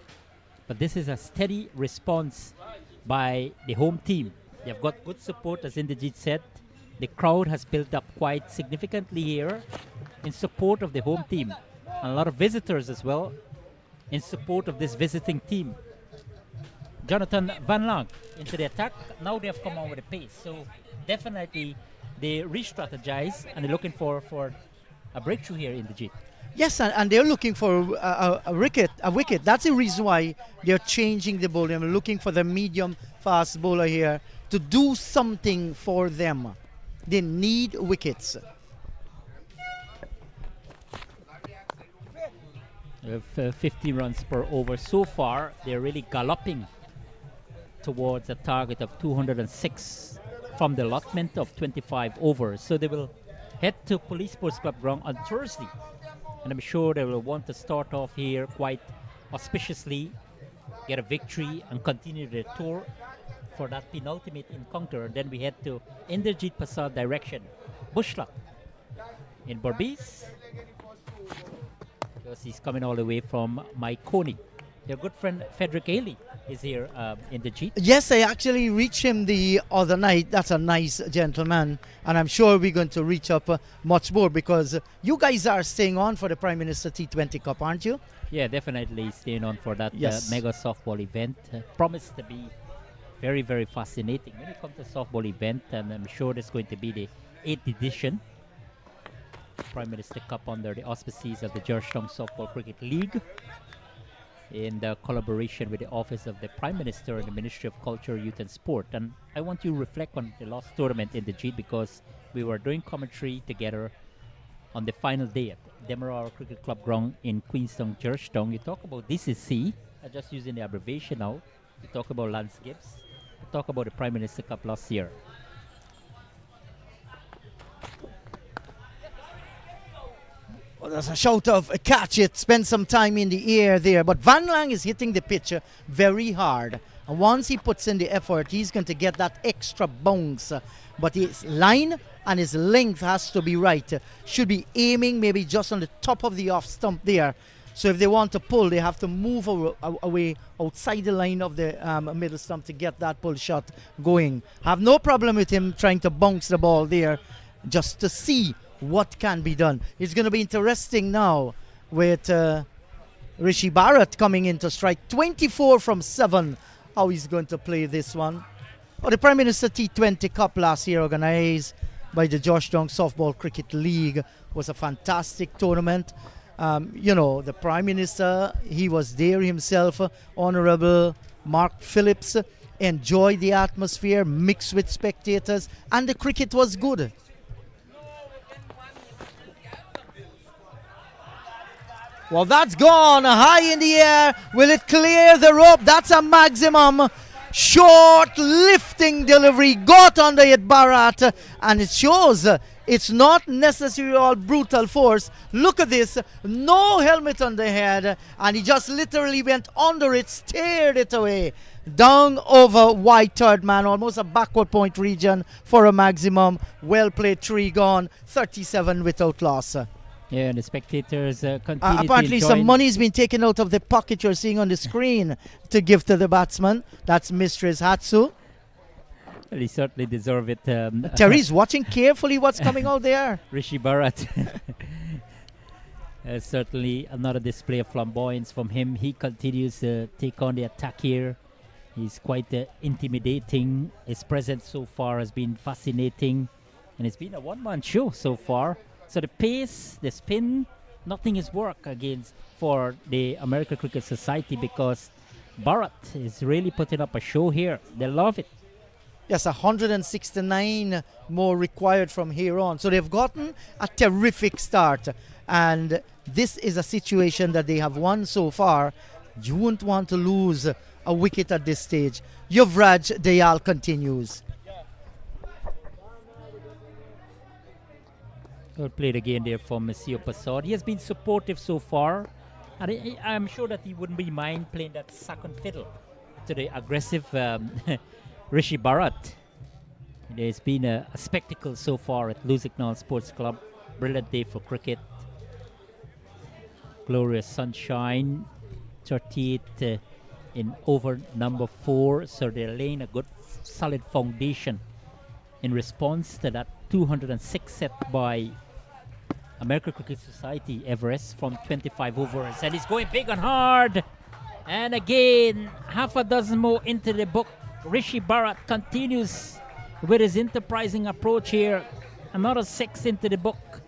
But this is a steady response by the home team. They've got good support, as Indrajit said. The crowd has built up quite significantly here in support of the home team. And a lot of visitors as well in support of this visiting team. Jonathan Van Lang into the attack. Now they have come on with a pace. So definitely they re-strategize and they're looking for a breakthrough here in the G. Yes, and they're looking for a wicket. That's the reason why they're changing the bowler. They're looking for the medium fast bowler here to do something for them. They need wickets. 50 runs per over. So far, they're really galloping towards a target of 206 from the allotment of 25 overs. So they will head to Police Sports Club ground on Thursday. And I'm sure they will want to start off here quite auspiciously, get a victory, and continue the tour for that penultimate encounter. Then we head to Indrajit Prasad direction, Bushla in Berbice, because he's coming all the way from Maikoni. Your good friend Frederick Ailey is here in the Jeep. Yes, I actually reached him the other night. That's a nice gentleman. And I'm sure we're going to reach up much more, because you guys are staying on for the Prime Minister T20 Cup, aren't you? Yeah, definitely staying on for that Yes. mega softball event. Promised to be very, very fascinating when it comes to softball event. And I'm sure there's going to be the 8th edition Prime Minister Cup under the auspices of the Georgetown Softball Cricket League, in the collaboration with the Office of the Prime Minister and the Ministry of Culture, Youth and Sport. And I want you to reflect on the last tournament in the G, because we were doing commentary together on the final day at Demerara Cricket Club ground in Queenstown, Georgetown. You talk about DCC, I'm just using the abbreviation now. You talk about Lance Gibbs. You talk about the Prime Minister Cup last year. there's a shout of catch it, spend some time in the air there. But Van Lang is hitting the pitch very hard. And once he puts in the effort, he's going to get that extra bounce. But his line and his length has to be right. Should be aiming maybe just on the top of the off stump there. So if they want to pull, they have to move away outside the line of the middle stump to get that pull shot going. Have no problem with him trying to bounce the ball there just to see what can be done. It's going to be interesting now with Rishi Bharat coming in to strike 24 from 7. How he's going to play this one. The Prime Minister T20 Cup last year, organized by the Georgetown Softball Cricket League, was a fantastic tournament. The Prime Minister, he was there himself, Honorable Mark Phillips, enjoyed the atmosphere, mixed with spectators, and the cricket was good. Well, that's gone high in the air. Will it clear the rope? That's a maximum. Short lifting delivery got under it, Bharat, and it shows it's not necessarily all brutal force. Look at this, no helmet on the head, and he just literally went under it, steered it away. Down over wide third man, almost a backward point region for a maximum. Well played, 3 gone, 37 without loss. Yeah, and the spectators continue apparently to some money's been taken out of the pocket you're seeing on the screen to give to the batsman. That's Mistress Hatsu. Well, he certainly deserve it. Terry's watching carefully what's coming out there. Rishi Bharat. Certainly another display of flamboyance from him. He continues to take on the attack here. He's quite intimidating. His presence so far has been fascinating. And it's been a one-man show so far. So the pace, the spin, nothing is work against for the American Cricket Society because Bharat is really putting up a show here. They love it. Yes, 169 more required from here on. So they've gotten a terrific start. And this is a situation that they have won so far. You wouldn't want to lose a wicket at this stage. Yuvraj Dayal continues. Well played again there from Monsieur Passad. He has been supportive so far. And I'm sure that he wouldn't be mind playing that second fiddle to the aggressive Rishi Bharat. There's been a spectacle so far at Lusignan Sports Club. Brilliant day for cricket. Glorious sunshine. 38 in over number 4. So they're laying a good solid foundation in response to that 206 set by American Cricket Society Everest from 25 overs. And he's going big and hard. And again, half a dozen more into the book. Rishi Bharat continues with his enterprising approach here. Another 6 into the book.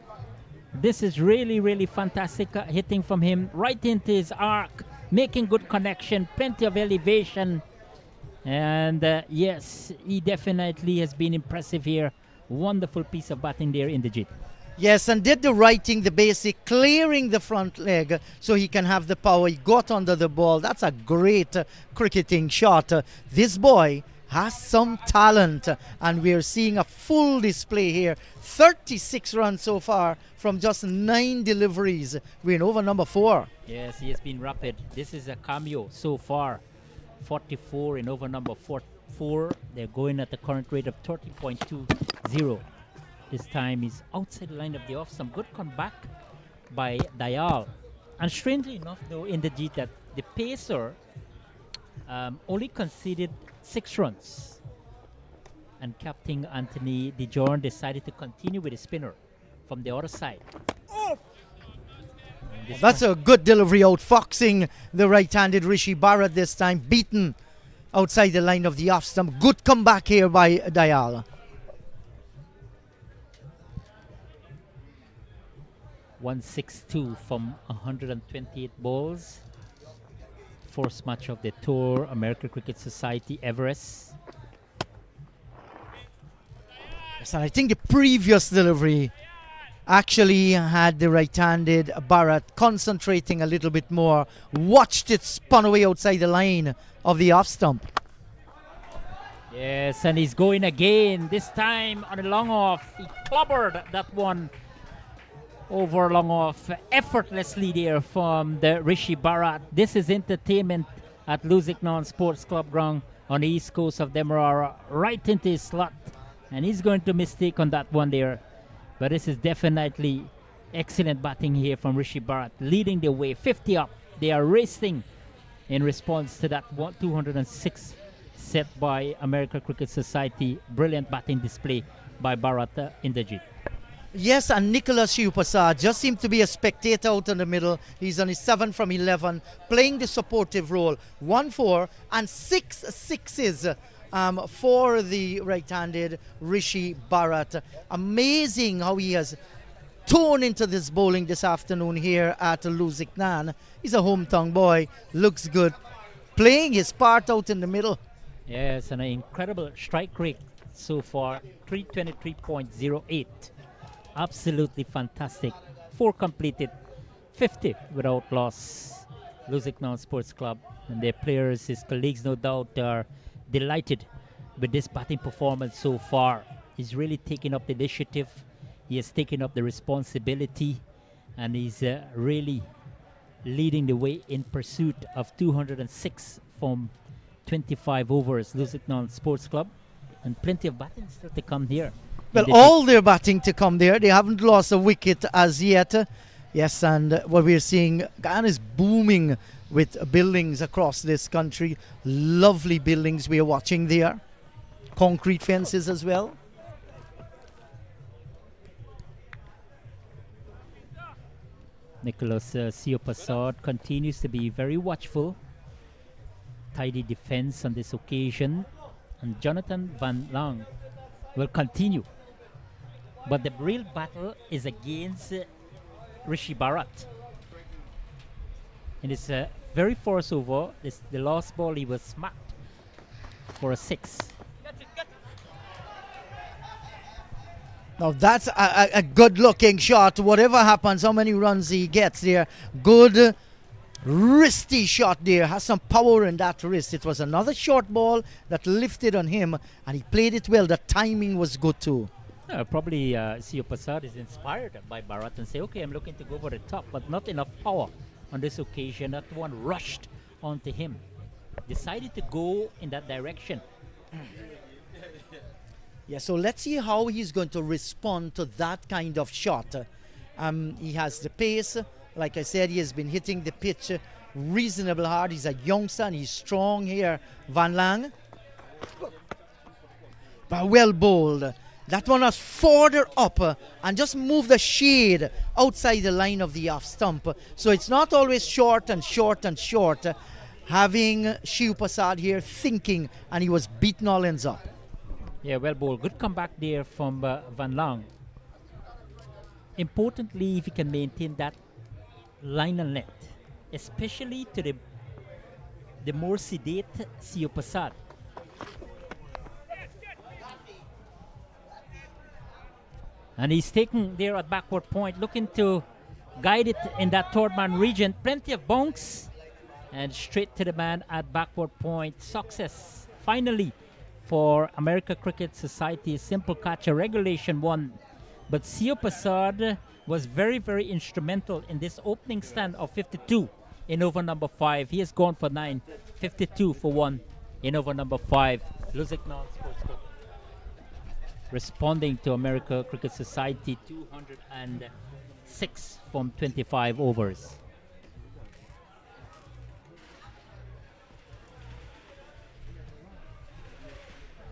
This is really, really fantastic hitting from him right into his arc, making good connection, plenty of elevation. And yes, he definitely has been impressive here. Wonderful piece of batting there in the Jeet. Yes, and did the right thing, the basic, clearing the front leg so he can have the power. He got under the ball. That's a great cricketing shot. This boy has some talent, and we're seeing a full display here. 36 runs so far from just 9 deliveries. We're in over number 4. Yes, he has been rapid. This is a cameo so far. 44 in over number 4. They're going at the current rate of 30.20. This time he's outside the line of the off. Some good comeback by Dayal. And strangely enough, though, in the Jeet, that the pacer only conceded 6 runs. And Captain Anthony DeJorn decided to continue with the spinner from the other side. That's a good delivery, outfoxing the right-handed Rishi Bharat this time, beaten outside the line of the off stump. Good comeback here by Dayal. 162 from 128 balls. First match of the tour, American Cricket Society Everest. Yes, and I think the previous delivery actually had the right-handed Bharat concentrating a little bit more. Watched it spun away outside the line of the off stump. Yes, and he's going again. This time on a long off. He clobbered that one over long off effortlessly there from the Rishi Bharat. This is entertainment at Lusignan Sports Club ground on the east coast of Demerara, right into his slot, and he's going to mistake on that one there. But this is definitely excellent batting here from Rishi Bharat, leading the way 50 up. They are racing in response to that 206 set by American Cricket Society. Brilliant batting display by Bharat Inderjeet. Yes, and Nicholas Shivprasad just seemed to be a spectator out in the middle. He's on his 7 from 11, playing the supportive role. 1-4 and 6 sixes for the right-handed Rishi Bharat. Amazing how he has torn into this bowling this afternoon here at Lusignan. He's a hometown boy, looks good, playing his part out in the middle. Yes, and an incredible strike rate so far, 323.08. Absolutely fantastic. 4 completed, 50 without loss. Lusignan Sports Club and their players, his colleagues, no doubt, are delighted with this batting performance so far. He's really taken up the initiative. He has taken up the responsibility, and he's really leading the way in pursuit of 206 from 25 overs. Lusignan Sports Club, and plenty of batting still to come here. Well, all their batting to come there. They haven't lost a wicket as yet. Yes, and what we're seeing, Guyana is booming with buildings across this country. Lovely buildings we are watching there. Concrete fences as well. Nicholas Shivprasad continues to be very watchful. Tidy defense on this occasion. And Jonathan Van Lang will continue. But the real battle is against Rishi Bharat. In his very first over, the last ball, he was smacked for a 6. Now that's a good looking shot. Whatever happens, how many runs he gets there. Good wristy shot there. Has some power in that wrist. It was another short ball that lifted on him, and he played it well. The timing was good too. Probably Shivprasad is inspired by Bharat and say, okay, I'm looking to go for the top, but not enough power on this occasion. That one rushed onto him. Decided to go in that direction. Yeah, so let's see how he's going to respond to that kind of shot. He has the pace. Like I said, he has been hitting the pitch reasonable hard. He's a youngster and he's strong here. Van Lang. But well bowled. That one was further up and just moved the shade outside the line of the off stump. So it's not always short and short and short. Having Shivprasad here thinking, and he was beaten all ends up. Yeah, well bowled. Good comeback there from Van Lang. Importantly, if he can maintain that line and length, especially to the more sedate Shivprasad. And he's taken there at backward point, looking to guide it in that third man region. Plenty of bounce and straight to the man at backward point. Success finally for American Cricket Society. Simple catch, a regulation one. But Shivprasad was very, very instrumental in this opening stand of 52 in over number 5. He has gone for 9, 52 for 1 in over number 5. Lusignan Sports Club responding to American Cricket Society, 206 from 25 overs.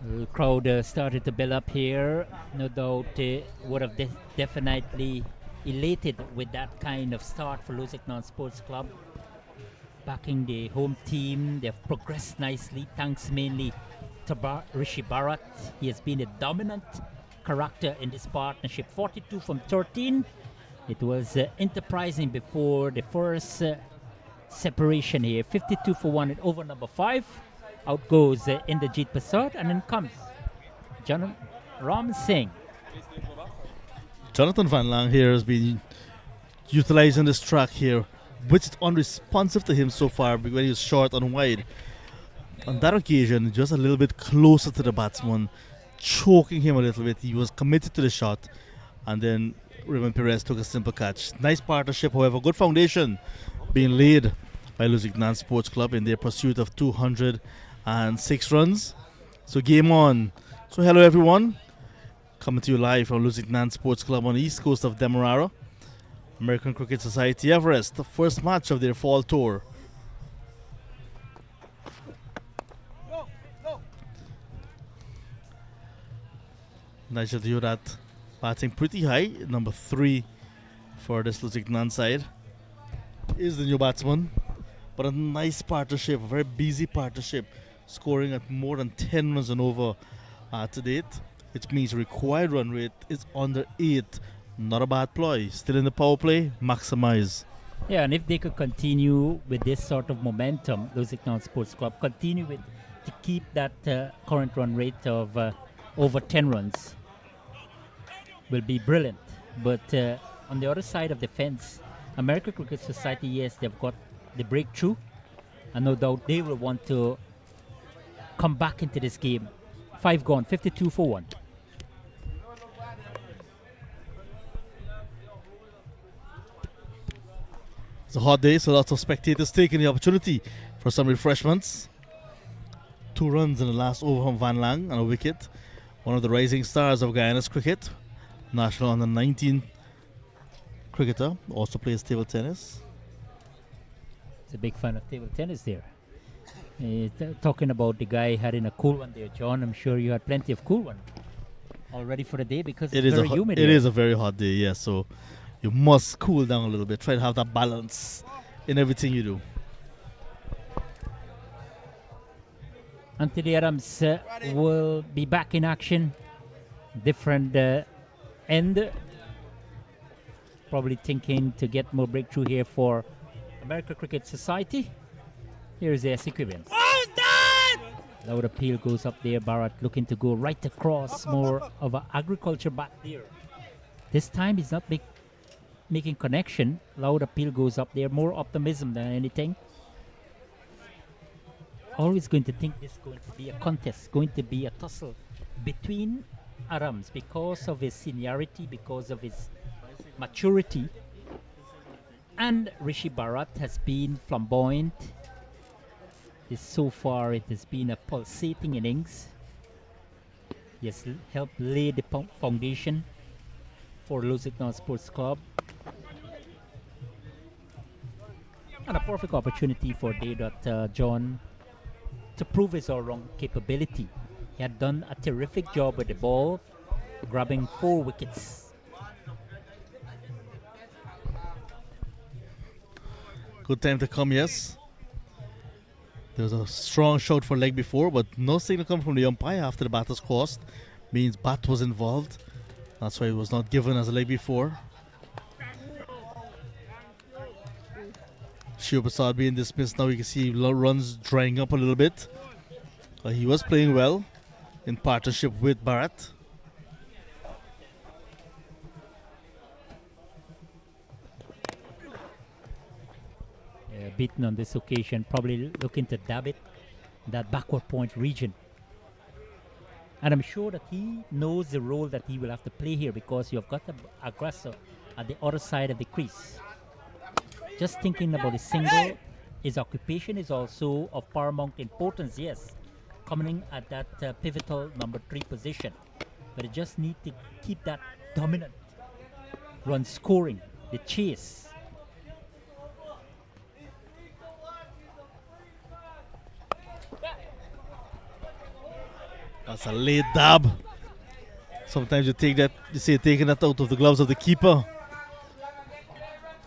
The crowd started to build up here. No doubt would have definitely elated with that kind of start for Lusignan Sports Club. Backing the home team, they've progressed nicely thanks mainly to Rishi Bharat. He has been a dominant character in this partnership. 42 from 13. It was enterprising before the first separation here. 52 for 1 in over number 5. Out goes Inderjeet Prasad, and then comes Ram Singh. Jonathan Van Lang here has been utilizing this track here, which is unresponsive to him so far when he was short and wide. On that occasion, just a little bit closer to the batsman, choking him a little bit. He was committed to the shot, and then Raymond Perez took a simple catch. Nice partnership, however, good foundation being laid by Lusignan Sports Club in their pursuit of 206 runs. So game on. So hello everyone, coming to you live from Lusignan Sports Club on the east coast of Demerara, American Cricket Society Everest, the first match of their fall tour. Nigel Diodat batting pretty high, number 3 for this Lusignan side. Is the new batsman, but a nice partnership, a very busy partnership, scoring at more than 10 runs and over to date. It means required run rate is under 8. Not a bad ploy. Still in the power play, maximize. Yeah, and if they could continue with this sort of momentum, Lusignan Sports Club continue with to keep that current run rate of over 10 runs, will be brilliant. But on the other side of the fence, American Cricket Society, yes, they've got the breakthrough, and no doubt they will want to come back into this game. 5 gone, 52 for 1. It's a hot day, so lots of spectators taking the opportunity for some refreshments. 2 runs in the last over from Van Lang on a wicket. One of the rising stars of Guyana's cricket. National under 19 cricketer, also plays table tennis. He's a big fan of table tennis there. Talking about the guy having a cool one there, John. I'm sure you had plenty of cool one all ready for the day because it's very humid. It here. is a very hot day, yes. So you must cool down a little bit. Try to have that balance in everything you do. Anthony Adams will be back in action. Different end. Probably thinking to get more breakthrough here for American Cricket Society. Here's the sequence. Loud appeal goes up there. Bharat looking to go right across. More of an agriculture bat there. This time he's not making connection. Loud appeal goes up there. More optimism than anything. Always going to think this is going to be a contest, going to be a tussle between Adams because of his seniority, because of his maturity. And Rishi Bharat has been flamboyant. So far it has been a pulsating innings. He has helped lay the foundation for Lusignan Sports Club. And a perfect opportunity for Deodat John to prove his all-round capability. He had done a terrific job with the ball, grabbing 4 wickets. Good time to come, yes. There was a strong shout for leg before, but no signal come from the umpire after the batters crossed. Means bat was involved. That's why it was not given as a leg before. Shiv Prasad being dismissed now. You can see runs drying up a little bit. He was playing well in partnership with Bharat. Beaten on this occasion, probably looking to dab it, that backward point region. And I'm sure that he knows the role that he will have to play here because you've got an aggressor at the other side of the crease. Just thinking about his single, his occupation is also of paramount importance, yes, coming in at that pivotal number 3 position. But you just need to keep that dominant run scoring, the chase. That's a late dab. Sometimes you take that, you say taking that out of the gloves of the keeper.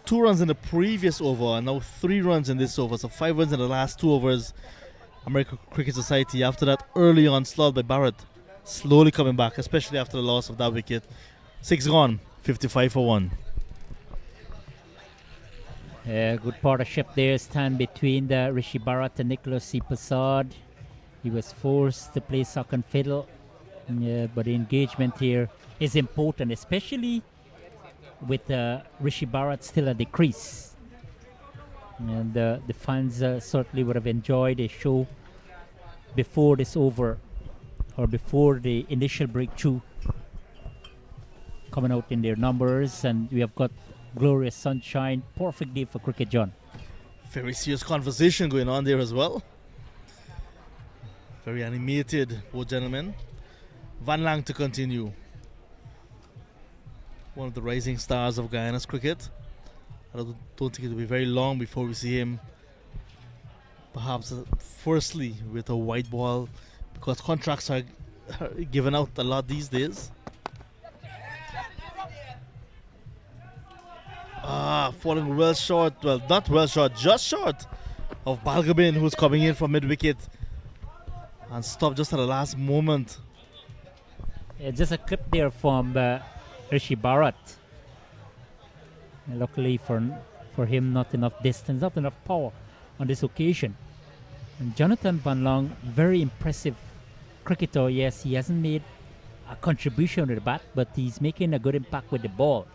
2 runs in the previous over, and now 3 runs in this over. So 5 runs in the last 2 overs. American Cricket Society after that early onslaught by Bharat. Slowly coming back, especially after the loss of that wicket. 6 gone, 55 for 1. Good partnership there, stand between the Rishi Bharat and Nicholas C. Prasad. He was forced to play second fiddle, but the engagement here is important, especially with Rishi Bharat still at the crease. And the fans certainly would have enjoyed a show before this over, or before the initial breakthrough coming out in their numbers, and we have got glorious sunshine. Perfect day for cricket, John. Very serious conversation going on there as well. Very animated, both gentlemen. Van Lang to continue. One of the rising stars of Guyana's cricket. I don't think it will be very long before we see him. Perhaps firstly with a white ball, because contracts are given out a lot these days. Falling well short. Well, not well short, just short of Balgabin, who's coming in from mid-wicket and stopped just at the last moment. Just a clip there from Rishi Bharat. Luckily for him, not enough distance, not enough power on this occasion. And Jonathan Van Long, very impressive cricketer. Yes, he hasn't made a contribution with the bat, but he's making a good impact with the ball.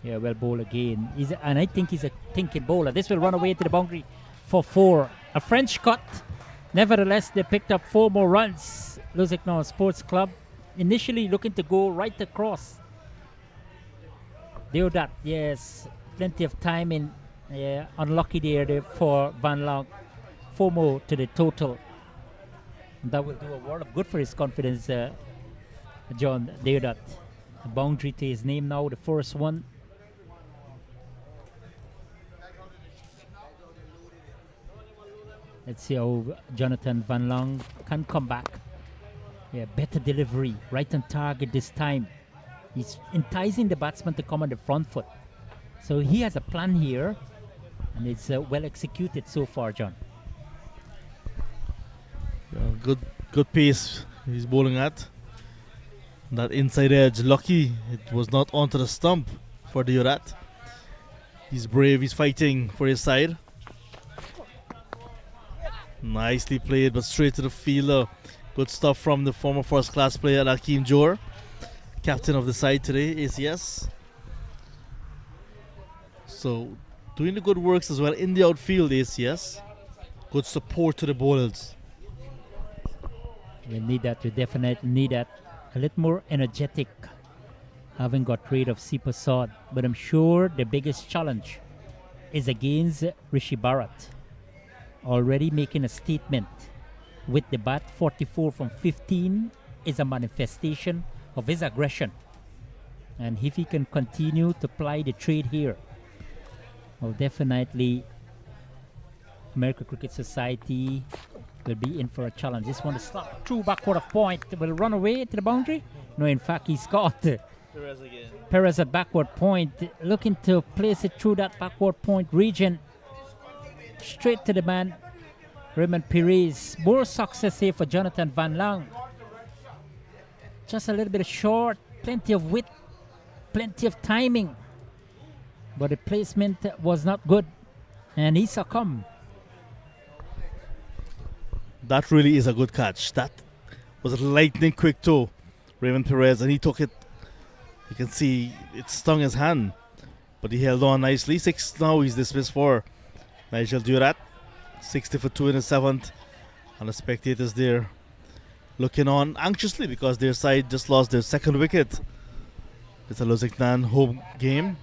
Yeah, well bowled again. And I think he's a thinking bowler. This will run away to the boundary for 4. A French cut. Nevertheless, they picked up 4 more runs. Lusignan Sports Club initially looking to go right across. Deodat, yes, plenty of time in. Unlucky there for Van Long. 4 more to the total. And that will do a world of good for his confidence, John Deodat. A boundary to his name now, the first one. Let's see how Jonathan Van Long can come back. Yeah, better delivery, right on target this time. He's enticing the batsman to come on the front foot. So he has a plan here, and it's well executed so far, John. Yeah, good pace he's bowling at. That inside edge, lucky it was not onto the stump for Deodat. He's brave, he's fighting for his side. Nicely played, but straight to the fielder. Good stuff from the former first class player Akeem Jor, captain of the side today, ACS. So doing the good works as well in the outfield, ACS. Good support to the bowlers. We need that, we definitely need that. A little more energetic, having got rid of C. Prasad. But I'm sure the biggest challenge is against Rishi Bharat. Already making a statement with the bat. 44 from 15 is a manifestation of his aggression. And if he can continue to ply the trade here, well, definitely American Cricket Society will be in for a challenge. This one is slap through backward of point. Will run away to the boundary. No, in fact, he's caught. Perez again. Perez at backward point, looking to place it through that backward point region. Straight to the man, Raymond Perez. More success here for Jonathan Van Long. Just a little bit short, plenty of width, plenty of timing. But the placement was not good, and he succumbed. That really is a good catch. That was a lightning quick toe, Raymond Perez, and he took it. You can see it stung his hand, but he held on nicely. 6 now, he's dismissed for Nigel Durat. 60 for 2 in the 7th, and the spectators there looking on anxiously because their side just lost their 2nd wicket. It's a Lusignan home game.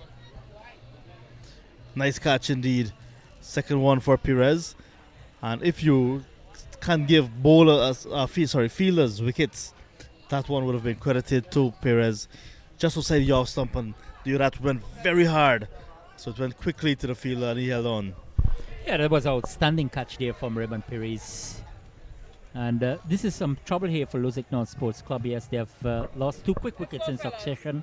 Nice catch indeed. 2nd one for Perez, and if you can give fielders wickets, that one would have been credited to Perez. Just outside the off stump, and Durat went very hard, so it went quickly to the fielder and he held on. Yeah, that was an outstanding catch there from Raymond Perez. And this is some trouble here for Lusignan Sports Club. Yes, they have lost 2 quick wickets in succession,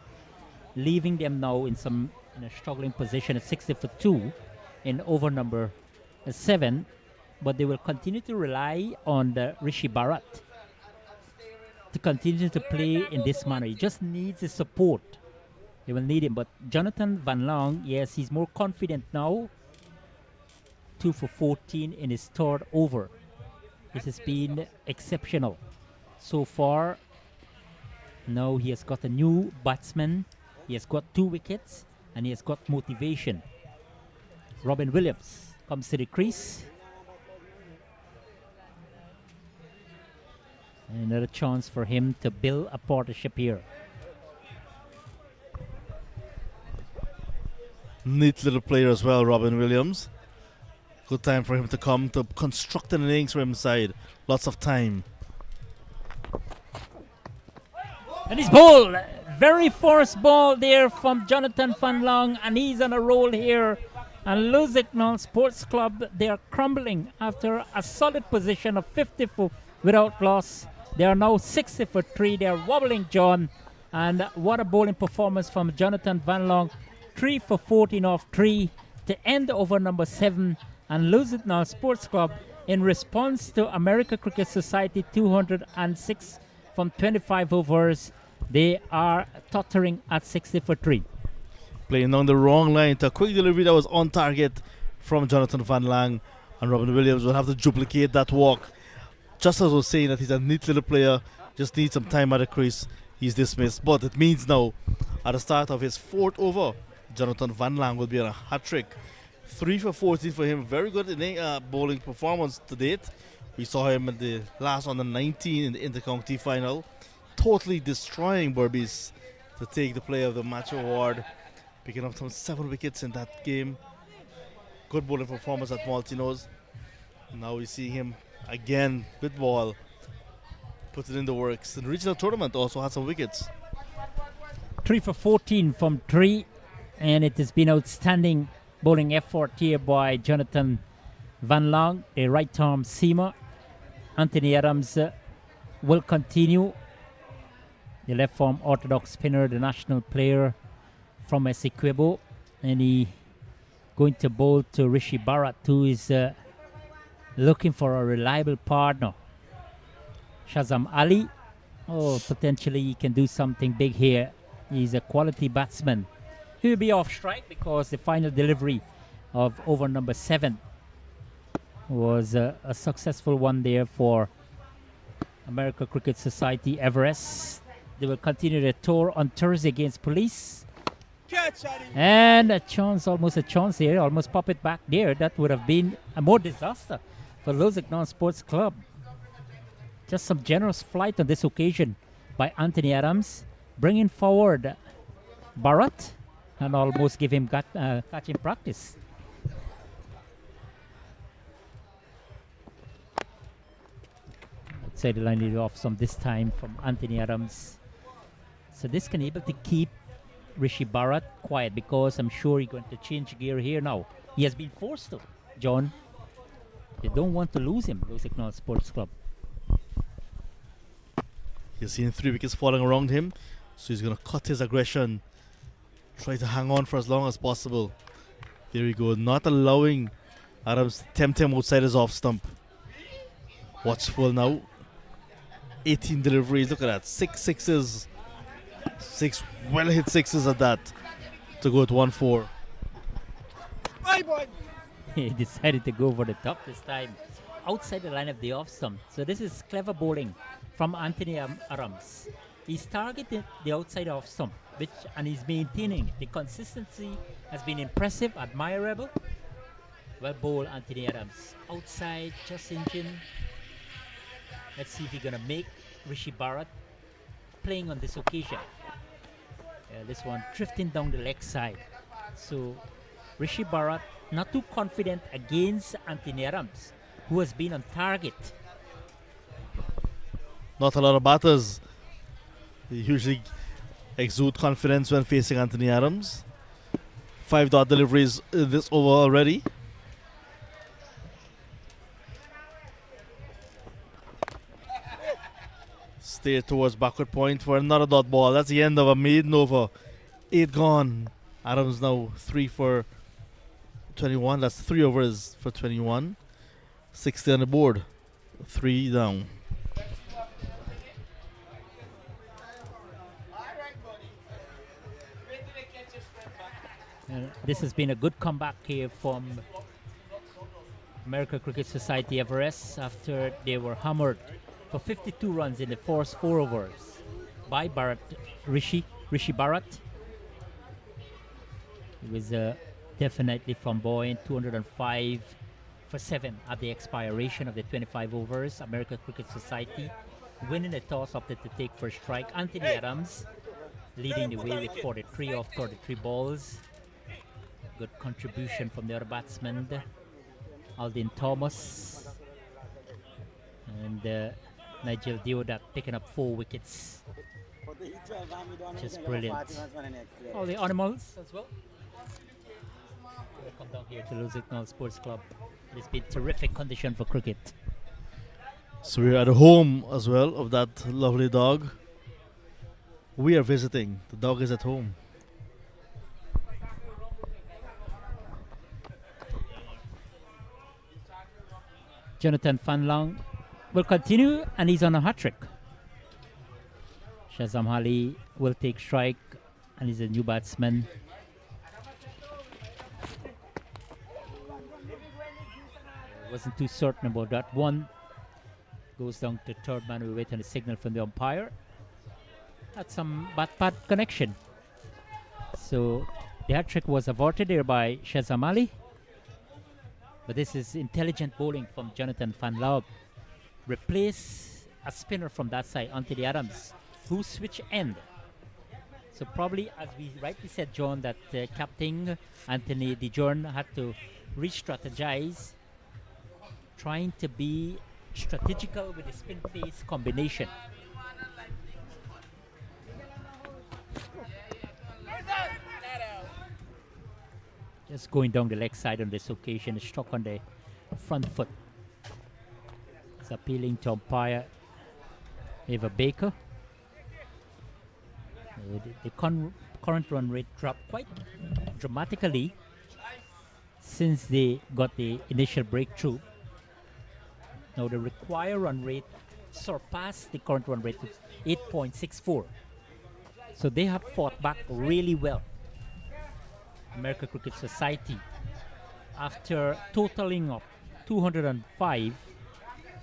leaving them now in a struggling position at 60 for 2 in over number 7. But they will continue to rely on the Rishi Bharat to continue to play in this manner. He just needs his support. They will need him. But Jonathan Van Long, yes, he's more confident now. 2 for 14 in his 3rd over. This has been exceptional so far. Now he has got a new batsman. He has got 2 wickets and he has got motivation. Robin Williams comes to the crease. Another chance for him to build a partnership here. Neat little player as well, Robin Williams. Good time for him to come to construct an innings for himself. Lots of time. And his ball, very forced ball there from Jonathan Van Long, and he's on a roll here. And Lusignan Sports Club, they are crumbling after a solid position of 54 without loss. They are now 60 for 3. They are wobbling, John. And what a bowling performance from Jonathan Van Long. 3 for 14 off 3 to end over number 7. And Lusignan Sports Club, in response to America Cricket Society 206 from 25 overs, they are tottering at 60 for 3. Playing down the wrong line to a quick delivery that was on target from Jonathan Van Lang, and Robin Williams will have to duplicate that walk. Just as I was saying that he's a neat little player, just needs some time at the crease, he's dismissed. But it means now, at the start of his 4th over, Jonathan Van Lang will be on a hat-trick. 3 for 14 for him, very good bowling performance to date. We saw him in the last under 19 in the inter-county final, totally destroying Berbice to take the Player of the Match award, picking up some 7 wickets in that game. Good bowling performance at Maltinos. Now we see him again with ball, put it in the works. In the regional tournament also had some wickets. 3 for 14 from 3, and it has been outstanding bowling effort here by Jonathan Van Long, a right arm seamer. Anthony Adams will continue. The left arm orthodox spinner, the national player from Essequibo, and he going to bowl to Rishi Bharat, who is looking for a reliable partner. Shazam Ali, potentially he can do something big here. He's a quality batsman. He will be off strike because the final delivery of over number 7 was a successful one there for America Cricket Society Everest. They will continue their tour on Thursday against Police. And a chance, almost a chance here, almost pop it back there. That would have been a more disaster for Lusignan Sports Club. Just some generous flight on this occasion by Anthony Adams, bringing forward Bharat and almost give him catching practice. Outside the line lead off some this time from Anthony Adams. So this can able to keep Rishi Bharat quiet, because I'm sure he's going to change gear here now. He has been forced to, John. They don't want to lose him, Lusignan Sports Club. He's seen 3 wickets falling around him, so he's going to cut his aggression, try to hang on for as long as possible. There we go, not allowing Adams to tempt him outside his off stump. Watchful now. 18 deliveries, look at that, 6 sixes. 6 well hit sixes at that to go to 1-4. He decided to go over the top this time, outside the line of the off stump. So this is clever bowling from Anthony Adams. He's targeted the outside off stump, and he's maintaining the consistency. Has been impressive, admirable. Well bowled, Anthony Adams. Outside, just engine. Let's see if he's gonna make Rishi Bharat playing on this occasion. This one drifting down the leg side. So Rishi Bharat not too confident against Anthony Adams, who has been on target. Not a lot of batters usually exude confidence when facing Anthony Adams. 5 dot deliveries in this over already. Steer towards backward point for another dot ball. That's the end of a maiden over. 8 gone. Adams now 3 for 21. That's 3 overs for 21. 60 on the board. 3 down. This has been a good comeback here from America Cricket Society Everest after they were hammered for 52 runs in the first 4 overs by Rishi Bharat. He was definitely flamboyant. 205 for 7 at the expiration of the 25 overs. America Cricket Society winning the toss, opted to take first strike. Anthony Adams leading the way with 43 off 33 balls. Good contribution from the other batsman, Aldin Thomas. And Nigel Deodat picking up 4 wickets. Just brilliant. All the animals as well. Welcome down here to Lusignan Sports Club. It's been terrific condition for cricket. So we're at home as well of that lovely dog. We are visiting. The dog is at home. Jonathan Van Long will continue, and he's on a hat-trick. Shazam Ali will take strike, and he's a new batsman. Wasn't too certain about that one. Goes down to third man. We wait on a signal from the umpire. That's some bat-pat connection. So the hat-trick was averted there by Shazam Ali. But this is intelligent bowling from Jonathan Van Laub. Replace a spinner from that side, Anthony Adams, who switch end. So probably, as we rightly said, John, that Captain Anthony DeJourn had to re-strategize, trying to be strategical with the spin-pace combination. Just going down the leg side on this occasion, struck on the front foot. It's appealing to umpire Eva Baker. The current run rate dropped quite dramatically since they got the initial breakthrough. Now the required run rate surpassed the current run rate with 8.64. So they have fought back really well. American Cricket Society, after totaling up 205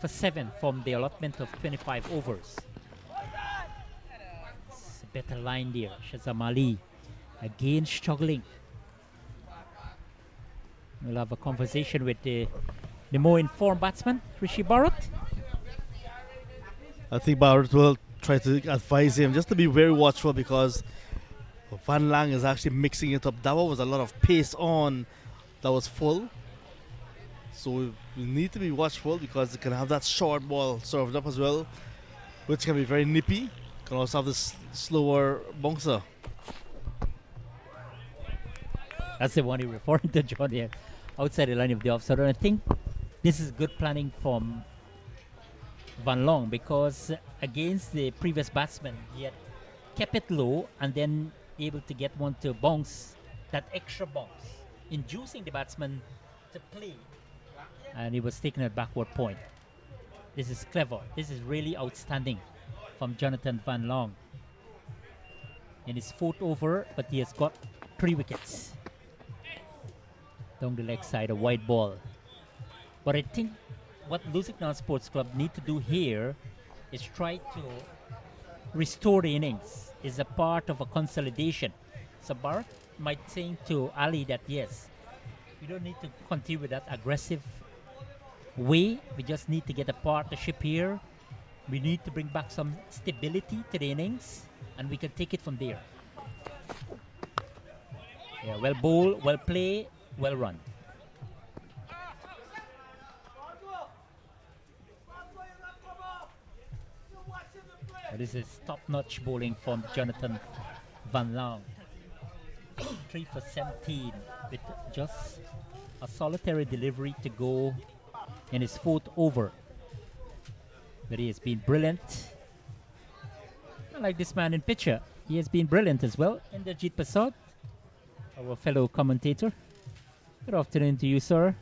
for 7 from the allotment of 25 overs. It's a better line there. Shazam Ali again struggling. We'll have a conversation with the more informed batsman, Rishi Bharat. I think Bharat will try to advise him just to be very watchful, because Van Lang is actually mixing it up. That one was a lot of pace on, that was full. So we need to be watchful, because it can have that short ball served up as well, which can be very nippy. Can also have this slower bouncer. That's the one you're referring to, John, here. Outside the line of the offside. And I think this is good planning from Van Long, because against the previous batsman, he had kept it low and then able to get one to bounce, that extra bounce, inducing the batsman to play, and he was taking a backward point. This is clever. This is really outstanding from Jonathan Van Long. In his 4th over, but he has got 3 wickets. Down the leg side, a wide ball. But I think what Lusignan Sports Club need to do here is try to restore the innings. Is a part of a consolidation. So Bharat might say to Ali that yes, we don't need to continue with that aggressive way. We just need to get a partnership here. We need to bring back some stability to the innings, and we can take it from there. Yeah, well bowl, well play, well run. This is top-notch bowling from Jonathan Van Long. 3 for 17 with just a solitary delivery to go in his 4th over. But he has been brilliant. I like this man in picture. He has been brilliant as well. Inderjeet Prasad, our fellow commentator. Good afternoon to you, sir.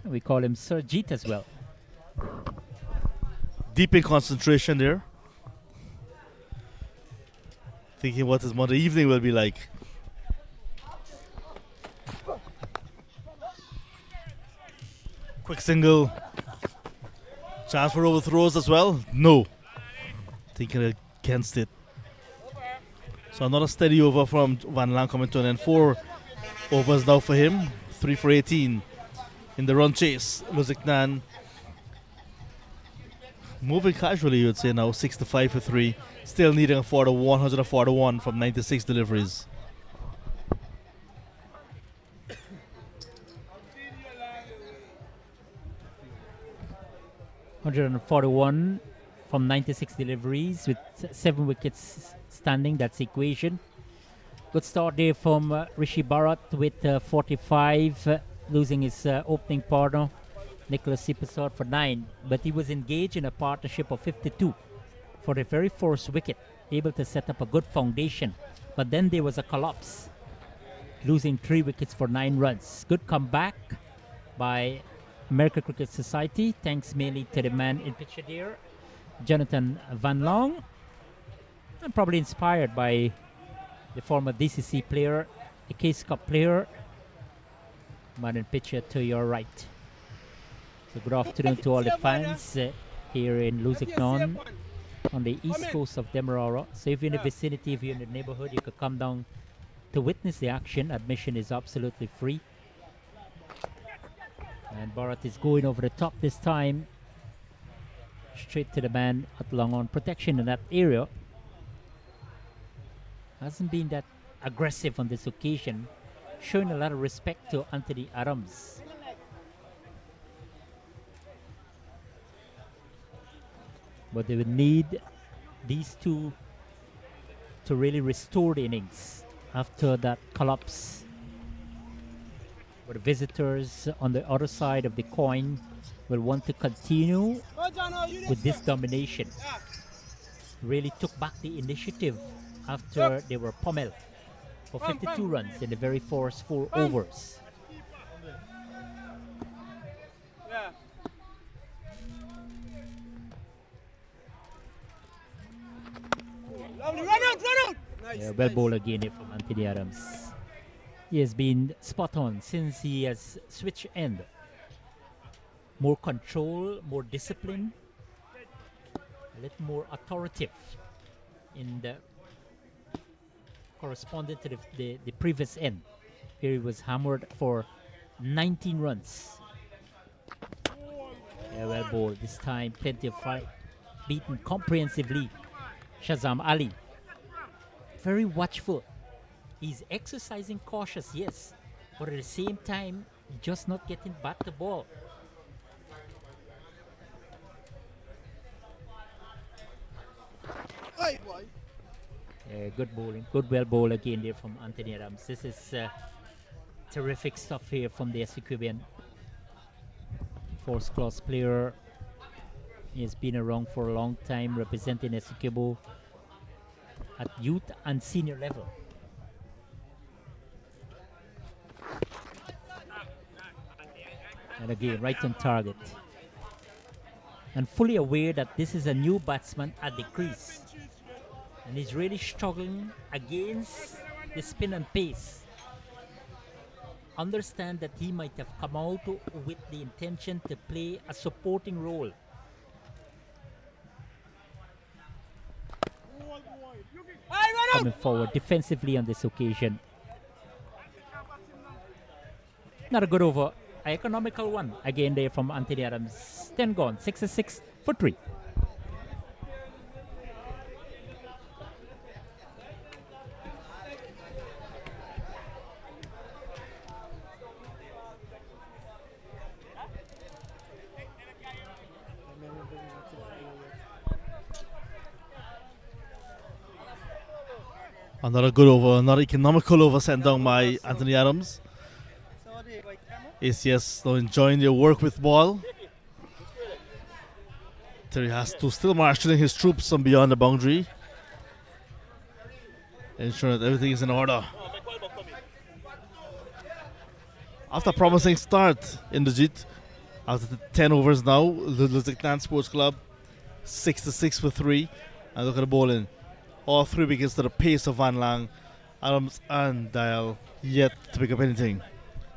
We call him Sir Jeet as well. Deep in concentration there. Thinking what his Monday evening will be like. Quick single. Chance for overthrows as well. No. Thinking against it. So another steady over from Van Lang coming to an end. 4 overs now for him. 3 for 18 in the run chase. Lusignan Moving casually, you would say now 6-5 for 3. Still needing a 141 from 96 deliveries. $141 from 96 deliveries with 7 wickets standing. That's the equation. Good start there from Rishi Bharat with 45, losing his opening partner, Nicholas Sipasod, for 9. But he was engaged in a partnership of 52 for the very first wicket, able to set up a good foundation. But then there was a collapse, losing 3 wickets for 9 runs. Good comeback by American Cricket Society, thanks mainly to the man in picture there, Jonathan Van Long, and probably inspired by the former DCC player, the Case Cup player, man in picture to your right. So good afternoon to all the fans here in Lusignan on the east coast of Demerara. So if you're in the vicinity, if you're in the neighborhood, you could come down to witness the action. Admission is absolutely free. And Bharat is going over the top this time, straight to the man at long on. Protection in that area hasn't been that aggressive on this occasion, showing a lot of respect to Anthony Adams. But they would need these two to really restore the innings after that collapse. But the visitors on the other side of the coin will want to continue with this domination. Really took back the initiative after they were pummeled for 52 runs in the very first 4 overs. Lovely, run out! Yeah, well bowled again here from Anthony Adams. He has been spot on since he has switched end. More control, more discipline, a little more authoritative in the corresponding to the previous end. Here he was hammered for 19 runs. Yeah, well bowled this time, plenty of fight, beaten comprehensively. Shazam Ali, very watchful. He's exercising cautious, yes, but at the same time, just not getting back the ball. Good bowling, good well bowled again there from Anthony Adams. This is terrific stuff here from the Essequibian. First class player. He has been around for a long time, representing Essequibo at youth and senior level. And again, right on target. And fully aware that this is a new batsman at the crease. And he's really struggling against the spin and pace. Understand that he might have come out with the intention to play a supporting role. Coming forward defensively on this occasion. Not a good over. An economical one again there from Anthony Adams. 10 gone, 6 for 3. Another good over, another economical over sent down by Anthony Adams. ACS now enjoying their work with ball. Terry has to still marshalling his troops on beyond the boundary, ensuring that everything is in order. After a promising start in the JIT, after the 10 overs now, the Lusignan Sports Club 6 for 3. And look at the bowling. All 3 wickets to the pace of Van Lang, Adams and Dial, yet to pick up anything.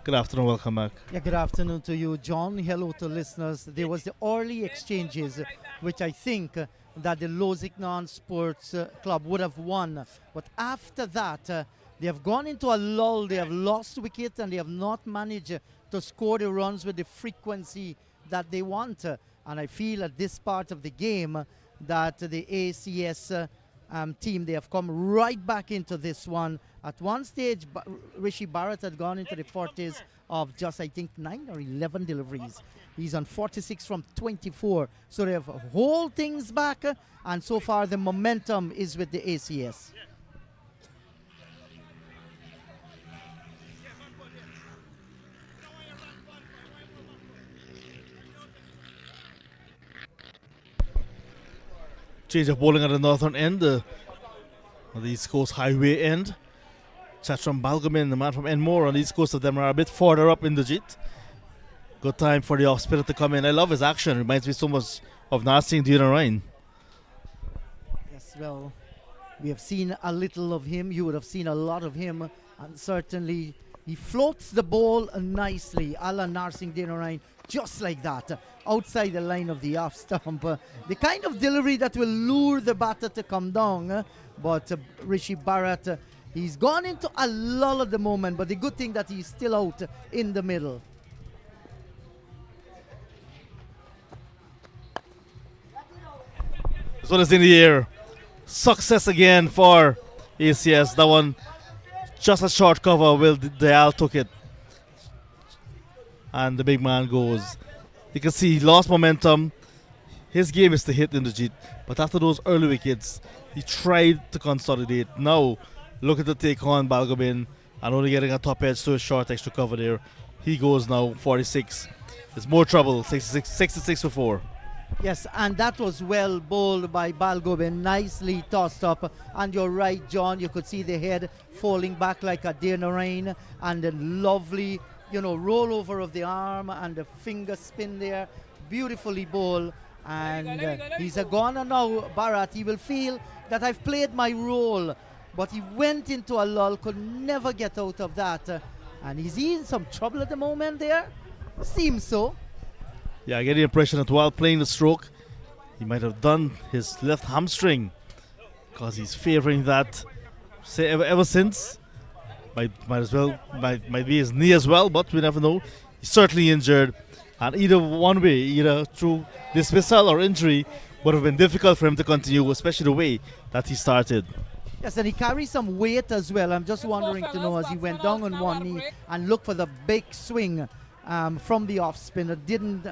Good afternoon, welcome back. Yeah, good afternoon to you, John. Hello to listeners. There was the early exchanges, which I think that the Lusignan Sports Club would have won. But after that, they have gone into a lull. They have lost wicket and they have not managed to score the runs with the frequency that they want. And I feel at this part of the game that the ACS team, they have come right back into this one. At one stage, Rishi Barrett had gone into the 40s of just, I think, 9 or 11 deliveries. He's on 46 from 24. So they have hold things back, and so far the momentum is with the ACS. Change of bowling at the northern end, of the East Coast Highway end. Chatram Balgamin, the man from Enmore on the East Coast of Demerara, a bit further up in the JIT. Good time for the off-spinner to come in. I love his action. Reminds me so much of Narsing Demerara. Yes, well, we have seen a little of him. You would have seen a lot of him. And certainly, he floats the ball nicely, a la Narsing Demerara, just like that, outside the line of the off stump. The kind of delivery that will lure the batter to come down. But Rishi Barrett, he's gone into a lull at the moment, but the good thing that he's still out in the middle. This one is in the air. Success again for ACS. That one just a short cover. Will Dial took it. And the big man goes. You can see he lost momentum. His game is to hit in the JIT. But after those early wickets, he tried to consolidate. Now, look at the take on Balgobin. And only getting a top edge to a short extra cover there. He goes now 46. There's more trouble. 66 for 4. Yes, and that was well bowled by Balgobin, nicely tossed up. And you're right, John, you could see the head falling back like a deer in the rain, and the lovely, roll over of the arm and the finger spin there, beautifully bowled. And he's a goner now, Bharat. He will feel that I've played my role, but he went into a lull, could never get out of that. And is he in some trouble at the moment there? Seems so. Yeah, I get the impression that while playing the stroke, he might have done his left hamstring, because he's favouring that ever since. Might be his knee as well, but we never know. He's certainly injured, and either one way, either through dismissal or injury, would have been difficult for him to continue, especially the way that he started. Yes, and he carries some weight as well. I'm just wondering to know, as he went down on one knee and looked for the big swing from the off spinner, didn't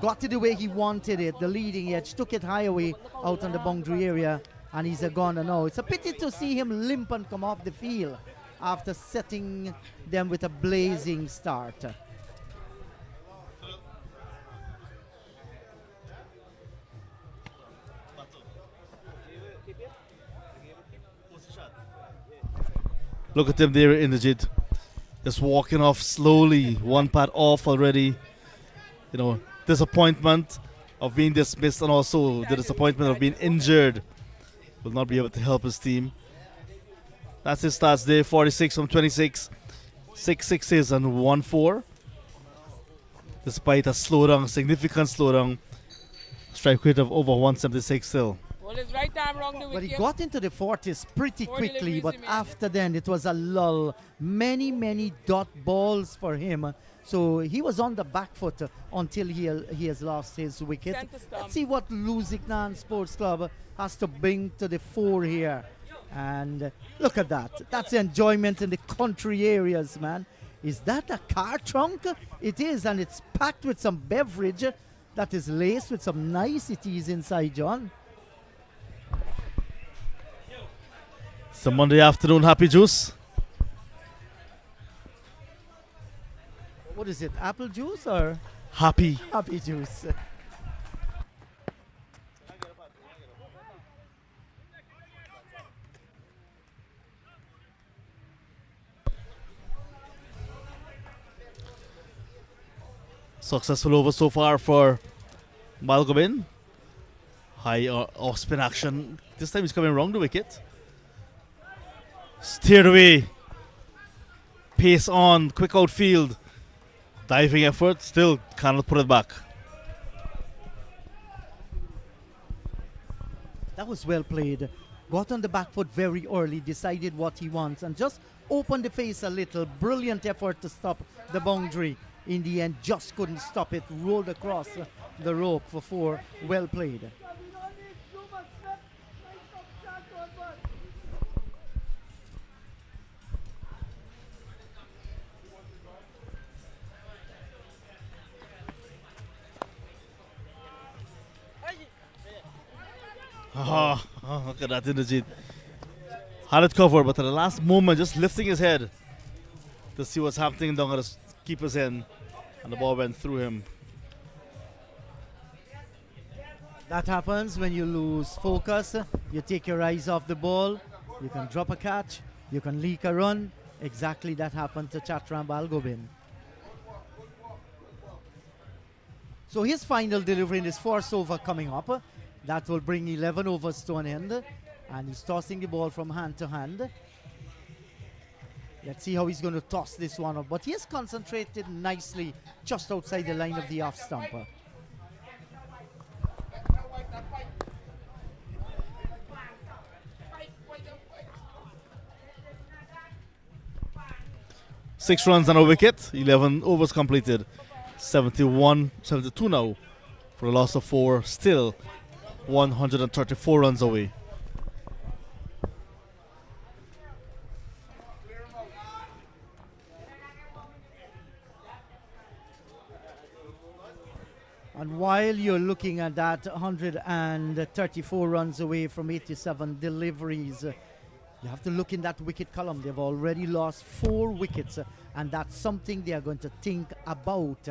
got it the way he wanted it, the leading edge, took it high away out on the boundary area, and he's a goner now. It's a pity to see him limp and come off the field after setting them with a blazing start. Look at him there in the JIT, just walking off slowly, one pad off already. Disappointment of being dismissed, and also the disappointment of being injured. Will not be able to help his team. That's his stats there, 46 from 26, 6 sixes and 1 4. Despite a slowdown, significant slowdown, strike rate of over 176 still. Well, his right arm wrong the But he wicket. got into the 40s pretty Four quickly, deliveries but remaining. after then it was a lull. Many dot balls for him. So he was on the back foot until he has lost his wicket. Centre stump. Let's see what Lusignan Sports Club has to bring to the fore here. And look at that. That's enjoyment in the country areas, man. Is that a car trunk? It is, and it's packed with some beverage that is laced with some niceties inside, John. It's a Monday afternoon happy juice. What is it, apple juice or Happy. happy juice? Successful over so far for Balgobin. High off spin action. This time he's coming wrong the wicket. Steered away. Pace on. Quick outfield. Diving effort. Still cannot put it back. That was well played. Got on the back foot very early, decided what he wants, and just opened the face a little. Brilliant effort to stop the boundary. In the end, just couldn't stop it. Rolled across the rope for 4. Well played. Look at that Inderjeet. Had it covered, but at the last moment, just lifting his head to see what's happening down at the keeper's end, and the ball went through him. That happens when you lose focus. You take your eyes off the ball. You can drop a catch. You can leak a run. Exactly that happened to Chatram Balgobin. So his final delivery in his first over coming up. That will bring 11 overs to an end. And he's tossing the ball from hand to hand. Let's see how he's going to toss this one up. But he has concentrated nicely just outside the line of the off stumper. Six runs and a wicket, 11 overs completed, 72 now for a loss of 4, still 134 runs away. And while you're looking at that 134 runs away from 87 deliveries, you have to look in that wicket column. They've already lost 4 wickets, and that's something they are going to think about.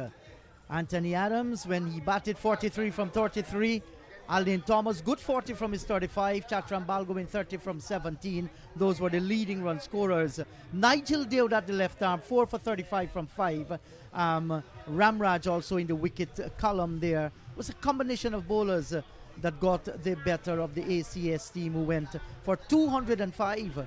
Anthony Adams, when he batted 43 from 33, Aldin Thomas, good 40 from his 35, Chatram Balgobin 30 from 17. Those were the leading run scorers. Nigel Dowd at the left arm, 4 for 35 from 5. Ramraj also in the wicket column there. It was a combination of bowlers that got the better of the ACS team, who went for 205.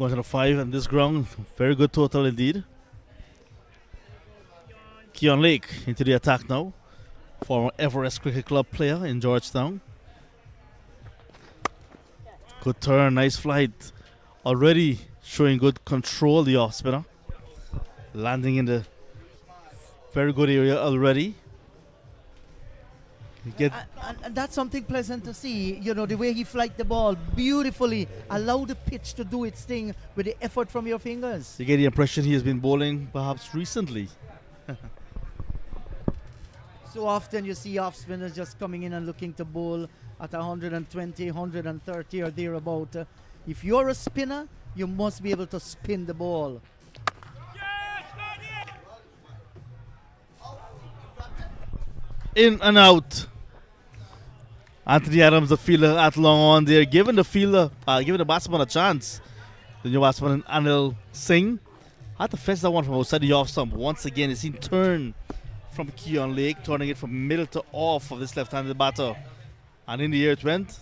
On this ground, very good total indeed. Keon Lake into the attack now, former Everest Cricket Club player in Georgetown. Good turn, nice flight, already showing good control, the off spinner, landing in the very good area already. And that's something pleasant to see. You know, the way he flight the ball beautifully, allow the pitch to do its thing with the effort from your fingers. You get the impression he has been bowling perhaps recently. So often you see off spinners just coming in and looking to bowl at 120, 130 or thereabout. If you're a spinner, you must be able to spin the ball. In and out. Anthony Adams, the fielder at long on there, giving the batsman a chance. The new batsman, Anil Singh, had to fetch that one from outside the off stump. Once again, it's seen turn from Keon Lake, turning it from middle to off of this left-handed batter. And in the air it went,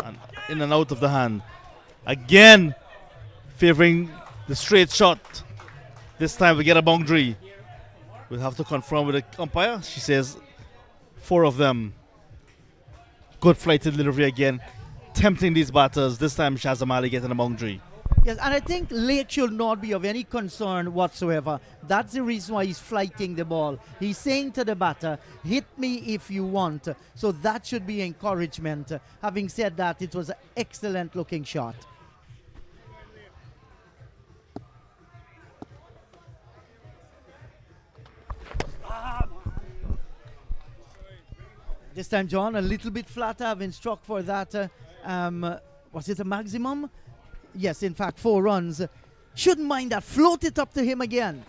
and in and out of the hand. Again, favoring the straight shot. This time we get a boundary. We'll have to confirm with the umpire. She says 4 of them. Good flighted delivery again, tempting these batters. This time Shazam Ali getting a boundary. Yes, and I think Lake should not be of any concern whatsoever. That's the reason why he's flighting the ball. He's saying to the batter, hit me if you want. So that should be encouragement. Having said that, it was an excellent looking shot. This time, John, a little bit flatter, having struck for that. Was it a maximum? Yes, in fact, 4 runs. Shouldn't mind that. Float it up to him again.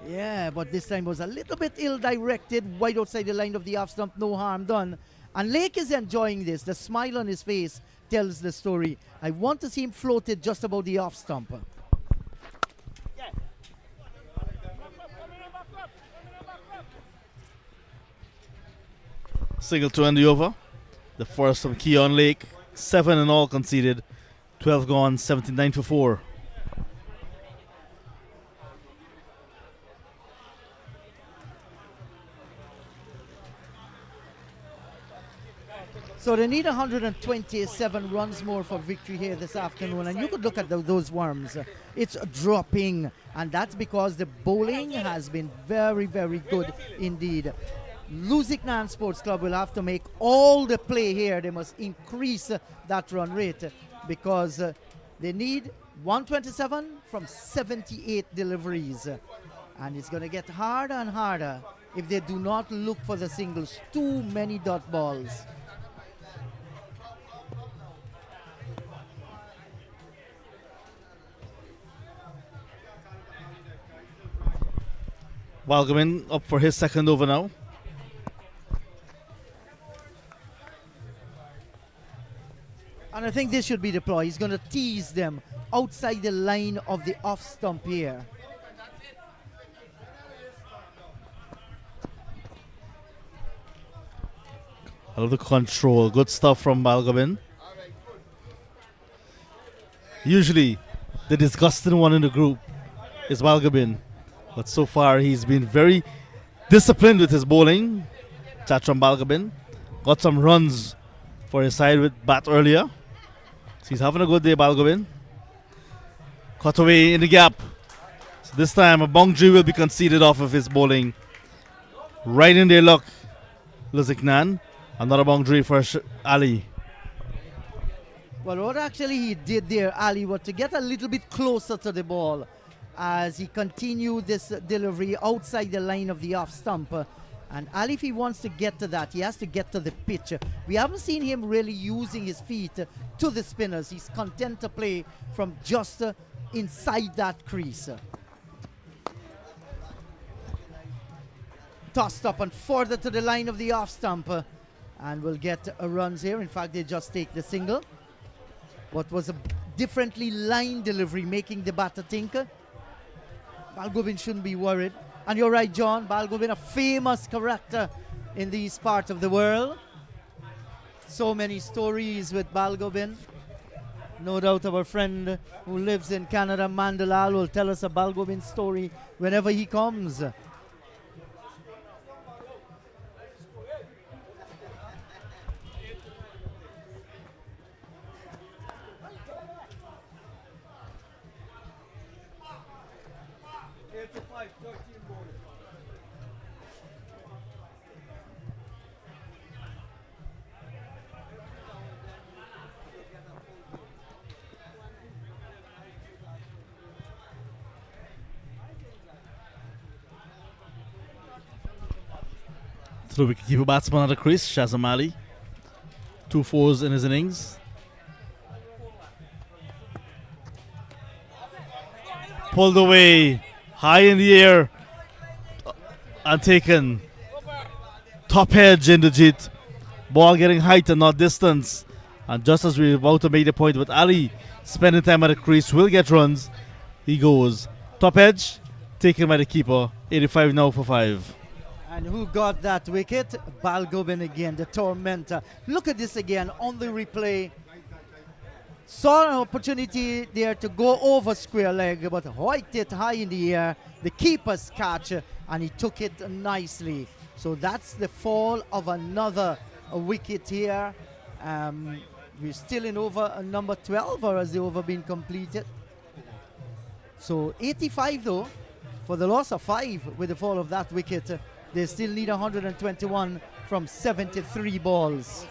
Yeah, but this time was a little bit ill-directed, wide outside the line of the off stump, no harm done. And Lake is enjoying this. The smile on his face tells the story. I want to see him floated just above the off stump. Single to end the over. The first from Keon Lake. 7 in all conceded. 12 gone, 79 for 4. So they need 127 runs more for victory here this afternoon. And you could look at those worms. It's dropping. And that's because the bowling has been very, very good indeed. Lusignan Sports Club will have to make all the play here. They must increase that run rate because they need 127 from 78 deliveries. And it's going to get harder and harder if they do not look for the singles. Too many dot balls. Balgobin up for his second over now. And I think this should be the ploy. He's going to tease them outside the line of the off stump here. I love the control. Good stuff from Balgobin. Usually, the disgusting one in the group is Balgobin. But so far, he's been very disciplined with his bowling. Chatram Balgobin got some runs for his side with bat earlier. So he's having a good day, Balgobin. Cut away in the gap. So this time, a boundary will be conceded off of his bowling. Right in their luck, Lusignan. Another boundary for Ali. Well, what actually he did there, Ali, was to get a little bit closer to the ball as he continued this delivery outside the line of the off stump. And Ali, if he wants to get to that, he has to get to the pitch. We haven't seen him really using his feet to the spinners. He's content to play from just inside that crease. Tossed up and further to the line of the off stump. And will get runs here. In fact, they just take the single. What was a differently lined delivery, making the batter think. Balgobin shouldn't be worried. And you're right, John. Balgobin, a famous character in these parts of the world. So many stories with Balgobin. No doubt our friend who lives in Canada, Mandalal, will tell us a Balgobin story whenever he comes. So we can keep a batsman at the crease, Shazam Ali. 2 fours in his innings. Pulled away, high in the air, and taken. Top edge in the jit. Ball getting height and not distance. And just as we're about to make the point with Ali spending time at the crease, will get runs. He goes. Top edge, taken by the keeper. 85 now for 5. And who got that wicket? Balgobin again, the tormentor. Look at this again on the replay. Saw an opportunity there to go over square leg, but hoiked it high in the air. The keeper's catch, and he took it nicely. So that's the fall of another wicket here. We're still in over number 12, or has the over been completed? So 85 though, for the loss of 5 with the fall of that wicket. They still need 121 from 73 balls.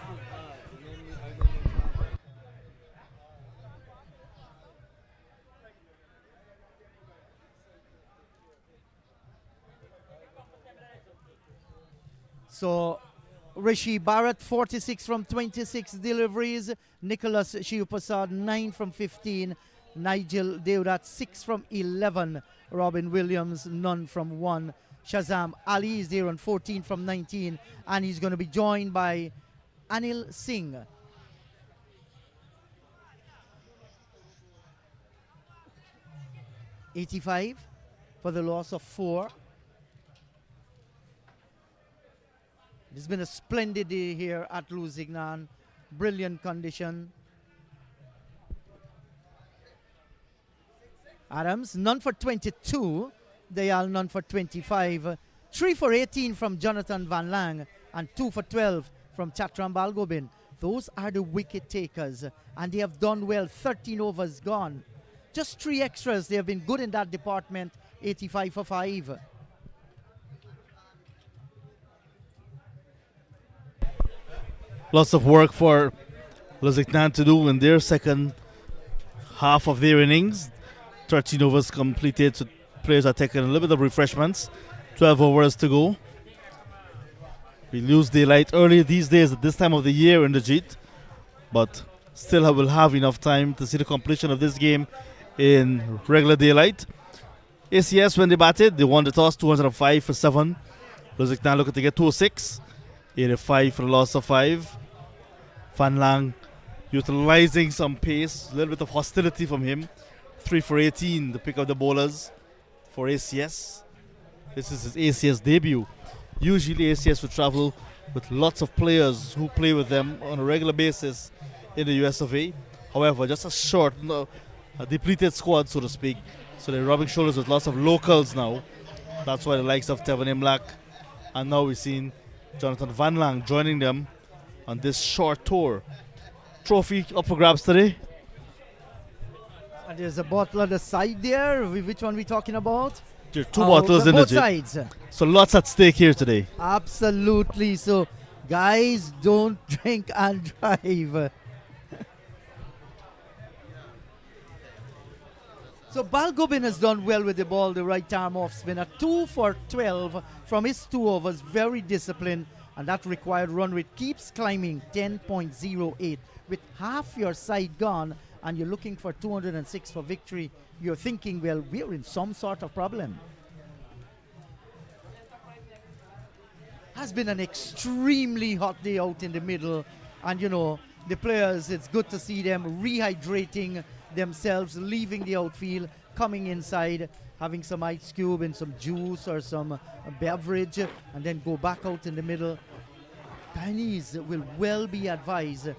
So Rishi Bharat 46 from 26 deliveries. Nicholas Shivprasad 9 from 15. Nigel Deodat 6 from 11. Robin Williams none from 1. Shazam Ali is there on 14 from 19, and he's going to be joined by Anil Singh. $85 for the loss of 4. It's been a splendid day here at Lusignan. Brilliant condition. Adams, none for 22. Dayal, none for 25. 3 for 18 from Jonathan Van Lang, and 2 for 12 from Chatram Balgobin. Those are the wicket takers, and they have done well. 13 overs gone. Just 3 extras. They have been good in that department. 85 for 5. Lots of work for Lusignan to do in their second half of their innings. 13 overs completed, so players are taking a little bit of refreshments. 12 overs to go. We lose daylight early these days at this time of the year in the Jeet, but still will have enough time to see the completion of this game in regular daylight. ACS, when they batted, they won the toss 205 for 7. Lusignan looking to get 206. 85 for the loss of 5. Van Lang utilizing some pace, a little bit of hostility from him. 3 for 18 to pick up the bowlers for ACS. This is his ACS debut. Usually ACS would travel with lots of players who play with them on a regular basis in the US of A. However, just a short, a depleted squad, so to speak. So they're rubbing shoulders with lots of locals now. That's why the likes of Tevin Imlak, and now we've seen Jonathan Van Lang joining them on this short tour. Trophy up for grabs today. And there's a bottle on the side there. Which one are we talking about? There are 2 bottles in the both Jeet. sides. So lots at stake here today. Absolutely. So, guys, don't drink and drive. So Balgobin has done well with the ball, the right arm off spinner. 2 for 12 from his 2 overs. Very disciplined. And that required run rate keeps climbing, 10.08. With half your side gone and you're looking for 206 for victory, you're thinking, well, we're in some sort of problem. Has been an extremely hot day out in the middle. And, you know, the players, it's good to see them rehydrating themselves, leaving the outfield, coming inside, having some ice cube and some juice or some beverage, and then go back out in the middle. Chinese will well be advised,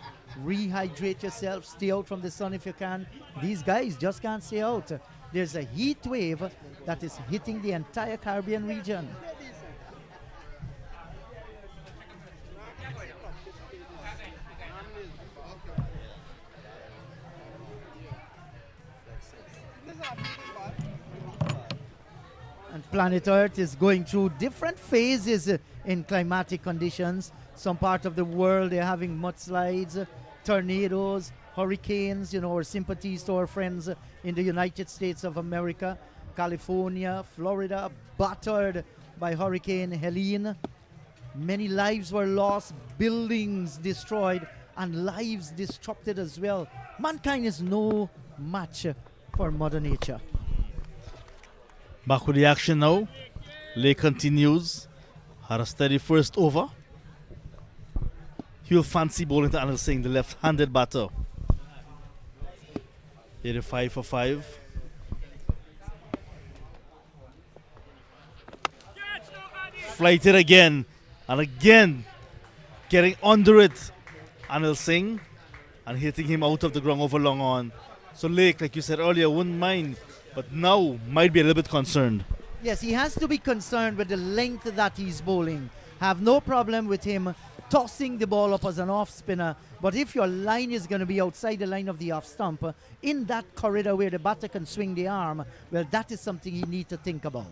rehydrate yourself, stay out from the sun if you can. These guys just can't stay out. There's a heat wave that is hitting the entire Caribbean region. And planet Earth is going through different phases in climatic conditions. Some part of the world, they're having mudslides, tornadoes, hurricanes. You know, our sympathies to our friends in the United States of America. California, Florida, battered by Hurricane Helene. Many lives were lost, buildings destroyed, and lives disrupted as well. Mankind is no match for Mother Nature. Back with the action now. Lay continues. Had a steady first over. He'll fancy bowling to Anil Singh, the left-handed batter. 85 for 5. Flighted again. And again, getting under it. Anil Singh. And hitting him out of the ground over long on. So Lake, like you said earlier, wouldn't mind. But now might be a little bit concerned. Yes, he has to be concerned with the length that he's bowling. Have no problem with him tossing the ball up as an off spinner. But if your line is going to be outside the line of the off stump, in that corridor where the batter can swing the arm, well, that is something you need to think about.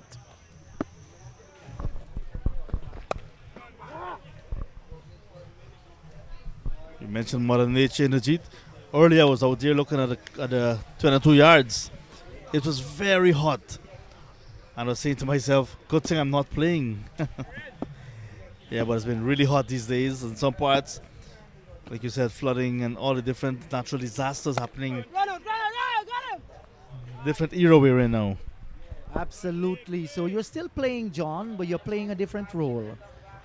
You mentioned Mother Nature in the Jeet. Earlier I was out there looking at the 22 yards. It was very hot. And I was saying to myself, good thing I'm not playing. Yeah, but it's been really hot these days in some parts. Like you said, flooding and all the different natural disasters happening. Different era we're in now. Absolutely. So you're still playing, John, but you're playing a different role.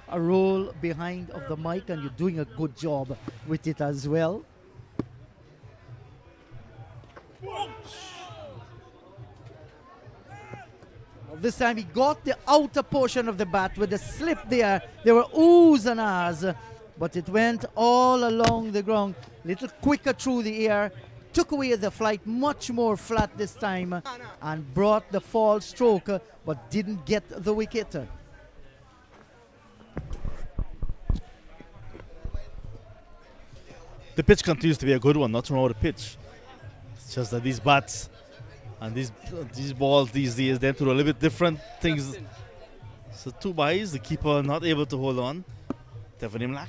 A role behind of the mic, and you're doing a good job with it as well. This time he got the outer portion of the bat with the slip there. There were oohs and ahs, but it went all along the ground. Little quicker through the air. Took away the flight much more flat this time and brought the fall stroke, but didn't get the wicket. the pitch continues to be a good one, not wrong with the pitch. It's just that these bats and these balls these days, they do a little bit different things. So 2 byes, the keeper not able to hold on. Devon Imlach.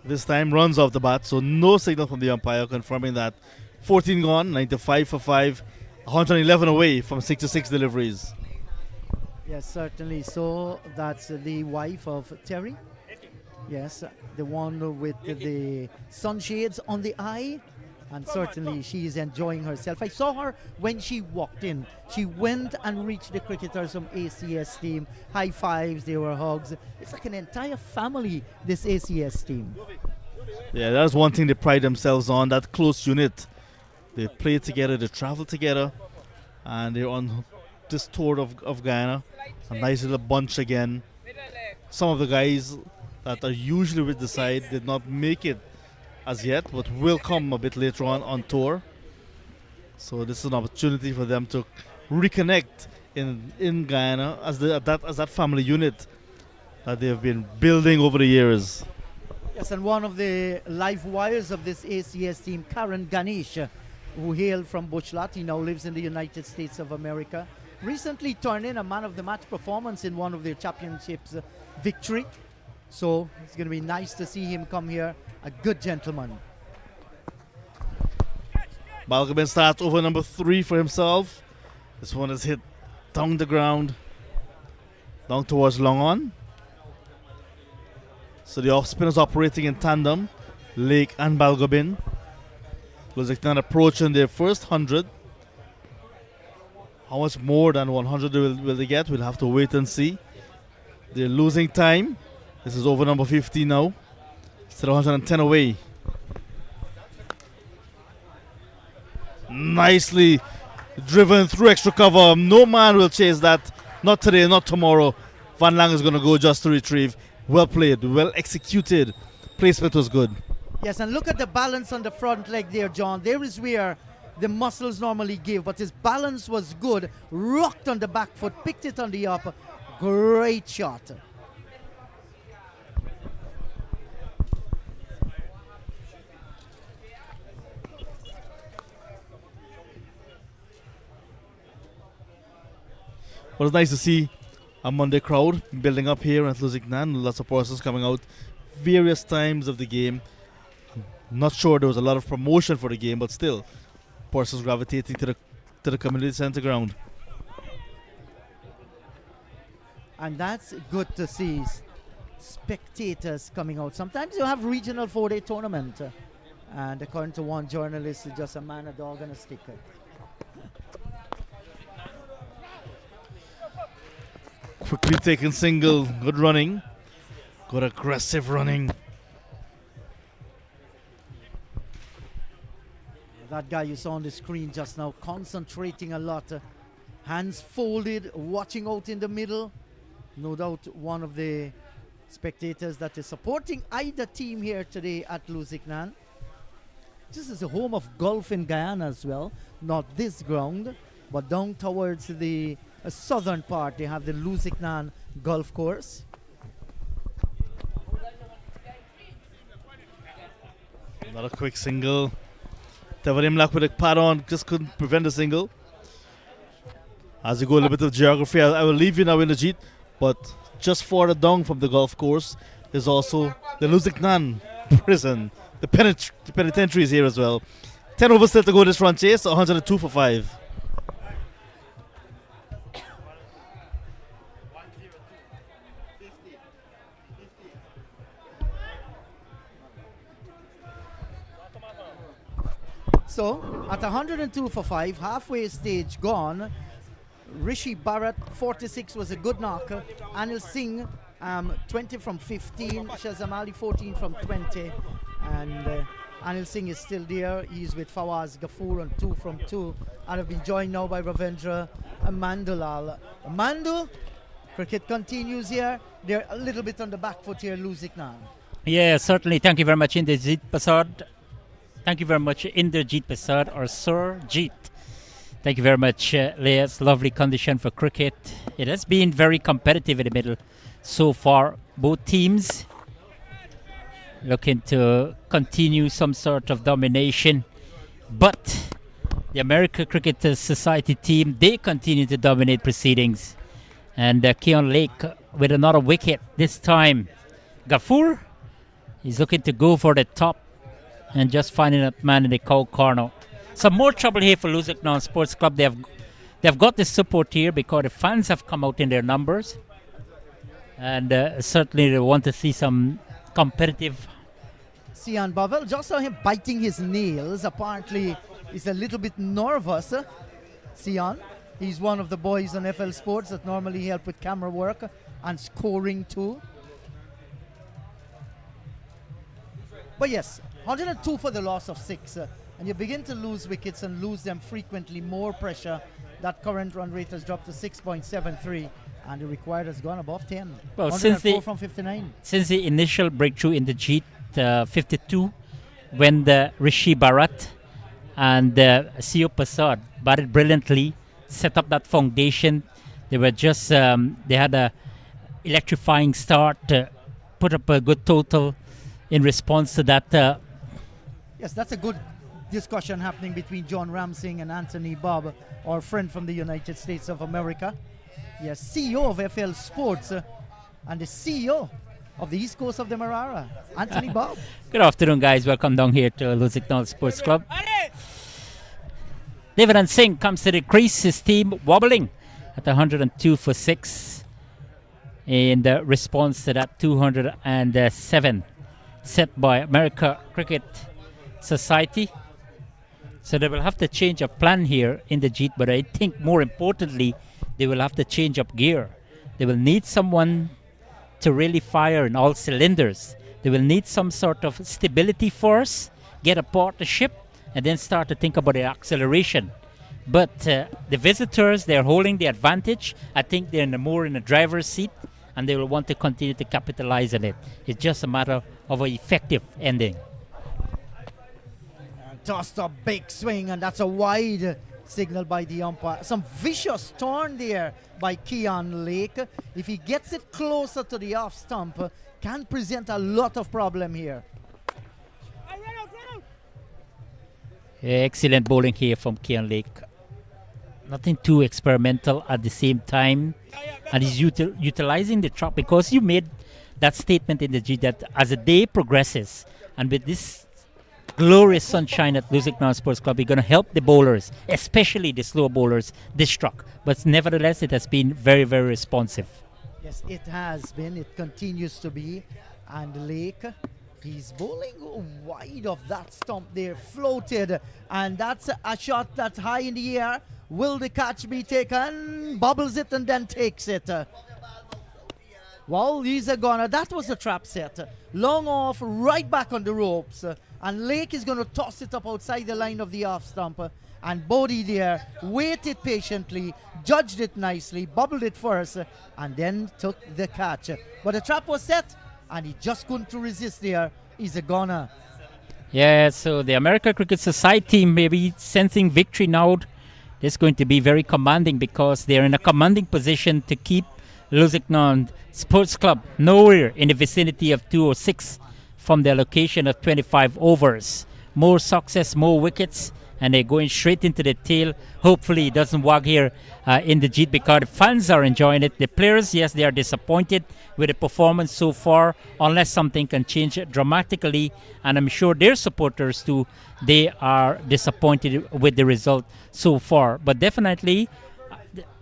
This time runs off the bat, so no signal from the umpire confirming that 14 gone, 95 for 5, 111 away from 66 deliveries. Yes, certainly. So that's the wife of Terry. Yes, the one with the sunshades on the eye. And certainly she is enjoying herself. I saw her when she walked in. She went and reached the cricketers from ACS team. High fives, there were hugs. It's like an entire family, this ACS team. Yeah, that's one thing they pride themselves on, that close unit. They play together, they travel together, and they're on this tour of Guyana. A nice little bunch again. Some of the guys that are usually with the side did not make it as yet, but will come a bit later on tour. So this is an opportunity for them to reconnect in Guyana as that family unit that they have been building over the years. Yes, and one of the live wires of this ACS team, Karen Ganesh, who hailed from Bushlat, he now lives in the United States of America, recently turned in a man of the match performance in one of their championships victory. So it's going to be nice to see him come here, a good gentleman. Balgobin starts over number 3 for himself. This one is hit down the ground, down towards long on. So the off spinners operating in tandem, Lake and Balgobin. Lusignan approaching their first 100. How much more than 100 will they get? We'll have to wait and see. They're losing time. This is over number 50 now. Still 110 away. Nicely driven through extra cover. No man will chase that. Not today, not tomorrow. Van Lang is going to go just to retrieve. Well played, well executed. Placement was good. Yes, and look at the balance on the front leg there, John. There is where the muscles normally give, but his balance was good. Rocked on the back foot, picked it on the up. Great shot. It was nice to see a Monday crowd building up here at Lusignan. Lots of persons coming out various times of the game. I'm not sure there was a lot of promotion for the game, but still, persons gravitating to the community center ground. And that's good to see spectators coming out. Sometimes you have regional 4-day tournament, and according to one journalist, it's just a man, a dog, and a stick. Quickly taken single, good running, good aggressive running. That guy you saw on the screen just now, concentrating a lot. Hands folded, watching out in the middle. No doubt one of the spectators that is supporting either team here today at Lusignan. This is a home of golf in Guyana as well. Not this ground, but down towards the southern part, they have the Lusignan golf course. Another quick single. Devarim Lak with a pad on, just couldn't prevent the single. As you go a little bit of geography, I will leave you now in the jeet, but just further down from the golf course is also the Lusignan prison. The penitentiary is here as well. 10 overs still to go this run chase, 102 for 5. So, at 102 for 5, halfway stage gone. Rishi Bharat, 46, was a good knocker. Anil Singh, 20 from 15. Shazam Ali, 14 from 20. And Anil Singh is still there. He's with Fawaz Ghafoor on 2 from 2. And have been joined now by Ravendra Mandulal. Mandu, cricket continues here. They're a little bit on the back foot here, Lusignan. Yeah, certainly. Thank you very much, Inderjeet Prasad. Thank you very much, Inderjeet Prasad or Sir Jeet. Thank you very much, Leah's lovely condition for cricket. It has been very competitive in the middle so far. Both teams looking to continue some sort of domination, but the American Cricket Society team, they continue to dominate proceedings. And Keon Lake with another wicket this time. Gafoor is looking to go for the top and just finding a man in the cow corner. Some more trouble here for Lusignan Sports Club. They've got the support here because the fans have come out in their numbers, and certainly they want to see some competitive. Sian Bavel, just saw him biting his nails. Apparently, he's a little bit nervous. Sian, he's one of the boys on FL Sports that normally help with camera work and scoring too. But yes, 102 for the loss of 6. And you begin to lose wickets and lose them frequently. More pressure. That current run rate has dropped to 6.73. And the required has gone above 10. Well, 104 from 59. Since the initial breakthrough in the Jeet 52, when the Rishi Bharat and Sio Prasad batted brilliantly, set up that foundation. They were just, they had a electrifying start, put up a good total in response to that. Yes, that's a good discussion happening between John Ramsing and Anthony Bob, our friend from the United States of America. Yes, CEO of FL Sports and the CEO of the East Coast of Demerara, Anthony Bob. Good afternoon, guys. Welcome down here to Lusignan Sports Club. David Singh comes to the crease, his team wobbling at 102 for 6 in the response to that 207 set by America Cricket Society. So they will have to change a plan here in the Jeet, but I think more importantly, they will have to change up gear. They will need someone to really fire in all cylinders. They will need some sort of stability force, get a partnership, and then start to think about the acceleration. But the visitors, they're holding the advantage. I think they're more in the driver's seat, and they will want to continue to capitalize on it. It's just a matter of an effective ending. Tossed a big swing, and that's a wide signal by the umpire. Some vicious turn there by Keon Lake. If he gets it closer to the off stump, can present a lot of problem here. Excellent bowling here from Keon Lake. Nothing too experimental at the same time. And he's utilizing the trap, because you made that statement in the G that as the day progresses, and with this glorious sunshine at Lusignan Sports Club, we're going to help the bowlers, especially the slow bowlers, this struck. But nevertheless, it has been very, very responsive. Yes, it has been. It continues to be. And Lake, he's bowling wide of that stump there, floated. And that's a shot that's high in the air. Will the catch be taken? Bobbles it and then takes it. Well, he's a gunner. That was a trap set. Long off, right back on the ropes. And Lake is going to toss it up outside the line of the off stump. And Bodie there waited patiently, judged it nicely, bubbled it first, and then took the catch. But the trap was set, and he just couldn't resist there. He's a gunner. Yeah, so the American Cricket Society may be sensing victory now. It's going to be very commanding, because they're in a commanding position to keep Lusignan Sports Club nowhere in the vicinity of 206 from their location of 25 overs. More success, more wickets, and they're going straight into the tail. Hopefully it doesn't wag here in the Jeet, because the fans are enjoying it. The players, yes, they are disappointed with the performance so far, unless something can change dramatically. And I'm sure their supporters too, they are disappointed with the result so far. But definitely,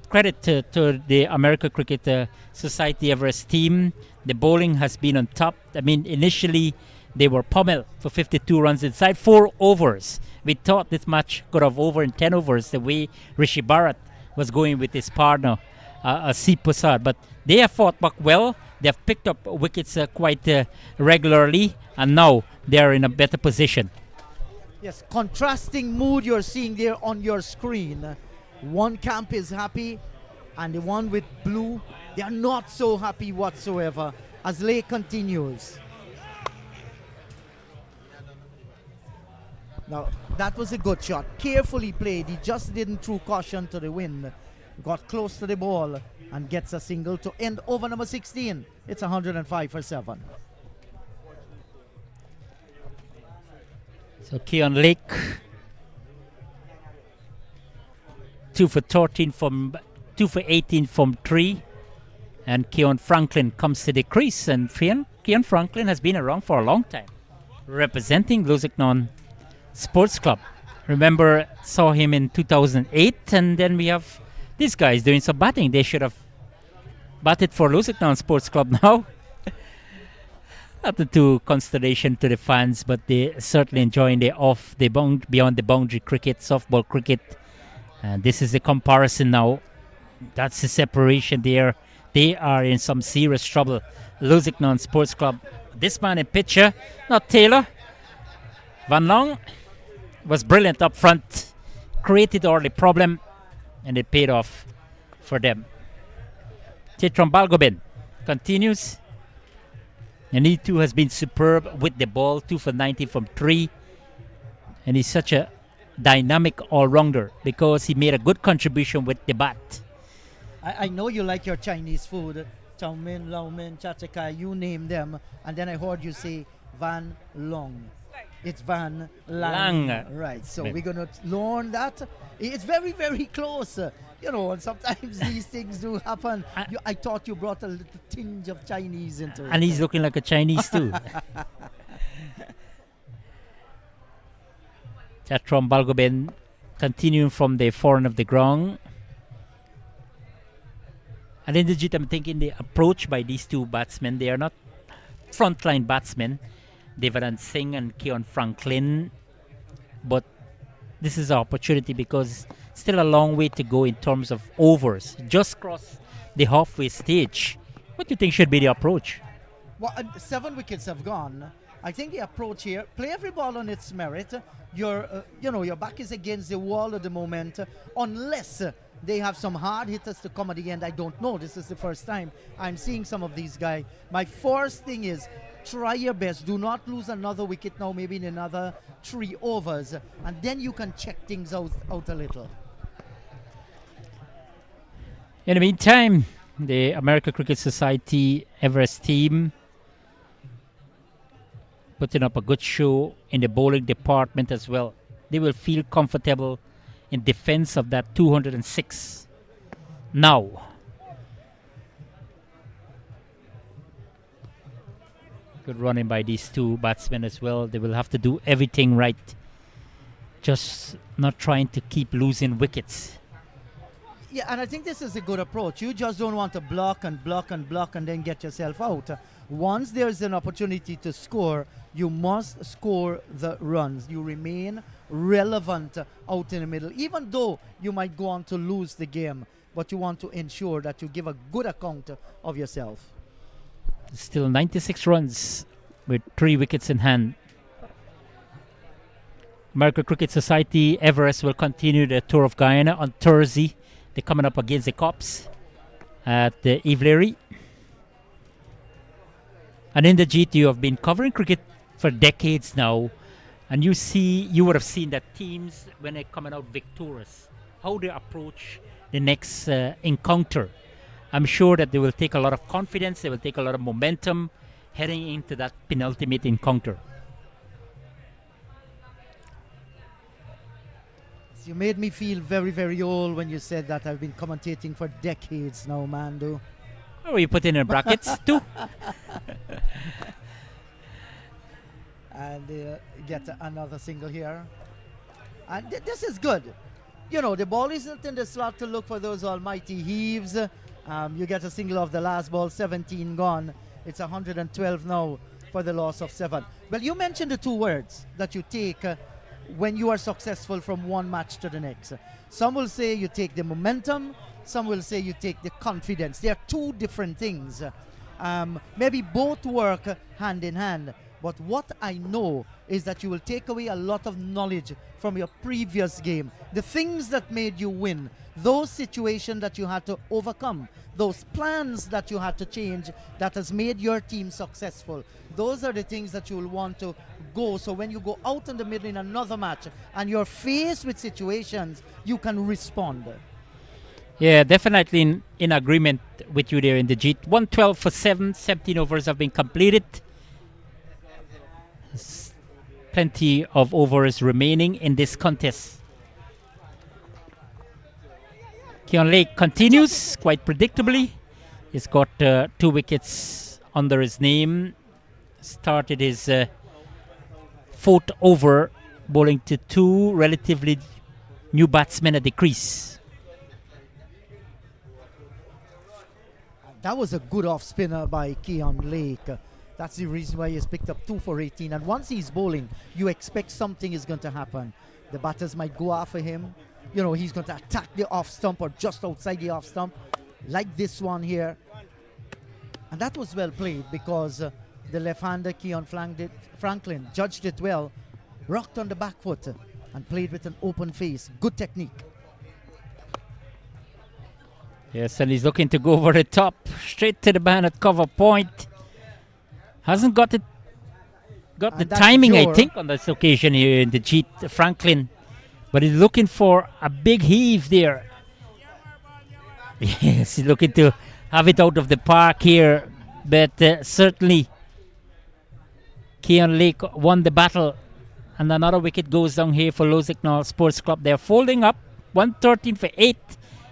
credit to the American Cricket Society Everest team. The bowling has been on top. I mean, initially they were pummeled for 52 runs inside 4 overs. We thought this match could have over in 10 overs, the way Rishi Bharat was going with his partner, C. Prasad. But they have fought back well. They have picked up wickets quite regularly, and now they are in a better position. Yes, contrasting mood you're seeing there on your screen. One camp is happy, and the one with blue, they are not so happy whatsoever as Lake continues. Now, that was a good shot. Carefully played. He just didn't throw caution to the wind. Got close to the ball and gets a single to end over number 16. It's 105 for 7. So Keon Lake, 2 for 13 from 2 for 18 from 3, and Keon Franklin comes to the crease. And Keon Franklin has been around for a long time, representing Lusignan Sports Club. Remember, saw him in 2008, and then we have these guys doing some batting. They should have batted for Lusignan Sports Club now. Not to constellation to the fans, but they certainly enjoying the beyond the boundary cricket, softball cricket. And this is the comparison now. That's the separation there. They are in some serious trouble. Lusignan Sports Club. This man in picture, not Taylor. Van Long was brilliant up front, created all the problem, and it paid off for them. Chetron Balgobin continues. And he too has been superb with the ball, 2 for 90 from 3. And he's such a dynamic all-rounder because he made a good contribution with the bat. I know you like your Chinese food. Chow mein, lau mein, cha cha kai, you name them. And then I heard you say Van Long. It's Van Lang. Right, so Right. we're going to learn that. It's very, very close. You know, and sometimes these things do happen. I thought you brought a little tinge of Chinese into it. And he's looking like a Chinese too. Chatron Balgobin continuing from the foreign of the ground. And in the Jit, I'm thinking the approach by these two batsmen, they are not frontline batsmen, Devaran Singh and Keon Franklin. But this is an opportunity because still a long way to go in terms of overs. Just cross the halfway stage. What do you think should be the approach? Well, 7 wickets have gone. I think the approach here, play every ball on its merit. Your back is against the wall at the moment, unless they have some hard hitters to come at the end. I don't know. This is the first time I'm seeing some of these guys. My first thing is try your best. Do not lose another wicket now, maybe in another 3 overs, and then you can check things out a little. In the meantime, the American Cricket Society Everest team putting up a good show in the bowling department as well. They will feel comfortable in defense of that 206 now. Good running by these two batsmen as well. They will have to do everything right. Just not trying to keep losing wickets. Yeah, and I think this is a good approach. You just don't want to block and block and block and then get yourself out. Once there's an opportunity to score, you must score the runs. You remain relevant out in the middle, even though you might go on to lose the game, but you want to ensure that you give a good account of yourself. Still 96 runs with 3 wickets in hand. American Cricket Society Everest will continue the tour of Guyana on Thursday. They're coming up against the Cops at the Ivlery. And in the GT, you have been covering cricket for decades now, and you would have seen that teams, when they're coming out victorious, how they approach the next encounter. I'm sure that they will take a lot of confidence, they will take a lot of momentum heading into that penultimate encounter. You made me feel very, very old when you said that. I've been commentating for decades now, Mando. Oh, you put in brackets too? And get another single here. And this is good. You know, the ball isn't in the slot to look for those almighty heaves. You get a single off the last ball, 17 gone. It's 112 now for the loss of 7. Well, you mentioned the 2 words that you take when you are successful from one match to the next. Some will say you take the momentum. Some will say you take the confidence. They are 2 different things. Maybe both work hand in hand. But what I know is that you will take away a lot of knowledge from your previous game. The things that made you win, those situations that you had to overcome, those plans that you had to change that has made your team successful. Those are the things that you will want to go. So when you go out in the middle in another match and you're faced with situations, you can respond. Yeah, definitely in agreement with you there in the G. 112 for 7, 17 overs have been completed. Plenty of overs remaining in this contest. Keon Lake continues quite predictably. He's got 2 wickets under his name. Started his 4th over, bowling to 2 relatively new batsmen at the crease. That was a good off spinner by Keon Lake. That's the reason why he's picked up 2 for 18. And once he's bowling, you expect something is going to happen. The batters might go after him. You know, he's going to attack the off stump or just outside the off stump, like this one here. And that was well played because the left-hander Keon Franklin judged it well, rocked on the back foot and played with an open face. Good technique. Yes, and he's looking to go over the top, straight to the man at cover point. Hasn't got the timing, I think, on this occasion here in the Jeet Franklin. But he's looking for a big heave there. Yes, he's looking to have it out of the park here. But certainly, Keon Lake won the battle. And another wicket goes down here for Lusignan Sports Club. They're folding up 113 for 8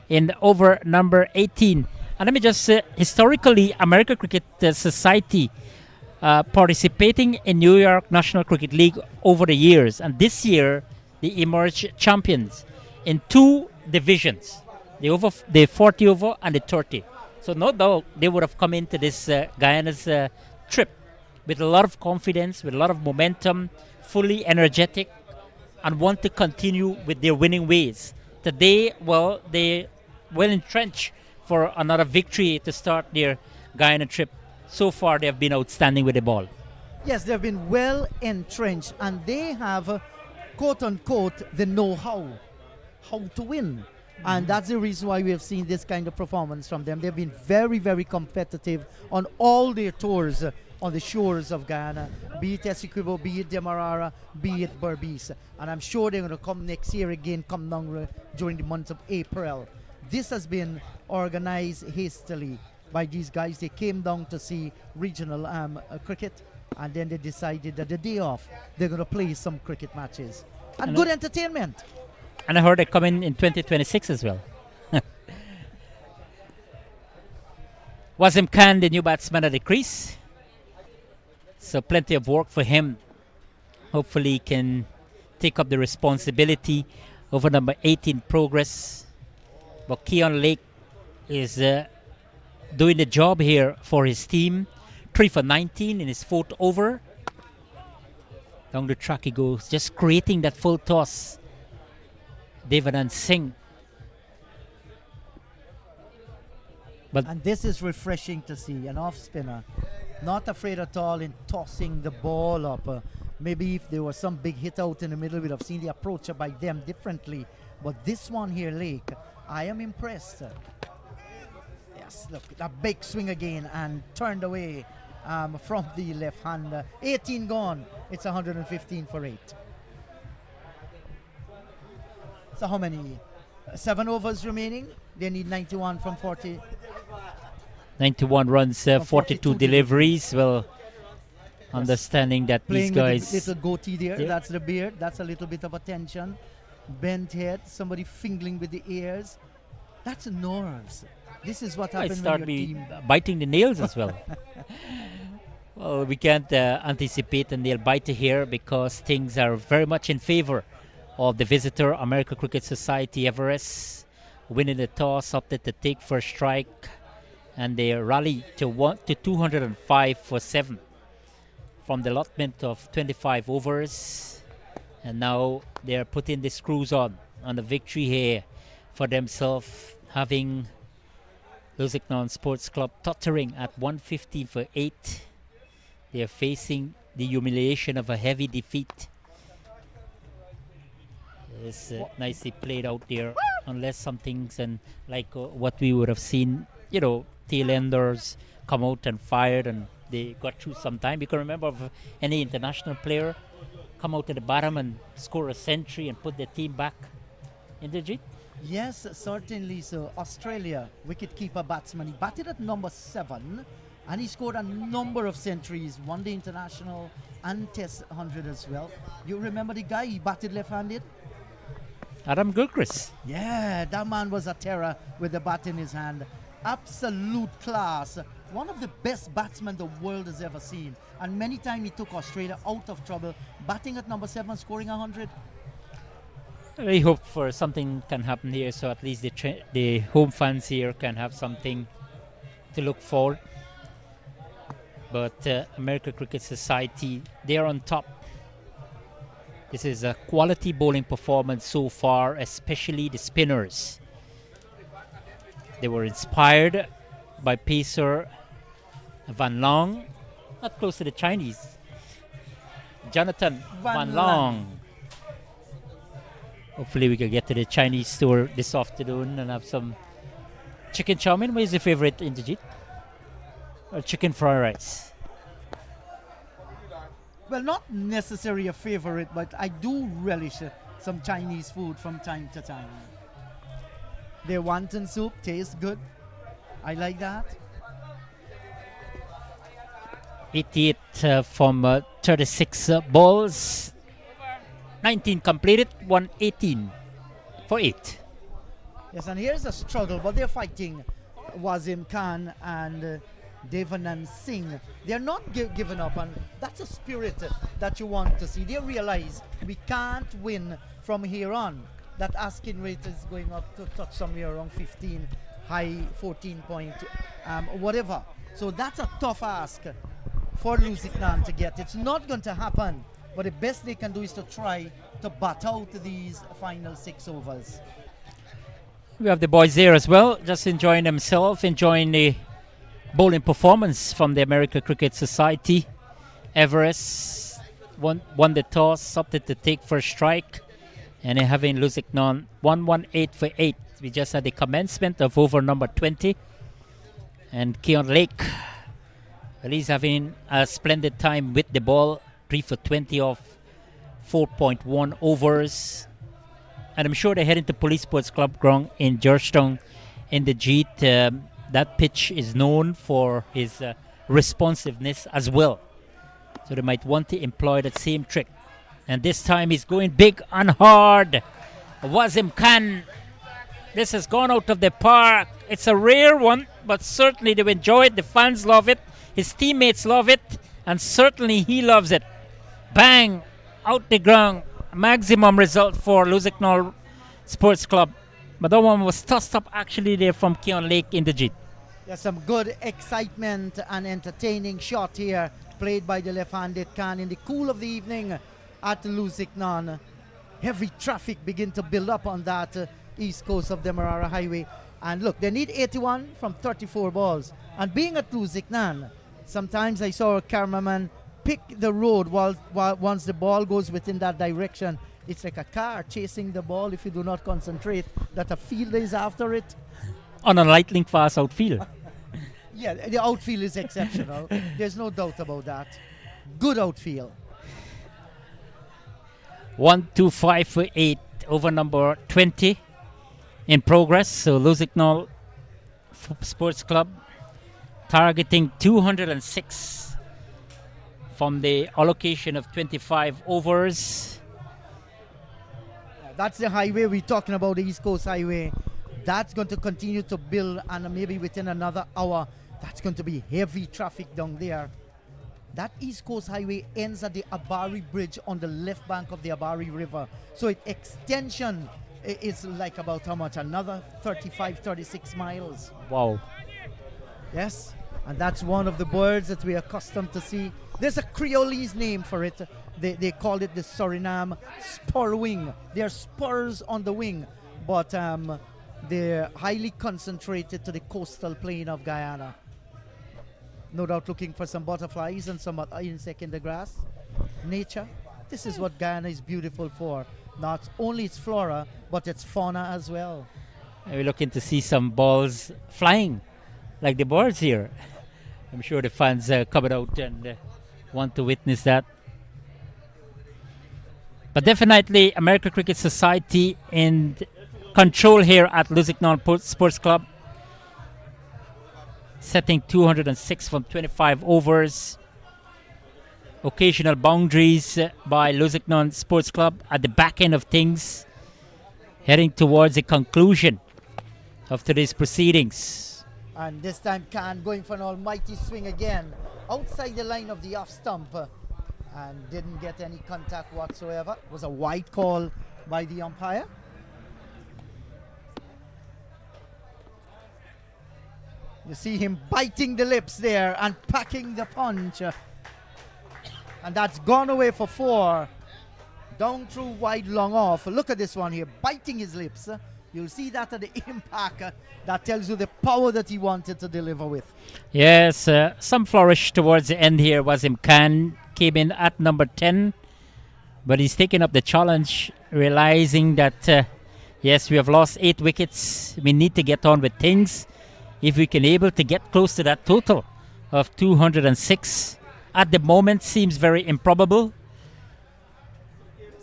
in over number 18. And let me just say, historically, American Cricket Society participating in New York National Cricket League over the years. And this year, they emerged champions in 2 divisions, the 40 over and the 30. So no doubt they would have come into this Guyana's trip with a lot of confidence, with a lot of momentum, fully energetic, and want to continue with their winning ways. Today, well, they well entrenched for another victory to start their Guyana trip. So far, they have been outstanding with the ball. Yes, they've been well entrenched and they have, quote unquote, the know-how, how to win. And that's the reason why we have seen this kind of performance from them. They've been very, very competitive on all their tours on the shores of Guyana, be it Essequibo, be it Demerara, be it Berbice. And I'm sure they're going to come next year again, come down during the month of April. This has been organized hastily by these guys. They came down to see regional cricket, and then they decided that the day off, they're going to play some cricket matches. And good entertainment. And I heard they're coming in 2026 as well. Wasim Khan, the new batsman at the crease. So plenty of work for him. Hopefully he can take up the responsibility over number 18 progress. But Keon Lake is doing the job here for his team. 3 for 19 in his 4th over. Down the track he goes, just creating that full toss. Devanand Singh. And this is refreshing to see, an off spinner. Not afraid at all in tossing the ball up. Maybe if there was some big hit out in the middle, we'd have seen the approach by them differently. But this one here, Lake, I am impressed. Yes, look, a big swing again and turned away from the left hand. 18 gone. It's 115 for 8. So how many? 7 overs remaining. They need 91 from 40. 91 runs, 42 deliveries. Well, understanding that Playing these guys... with the little goatee there. Yeah. That's the beard. That's a little bit of attention. Bent head. Somebody fingling with the ears. That's nerves. This is what happens when start your be team... biting the nails as well. Well, we can't anticipate a nail biter here because things are very much in favor of the visitor, American Cricket Society Everest, winning the toss, opted to take first strike, and they rally to 205 for 7 from the allotment of 25 overs. And now they're putting the screws on the victory here for themselves, having Lusignan Sports Club tottering at 150 for 8. They're facing the humiliation of a heavy defeat. It's nicely played out there, unless something's and like what we would have seen, tail enders come out and fired and they got through some time. You can remember of any international player come out at the bottom and score a century and put their team back in the G. Yes, certainly so. Australia, wicketkeeper batsman, he batted at number 7 and he scored a number of centuries, one day international and Test 100 as well. You remember the guy, he batted left-handed? Adam Gilchrist. Yeah, that man was a terror with the bat in his hand. Absolute class. One of the best batsmen the world has ever seen. And many times he took Australia out of trouble, batting at number 7, scoring 100. I hope for something can happen here, so at least the home fans here can have something to look for. But American Cricket Society, they are on top. This is a quality bowling performance so far, especially the spinners. They were inspired by pacer Van Long, not close to the Chinese. Jonathan Van Long. Hopefully we can get to the Chinese store this afternoon and have some chicken chow mein. What is your favorite, Indrajit? Or chicken fried rice? Well, not necessarily a favorite, but I do relish some Chinese food from time to time. Their wonton soup tastes good. I like that. 88 from 36 balls. 19 completed, 118 for 8. Yes, and here's a struggle, but they're fighting Wasim Khan and Devanand Singh. They're not giving up, and that's a spirit that you want to see. They realize we can't win from here on. That asking rate is going up to touch somewhere around 15, high 14 point, whatever. So that's a tough ask for Lusignan to get. It's not going to happen, but the best they can do is to try to bat out these final 6 overs. We have the boys there as well, just enjoying themselves, enjoying the bowling performance from the American Cricket Society. Everest won the toss, opted to take first strike, and having Lusignan 118 for 8. We just had the commencement of over number 20, and Keon Lake, well, he's having a splendid time with the ball, 3 for 20 off 4.1 overs. And I'm sure they're heading to Police Sports Club ground in Georgetown in the Jeet. That pitch is known for his responsiveness as well. So they might want to employ that same trick. And this time he's going big and hard. Wasim Khan. This has gone out of the park. It's a rare one, but certainly they enjoy it. The fans love it. His teammates love it. And certainly he loves it. Bang! Out the ground. Maximum result for Lusignan Sports Club. But that one was tossed up actually there from Keon Lake in the Jeet. There's some good excitement and entertaining shot here played by the left-handed Khan in the cool of the evening at Lusignan. Heavy traffic begin to build up on that east coast of Demerara Highway. And look, they need 81 from 34 balls. And being at Lusignan, sometimes I saw a cameraman pick the road once the ball goes within that direction. It's like a car chasing the ball if you do not concentrate, that a fielder is after it. On a lightning fast outfield. Yeah, the outfield is exceptional. There's no doubt about that. Good outfield. 125 for 8 over number 20 in progress. So Lusignan Sports Club targeting 206 from the allocation of 25 overs. That's the highway we're talking about, the East Coast Highway. That's going to continue to build, and maybe within another hour, that's going to be heavy traffic down there. That East Coast Highway ends at the Abari Bridge on the left bank of the Abari River. So its extension is like about how much? Another 35, 36 miles. Wow. Yes, and that's one of the birds that we're accustomed to see. There's a Creolese name for it. They call it the Suriname spur wing. They're spurs on the wing, but they're highly concentrated to the coastal plain of Guyana. No doubt looking for some butterflies and some other insect in the grass. Nature. This is what Guyana is beautiful for. Not only its flora, but its fauna as well. And we're looking to see some balls flying like the birds here. I'm sure the fans are coming out and want to witness that. But definitely American Cricket Society in control here at Lusignan Sports Club. Setting 206 from 25 overs. Occasional boundaries by Lusignan Sports Club at the back end of things. Heading towards a conclusion of today's proceedings. And this time Khan going for an almighty swing again. Outside the line of the off stump. And didn't get any contact whatsoever. It was a white call by the umpire. You see him biting the lips there and packing the punch. And that's gone away for 4. Down through wide long off. Look at this one here, biting his lips. You'll see that at the impact. That tells you the power that he wanted to deliver with. Yes, some flourish towards the end here. Wasim Khan came in at number 10. But he's taken up the challenge, realizing that, yes, we have lost 8 wickets. We need to get on with things. If we can able to get close to that total of 206, at the moment seems very improbable.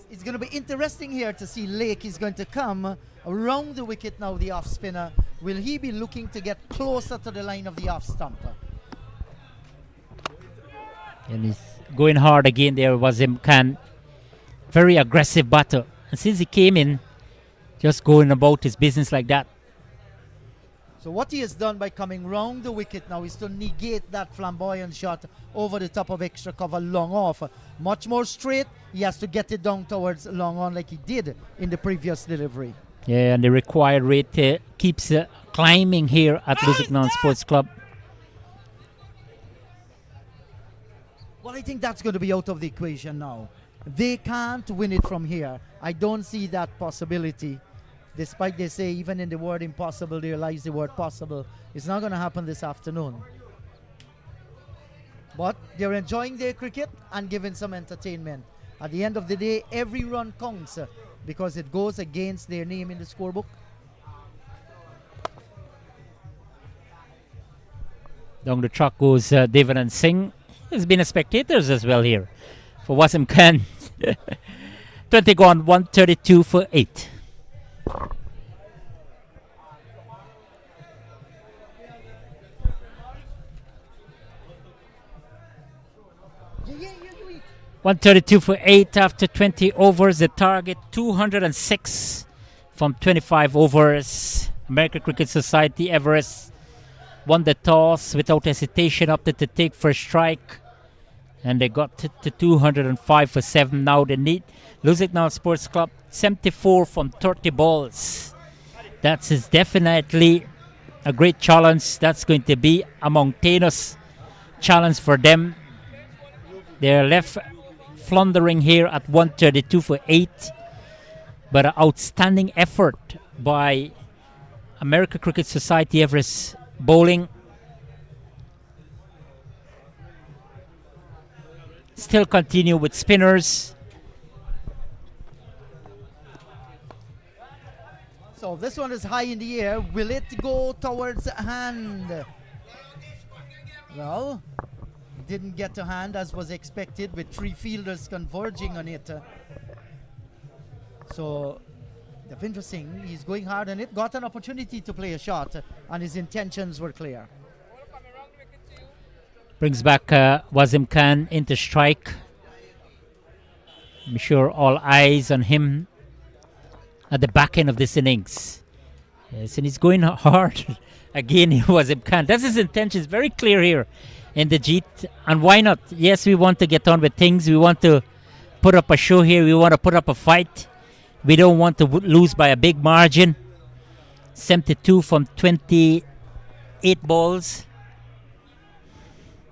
It's going to be interesting here to see Lake is going to come around the wicket now, the off spinner. Will he be looking to get closer to the line of the off stumper? And he's going hard again there, Wasim Khan. Very aggressive batter. And since he came in, just going about his business like that. So what he has done by coming round the wicket now is to negate that flamboyant shot over the top of extra cover long off. Much more straight, he has to get it down towards long on like he did in the previous delivery. Yeah, and the required rate keeps climbing here at Lusignan Sports Club. Well, I think that's going to be out of the equation now. They can't win it from here. I don't see that possibility. Despite they say even in the word impossible, there lies the word possible. It's not going to happen this afternoon. But they're enjoying their cricket and giving some entertainment. At the end of the day, every run counts because it goes against their name in the scorebook. Down the track goes Devanand Singh. There's been a spectators as well here for Wasim Khan. 20 gone, 132 for 8. Yeah, 132 for 8 after 20 overs. The target 206 from 25 overs. American Cricket Society Everest won the toss without hesitation, opted to take first strike. And they got to 205 for 7. Now they need Lusignan Sports Club 74 from 30 balls. That is definitely a great challenge. That's going to be a mountainous challenge for them. They're left floundering here at 132 for 8. But an outstanding effort by American Cricket Society Everest bowling. Still continue with spinners. So this one is high in the air. Will it go towards hand? Well, didn't get to hand as was expected with 3 fielders converging on it. So, Devinder Singh, he's going hard on it, got an opportunity to play a shot, and his intentions were clear. Brings back Wasim Khan into strike. I'm sure all eyes on him at the back end of this innings. Yes, and he's going hard again. Wasim Khan. That's his intention. It's very clear here in the Jeet. And why not? Yes, we want to get on with things. We want to put up a show here. We want to put up a fight. We don't want to lose by a big margin. 72 from 28 balls.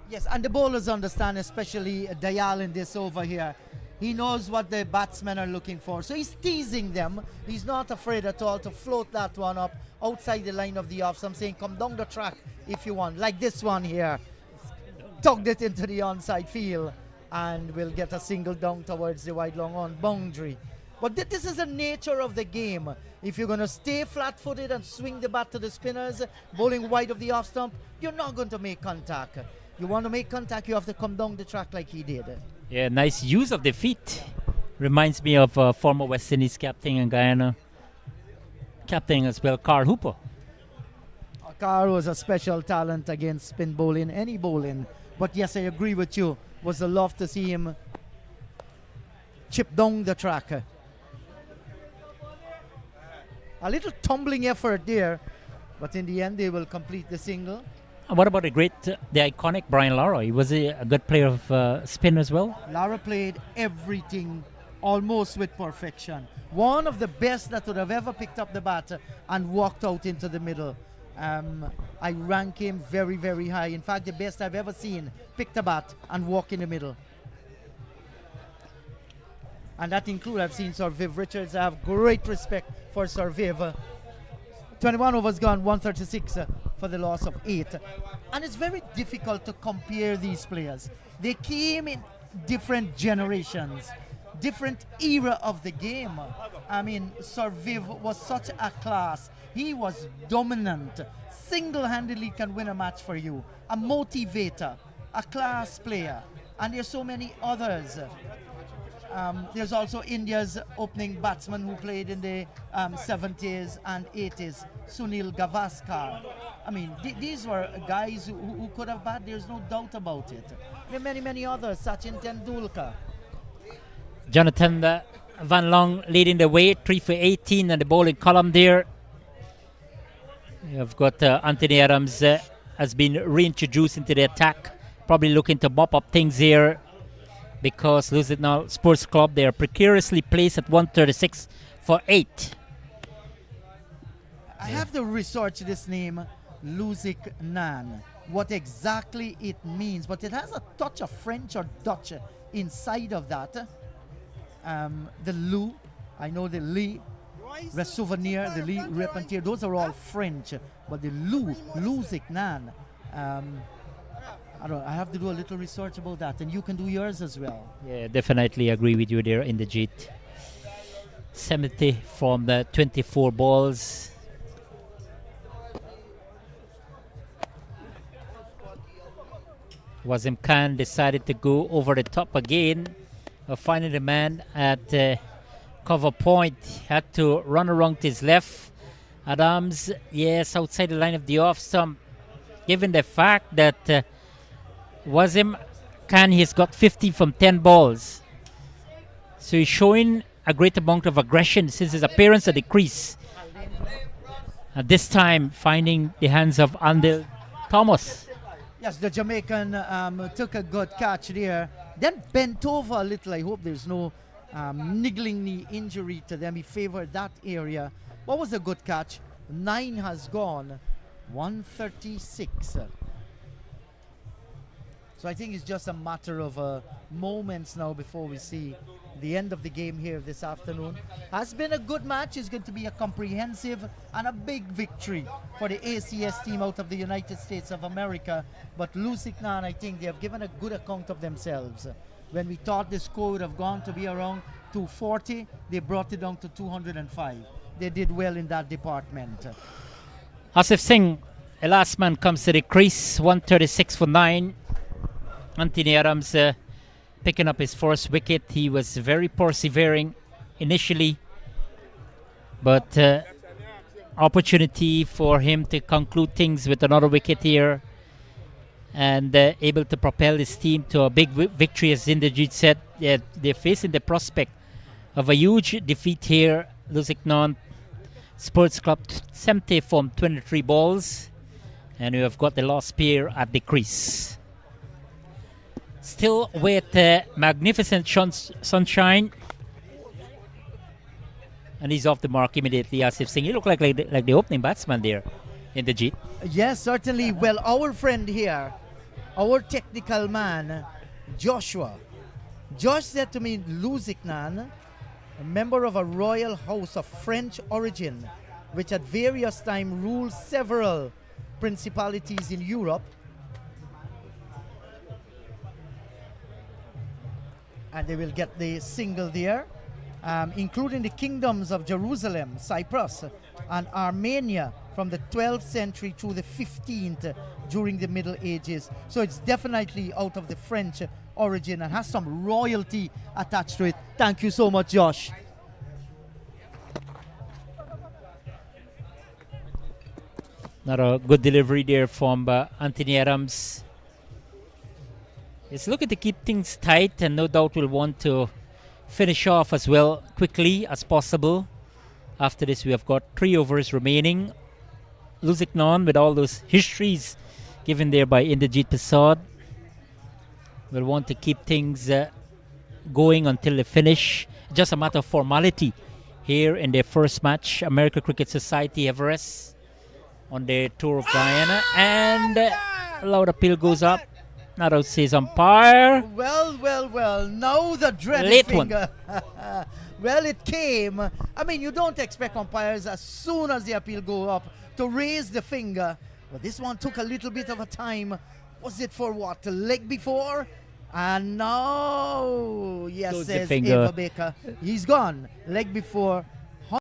Yes, and the bowlers understand, especially Dayal in this over here. He knows what the batsmen are looking for. So he's teasing them. He's not afraid at all to float that one up outside the line of the off. So I'm saying come down the track if you want. Like this one here. tugged it into the onside field and will get a single down towards the wide long on boundary. But this is the nature of the game. If you're going to stay flat-footed and swing the bat to the spinners, bowling wide of the off stump, you're not going to make contact. You want to make contact, you have to come down the track like he did. Yeah, nice use of the feet. Reminds me of former West Indies captain in Guyana. Captain as well, Carl Hooper. Carl was a special talent against spin bowling, any bowling. But yes, I agree with you. Was a love to see him chip down the track. A little tumbling effort there, but in the end they will complete the single. And what about the iconic Brian Lara? He was a good player of spin as well. Lara played everything almost with perfection. One of the best that would have ever picked up the bat and walked out into the middle. I rank him very, very high. In fact, the best I've ever seen pick the bat and walk in the middle. And that includes, I've seen Sir Viv Richards. I have great respect for Sir Viv. 21 overs gone, 136 for the loss of 8. And it's very difficult to compare these players. They came in different generations, different era of the game. I mean, Sir Viv was such a class. He was dominant, single-handedly can win a match for you, a motivator, a class player. And there's so many others. There's also India's opening batsman who played in the 70s and 80s, Sunil Gavaskar. I mean, these were guys who could have batted, there's no doubt about it. There are many, many others, Sachin Tendulkar. Jonathan Van Long leading the way, 3 for 18 on the bowling column there. You've got Anthony Adams has been reintroduced into the attack, probably looking to mop up things here, because Lusignan Sports Club, they are precariously placed at 136 for 8. I have to research this name, Lusignan, what exactly it means, but it has a touch of French or Dutch inside of that. The Lou, I know the Lee, the Souvenir, the Lee Repentier, those are all French, but the Lusignan, I have to do a little research about that, and you can do yours as well. Yeah, definitely agree with you there in the Jeet. 70 from the 24 balls. Wasim Khan decided to go over the top again, finding the man at cover point. Had to run around to his left. Adams, yes, outside the line of the off stump. Given the fact that Wasim Khan, he's got 50 from 10 balls. So he's showing a great amount of aggression since his appearance at the crease. At this time, finding the hands of Andel Thomas. Yes, the Jamaican took a good catch there. Then bent over a little. I hope there's no niggling knee injury to them. He favored that area. What was a good catch? 9 has gone. 136. So I think it's just a matter of moments now before we see the end of the game here this afternoon. Has been a good match. It's going to be a comprehensive and a big victory for the ACS team out of the United States of America. But Lusignan, I think they have given a good account of themselves. When we thought the score would have gone to be around 240, they brought it down to 205. They did well in that department. Asif Singh, the last man, comes to the crease, 136 for 9. Anthony Adams picking up his first wicket. He was very persevering initially, but opportunity for him to conclude things with another wicket here, and able to propel his team to a big victory. As Inderjeet said, they're facing the prospect of a huge defeat here. Lusignan Sports Club 70 from 23 balls, and we have got the last pair at the crease. Still with magnificent sunshine, and he's off the mark immediately. Asif Singh, he looked like the opening batsman there in the Jeet. Yes, certainly. Well, our friend here, our technical man, Josh said to me, Lusignan, a member of a royal house of French origin, which at various times ruled several principalities in Europe, and they will get the single there, including the kingdoms of Jerusalem, Cyprus, and Armenia from the 12th century through the 15th during the Middle Ages. So it's definitely out of the French origin and has some royalty attached to it. Thank you so much, Josh. Another good delivery there from Anthony Adams. He's looking to keep things tight, and no doubt will want to finish off as well quickly as possible. After this, we have got 3 overs remaining. Lusignan, with all those histories given there by Inderjeet Prasad, will want to keep things going until the finish. Just a matter of formality here in their first match. American Cricket Society Everest on their tour of Guyana, and loud appeal goes up. Not out says umpire. Well, well, well. Now the dreaded Late finger. Well, it came. I mean, you don't expect umpires as soon as the appeal go up to raise the finger. But this one took a little bit of a time. Was it for what? The leg before? And now, yes, Close the says finger. Ava Baker. He's gone. Leg before.